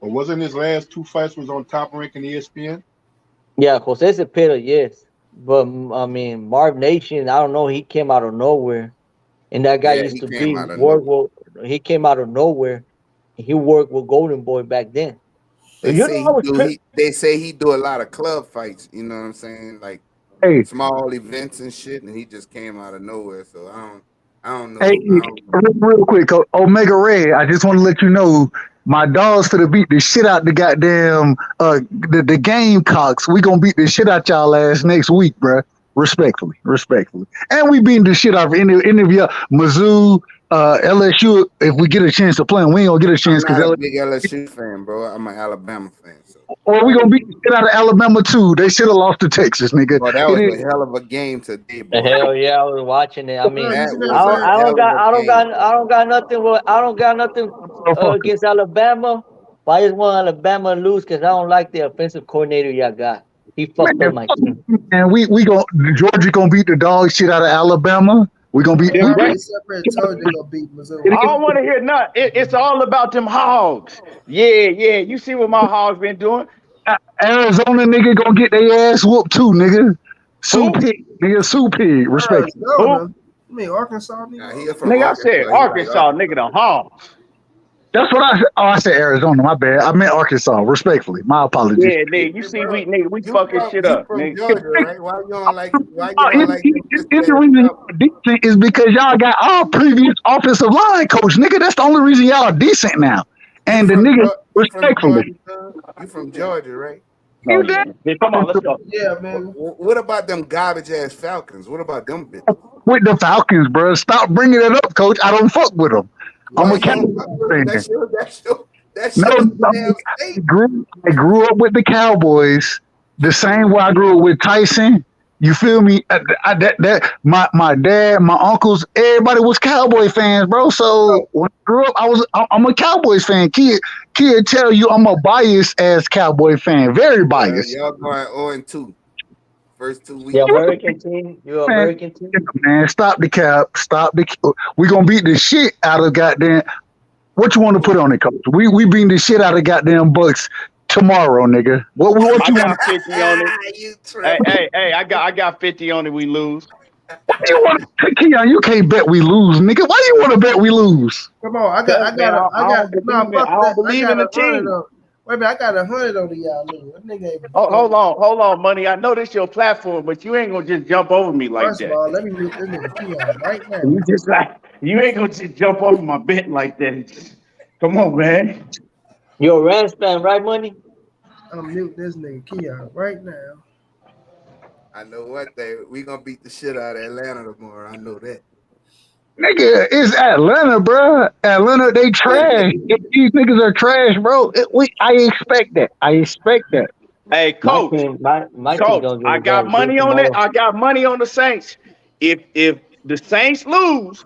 But wasn't his last 2 fights was on top rank in ESPN? Yeah, Jose Cepeda, yes. But I mean, Mark Nation. I don't know. He came out of nowhere, and that guy Yeah, used he to came be out of work. nowhere. With, he came out of nowhere. He worked with Golden Boy back then. They You say know, I he was do tripping. he they say he do a lot of club fights, you know what I'm saying? Like Hey, small events and shit, and he just came out of nowhere. So I don't hey, know. I don't real quick, Omega Red. I just want to let you know my dogs for the beat the shit out the goddamn the Gamecocks. We gonna beat the shit out y'all ass next week, bruh. Respectfully, and we beating the shit out of any of y'all. Mizzou, LSU. If we get a chance to play 'em, we ain't gonna get a I'm chance because not a big LSU fan, bro. I'm an Alabama fan. So or we gonna beat the shit out of Alabama too. They should have lost to Texas, nigga. boy, that It was is. a hell of a game today, boy. Hell yeah, I was watching it. I Bro, mean, you That see was that, a man? hell of a game. I don't got nothing. I don't got nothing against Alabama. But I just want Alabama to lose because I don't like the offensive coordinator y'all got. He Man, fucked up my fuck team. you, man. We going Georgia gonna beat the dog shit out of Alabama. We gonna beat. Man, I We That, already separate told you they gonna beat it Missouri. I don't is, want to hear nothing. It's all about them hogs. Yeah. You see what my hogs been doing? Arizona nigga gonna get their ass whooped too, nigga. Sue Who? pig, nigga. Sue pig. Respectfully. Who? Arizona. I mean Arkansas, Now nigga. he from Nigga, I said Arkansas. He like Arkansas, nigga, Arkansas. the hogs. That's what I said. Oh, I said Arizona. My bad. I meant Arkansas. Respectfully. My apologies. Yeah, nigga. You Hey, see, bro, we fucking shit you up, from nigga. Georgia, right? Why you don't like? Why you don't like them The Cincinnati reason Rough? y'all decent is because y'all got our previous offensive line coach, nigga. That's the only reason y'all decent now. And the nigga, You from respectfully, Georgia, son? You from Georgia, right? oh you yeah. Hey, come on, let's go. Yeah, man. What about them garbage ass Falcons? What about them bitches? with the Falcons, bro. Stop bringing it up, coach. I don't fuck with them. I'm Why a you don't Cowboys fuck with them? fan. That's No, your no, damn state. I grew up with the Cowboys the same way I grew up with Tyson. You feel me? My dad, my uncles, everybody was Cowboy fans, bro. So when I grew up, I'm a Cowboys fan. Kid tell you I'm a biased ass Cowboy fan, very Well, biased. y'all going 0-2. First 2 weeks. The American team. You're Man, American team. man, stop the cap. We gonna beat the shit out of goddamn. What you want to put on it, coach? We beating the shit out of goddamn Bucks tomorrow, nigga. What I you want? got 50 on it. You Hey, tripping. hey, hey, I got 50 on it. We lose. What you want? Keon, you can't bet we lose, nigga. Why you want to bet we lose? Come on, Cause man, I don't nah, believe in fuck I don't that. I believe got in the 100 team. on. Wait a minute, I got 100 on the y'all lose. That nigga ain't Hold on, money. I know this your platform, but you ain't gonna just jump over me like First of that. all, let me mute this nigga Keon right now. You just like you ain't gonna just jump over my bet like that. Come on, man. You're a Rams fan, right, money? I'm mute this nigga Keon right now. I know what we gonna beat the shit out of Atlanta tomorrow. I know that. Nigga, it's Atlanta, bro. Atlanta, they trash. These niggas are trash, bro. I expect that. I expect that. Hey, My coach, team, my team coach, gonna get I his got ass beat money on it. tomorrow. I got money on the Saints. If the Saints lose,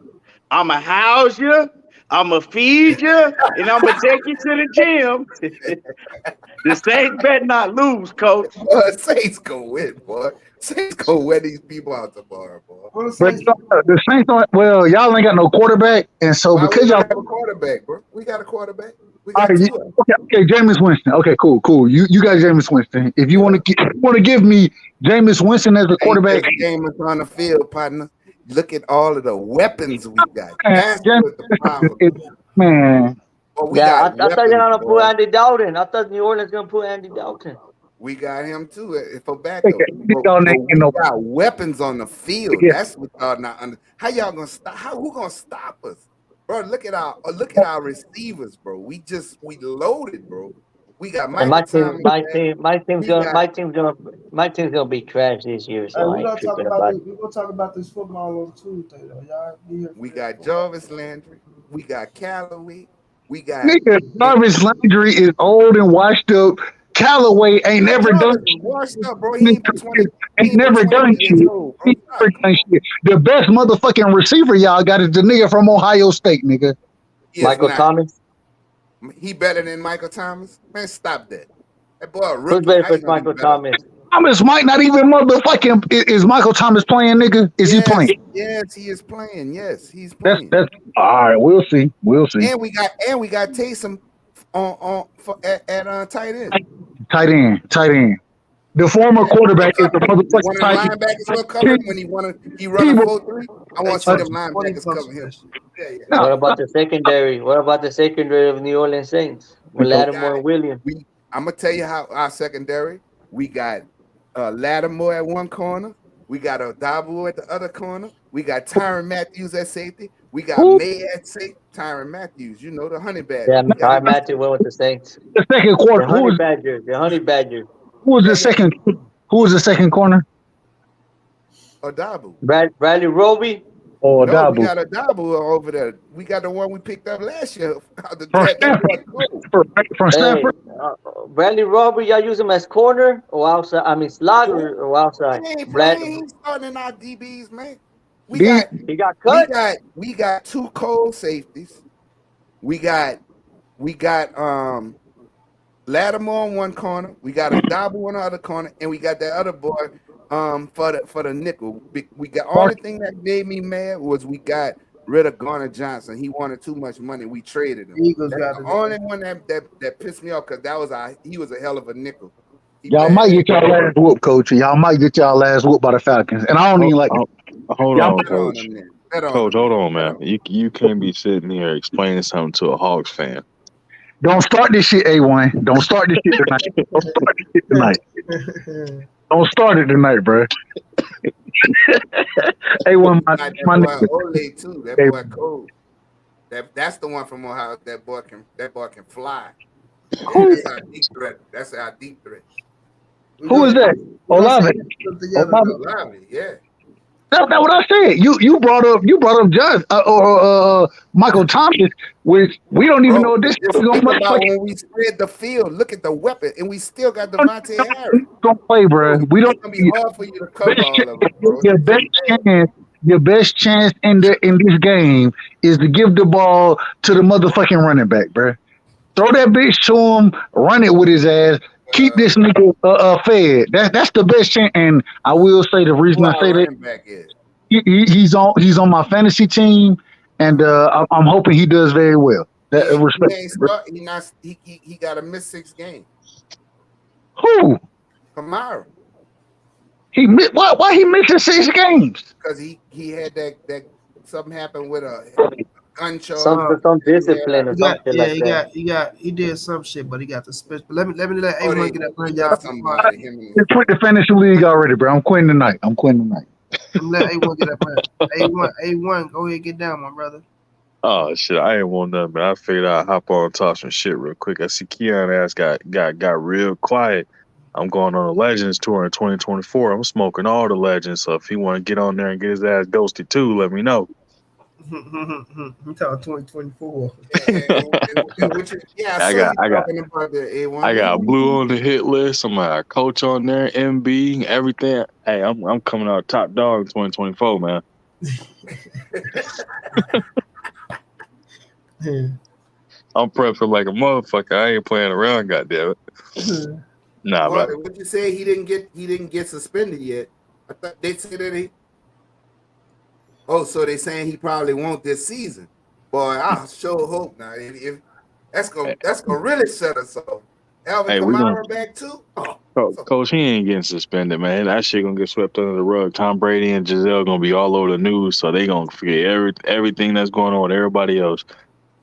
I'ma house you. I'ma feed you, and I'ma take you to the gym. The Saints better not lose, coach. Boy, Saints go win, boy. Saints go win these people out tomorrow, boy. What the But Saints? the Saints don't. Well, y'all ain't got no quarterback, and so Why because we y'all. don't have a quarterback, bro? We got a quarterback. We All got right, two of them. okay, Jameis Winston. Okay, cool. You got Jameis Winston. If you want to give me Jameis Winston as the Ain't quarterback, just Jameis on the field, partner. Look at all of the weapons we got. man, That's Jameis what the problem Winston is. man. But we Yeah, got I thought they were weapons, gonna put boy. Andy Dalton. I thought New Orleans gonna put Andy Dalton. We got him too for Think backup. y'all But ain't we no. got weapons on the field. That's what y'all not under. How y'all gonna stop? Who gonna stop us, bro? Look at our receivers, bro. We loaded, bro. We got And my Michael team, Thomas. my team's gonna be trash this year, Hey, so I ain't tripping about it. We're gonna talk about this football on Tuesday, though. Y'all be here. We got Jarvis Landry. We got Callaway. We got Nigga, Jarvis Landry is old and washed up. Callaway ain't never done Jarvis is washed up, bro. He ain't but 20. He ain't ain't but never 20 done years shit. old, bro. He Stop never it. done shit. The best motherfucking receiver y'all got is the nigga from Ohio State, nigga. He is Michael not. Thomas. He better than Michael Thomas? Man, stop that. That boy a Who's rookie. better How for you gonna be Michael better? Thomas? Thomas might not even motherfucking is Michael Thomas playing, nigga? Is he playing? Yes, he is playing. Yes, he's That's playing. all right. We'll see. And we got Taysom at tight end. Tight end. The former quarterback is the You want motherfucking them tight end. linebackers well covered when he run a 4-3? I want to see them linebackers cover him. Yeah. No, What about the secondary? What about the secondary of New Orleans Saints with Lattimore and Williams? I'm gonna tell you how our secondary. We got Lattimore at one corner. We got Adabu at the other corner. We got Tyrann Matthews at safety. We got who May at safety. Tyrann Matthews, you know, the honey badger. Yeah, We got Tyrann Matthew went with the Saints. the second quarter? The Honey Badger. The Honey Badger. Who was the second? Who was the second corner? Adabu. Bradley Roby. Oh, No, we Dabu. got Adabu over there. We got the one we picked up last year. From That boy cool. From Hey, Stanford. Bradley Roby, y'all use him as corner or outside? I mean, slot or outside? He ain't Brad, playing. He's starting in our DBs, man. We D- got he got cut. we got two cold safeties. We got Lattimore on one corner. We got Adabu on the other corner, and we got that other boy for the nickel. We got only thing that made me mad was we got rid of Garner Johnson. He wanted too much money. We traded him. Eagles That's got the it. only one that pissed me off because he was a hell of a nickel. Y'all might get y'all last whoop, coach. Y'all might get y'all last whoop by the Falcons, and I don't even like. Hold Y'all on, coach. Coach, hold on, man. You can't be sitting here explaining something to a Hawks fan. don't start this shit, A1. Don't start this shit tonight. Don't start this shit tonight. Don't start it tonight, bro. A1, my boy nigga. Ole too. That boy cool. That's the one from Ohio. That boy can fly. That's our deep threat. Who is that? Olave. Olave, yeah. That's what I said. You brought up Judge or Michael Thomas, which we don't even know this is think about when we spread the field. Look at the weapon, and we still got Devontae Harris. Don't play, bro. We don't. It's gonna be hard for you to cover all of them, bro. Your best chance in this game is to give the ball to the motherfucking running back, bro. Throw that bitch to him, run it with his ass. Keep this nigga fed. That's the best chance. And I will say the reason I say that he's on my fantasy team, and I'm hoping he does very well. He got to miss 6 games. Who? Kamara. He missed. Why he missing 6 games? Because he had that something happened with a gun charge. Some discipline or something like that. He did some shit, but he got the special. Let me let A1 get that plan, y'all. He quit the fantasy league already, bro. I'm quitting tonight. I'm let A1 get that plan. A1, go ahead, get down, my brother. Oh shit, I ain't want nothing, but I figured I'd hop on and talk some shit real quick. I see Keon ass got real quiet. I'm going on a Legends tour in 2024. I'm smoking all the Legends, so if he want to get on there and get his ass ghosted too, let me know. I'm talking 2024. I got Blue on the hit list. I'm got Coach on there, MB, everything. Hey, I'm coming out top dog in 2024, man. I'm prepping like a motherfucker. I ain't playing around, goddamn it. Nah, What? but What you say? He didn't get suspended yet. I thought they said that he. Oh, so they saying he probably won't this season. Boy, I sure hope not. If that's gonna really set us off. Alvin hey, we gonna Kamara back too. Oh, so Coach, he ain't getting suspended, man. That shit gonna get swept under the rug. Tom Brady and Giselle gonna be all over the news, so they gonna forget everything that's going on with everybody else.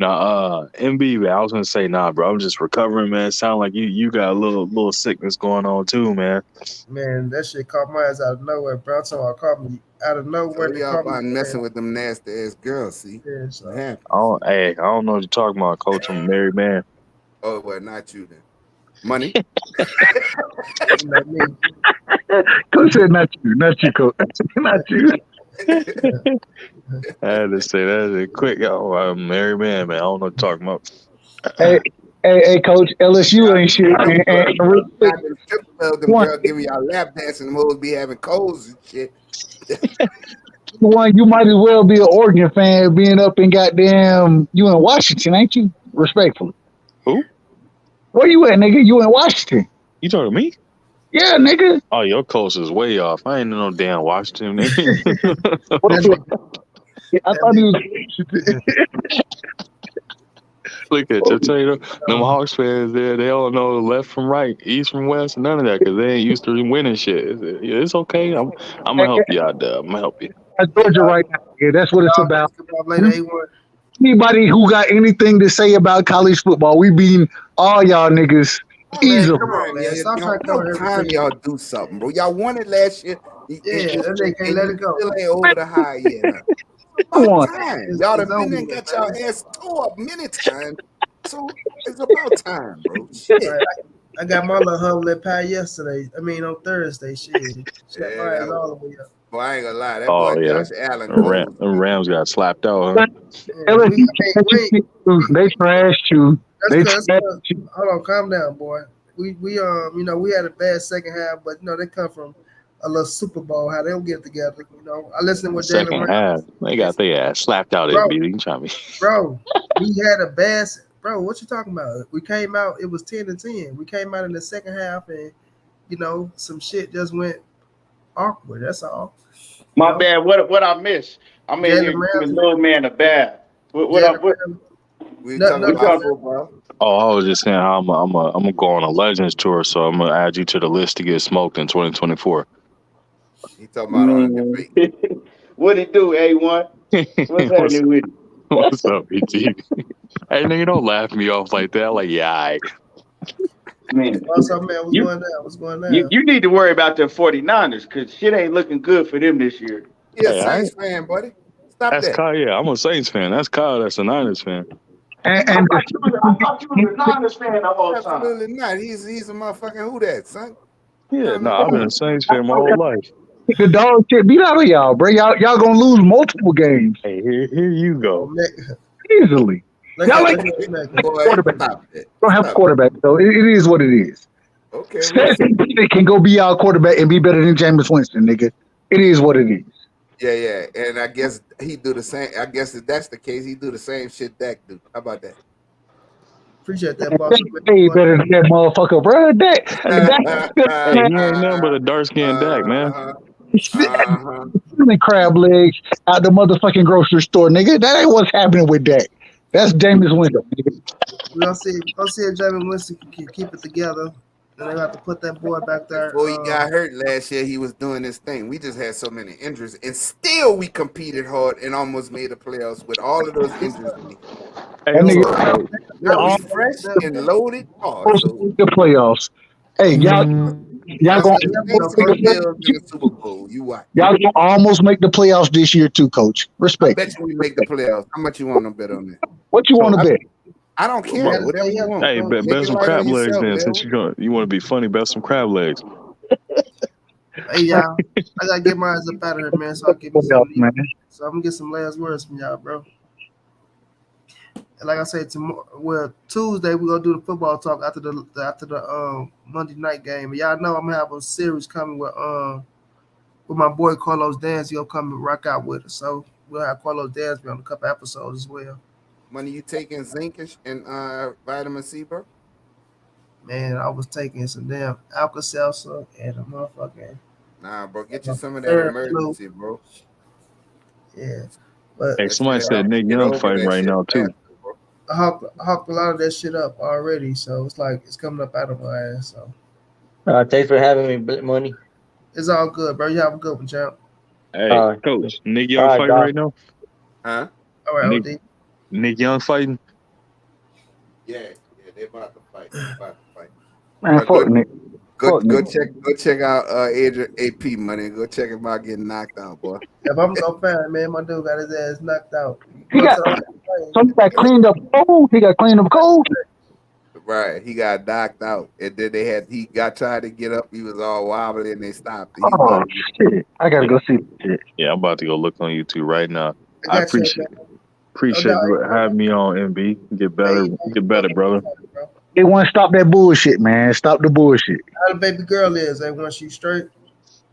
Now, MB, man, I was gonna say, nah, bro, I'm just recovering, man. Sound like you got a little sickness going on too, man. Man, that shit caught my ass out of nowhere, bro. I'm talking about caught me out of nowhere. They y'all caught me. about messing with them nasty ass girls. See, Yeah, so. what happened? I don't know what you're talking about, Coach. I'm a married man. Oh, well, not you then. Money. Coach said, not you, Coach. Not you. I had to say that quick. Yo, I'm a married man, man. I don't know what you're talking about. Hey, Coach, LSU ain't shit. And real quick, them girls giving y'all lap dancing, them hoes be having colds and shit. one, you might as well be an Oregon fan being up in goddamn, you in Washington, ain't you? Respectfully. Who? Where you at, nigga? You in Washington. You talking to me? Yeah, nigga. Oh, your coast is way off. I ain't in no damn Washington. Nigga. What the fuck? I thought he was. Look at you. Tell you, them Hawks fans there, they don't know left from right, east from west, none of that, because they ain't used to winning shit. It's okay. I'm gonna help you out there. I'm gonna help you. That's Georgia right now. Yeah, that's what it's about. Later, A1. Anybody who got anything to say about college football, we beating all y'all niggas easily. Come on, man. Stop trying to cover Time everything. y'all do something, bro. Y'all won it last year. Yeah, that nigga can't let it go. Still ain't over the high yet. About time. Y'all done been there and got y'all ass tore up many times. So it's about time, bro. Shit. I got my little humble pie yesterday. I mean, on Thursday. Shit. Shut my ass all the way up. Boy, I ain't gonna lie. That Oh boy yeah, Josh Allen. Rams got slapped out. Huh? They trash you. They trash you. Hold on, calm down, boy. We you know, we had a bad second half, but you know, they come from a little Super Bowl, how they'll get together. You know, I listened with Jalen Second half, they got their ass slapped out. Bro, Bro, we had a bad. Bro, what you talking about? We came out. It was 10-10. We came out in the second half, and you know, some shit just went awkward. That's all. My bad. What I missed? I'm in here giving little man a bath. We talking about, bro? Oh, I was just saying I'm gonna go on a Legends tour, so I'm gonna add you to the list to get smoked in 2024. He talking about on the debate. What it do, A1? What's happening with you? What's up, BT? Hey, nigga, don't laugh me off like that. Like, yeah, I. Man, what's going down? What's going down? You need to worry about them 49ers because shit ain't looking good for them this year. You're a Saints fan, buddy. Stop that's that. Kyle, yeah, I'm a Saints fan. That's Kyle. That's a Niners fan. I thought you was a Niners fan the whole time. Absolutely not. He's a motherfucking who that, son. Yeah, no, I've been a Saints fan my whole life. The dog shit beat out of y'all, bro. Y'all gonna lose multiple games. Hey, here you go. Easily. Y'all like quarterback. Don't have a quarterback, so it is what it is. Okay. They can go be our quarterback and be better than Jameis Winston, nigga. It is what it is. Yeah. And I guess he do the same. I guess if that's the case, he do the same shit Dak do. How about that? Appreciate that, boss. Hey, better than that motherfucker, bro. Dak. Hey, he ain't nothing but a dark-skinned Dak, man. Crab legs out the motherfucking grocery store, nigga. That ain't what's happening with Dak. That's Jameis Winston, nigga. We'll see if Jameis Winston can keep it together. Then they have to put that boy back there. Before he got hurt last year, he was doing this thing. We just had so many injuries, and still we competed hard and almost made the playoffs with all of those injuries. Now we fresh and loaded. The playoffs. Hey, y'all gonna Super Bowl. You watch. Y'all gonna almost make the playoffs this year too, Coach. Respect. I bet you we make the playoffs. How much you want to bet on that? What you want to bet? I don't care. Whatever you want. Hey, bet some crab legs then. Since you want to be funny, bet some crab legs. Hey y'all, I gotta get my eyes up out of here, man. So I'll get me some. So I'm gonna get some last words from y'all, bro. And like I said, tomorrow, Tuesday we're gonna do the football talk after the Monday night game. And y'all know I'm gonna have a series coming with my boy Carlos Dance. He'll come and rock out with us. So we'll have Carlos Dance be on a couple episodes as well. Money, you taking zinc and vitamin C, bro? Man, I was taking some damn Alka Seltzer and a motherfucking Nah, bro. Get you some of that Therapy. emergency, bro. Yeah, but Hey, That somebody shit help said you Nick get Young over fighting that right shit now too. faster, bro. I hawked a lot of that shit up already, so it's like it's coming up out of my ass. So Thanks for having me, Money. it's all good, bro. You have a good one, champ. Hey, coach, Nick all Young right, fighting Doc. right now. Huh? All right, Nick OD. Nick Young fighting. Yeah, they about to fight. They about to fight. Man, But go fuck Nick. Fuck Nick. go check out Adrian AP, money. Go check him out getting knocked out, boy. If I'm no fan, man, my dude got his ass knocked out. He Going to got the fight. so he got cleaned up cold. He got cleaned up cold. Right. He got knocked out. And then he got tried to get up. He was all wobbly and they stopped. He's about Oh to get shit! I gotta Yeah, go see that shit. yeah, I'm about to go look on YouTube right now. I I got you, appreciate man. No appreciate doubt. you having me on, MB. Hey, Get you gonna better, get brother. bro. They want to stop that bullshit, man. Stop the bullshit. How the baby girl is? They want you straight.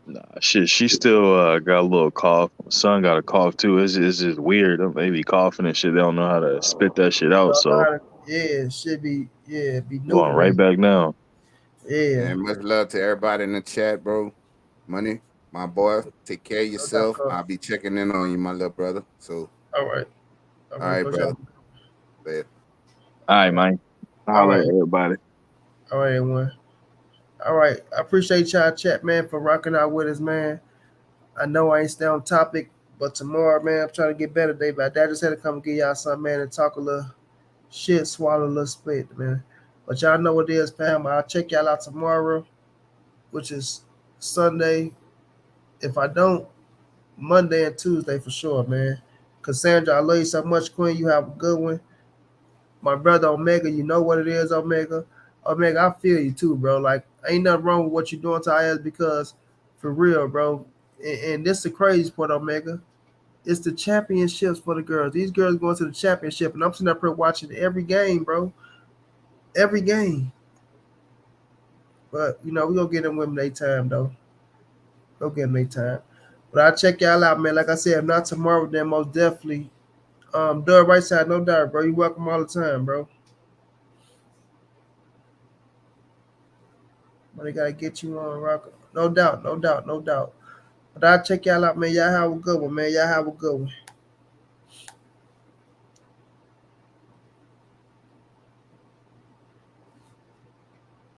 Nah, shit, she still got a little cough. Son got a cough too. It's just weird. They be coughing and shit. They don't know how to spit that shit out. Don't know So how to. Yeah, should be. Yeah, be going right neutering. back now. Yeah. And much love to everybody in the chat, bro. Money, my boy. Take care of No doubt, yourself. cuz. I'll be checking in on you, my little brother. So, All right. All all right, right, coach. brother. Later. All right, man. All Holla right. at everybody. All right, everyone. All right. I appreciate y'all chat, man, for rocking out with us, man. I know I ain't stay on topic, but tomorrow, man, I'm trying to get better day by day. I just had to come give y'all something, man, and talk a little shit, swallow a little spit, man. But y'all know what it is, fam. I'll check y'all out tomorrow, which is Sunday. If I don't, Monday and Tuesday for sure, man. Cassandra, I love you so much, Queen. You have a good one. My brother Omega, you know what it is, Omega. Omega, I feel you too, bro. Like, ain't nothing wrong with what you're doing to our ass because, for real, bro. And this is the crazy part, Omega. It's the championships for the girls. These girls going to the championship, and I'm sitting up here watching every game, bro. Every game. But, we going to get them women their time, though. Go get them their time. But I'll check y'all out, man. Like I said, if not tomorrow, then most definitely. Doug right side, no doubt, bro. You welcome all the time, bro. But they gotta get you on, rock. No doubt, no doubt, no doubt. But I'll check y'all out, man. Y'all have a good one, man. Y'all have a good one.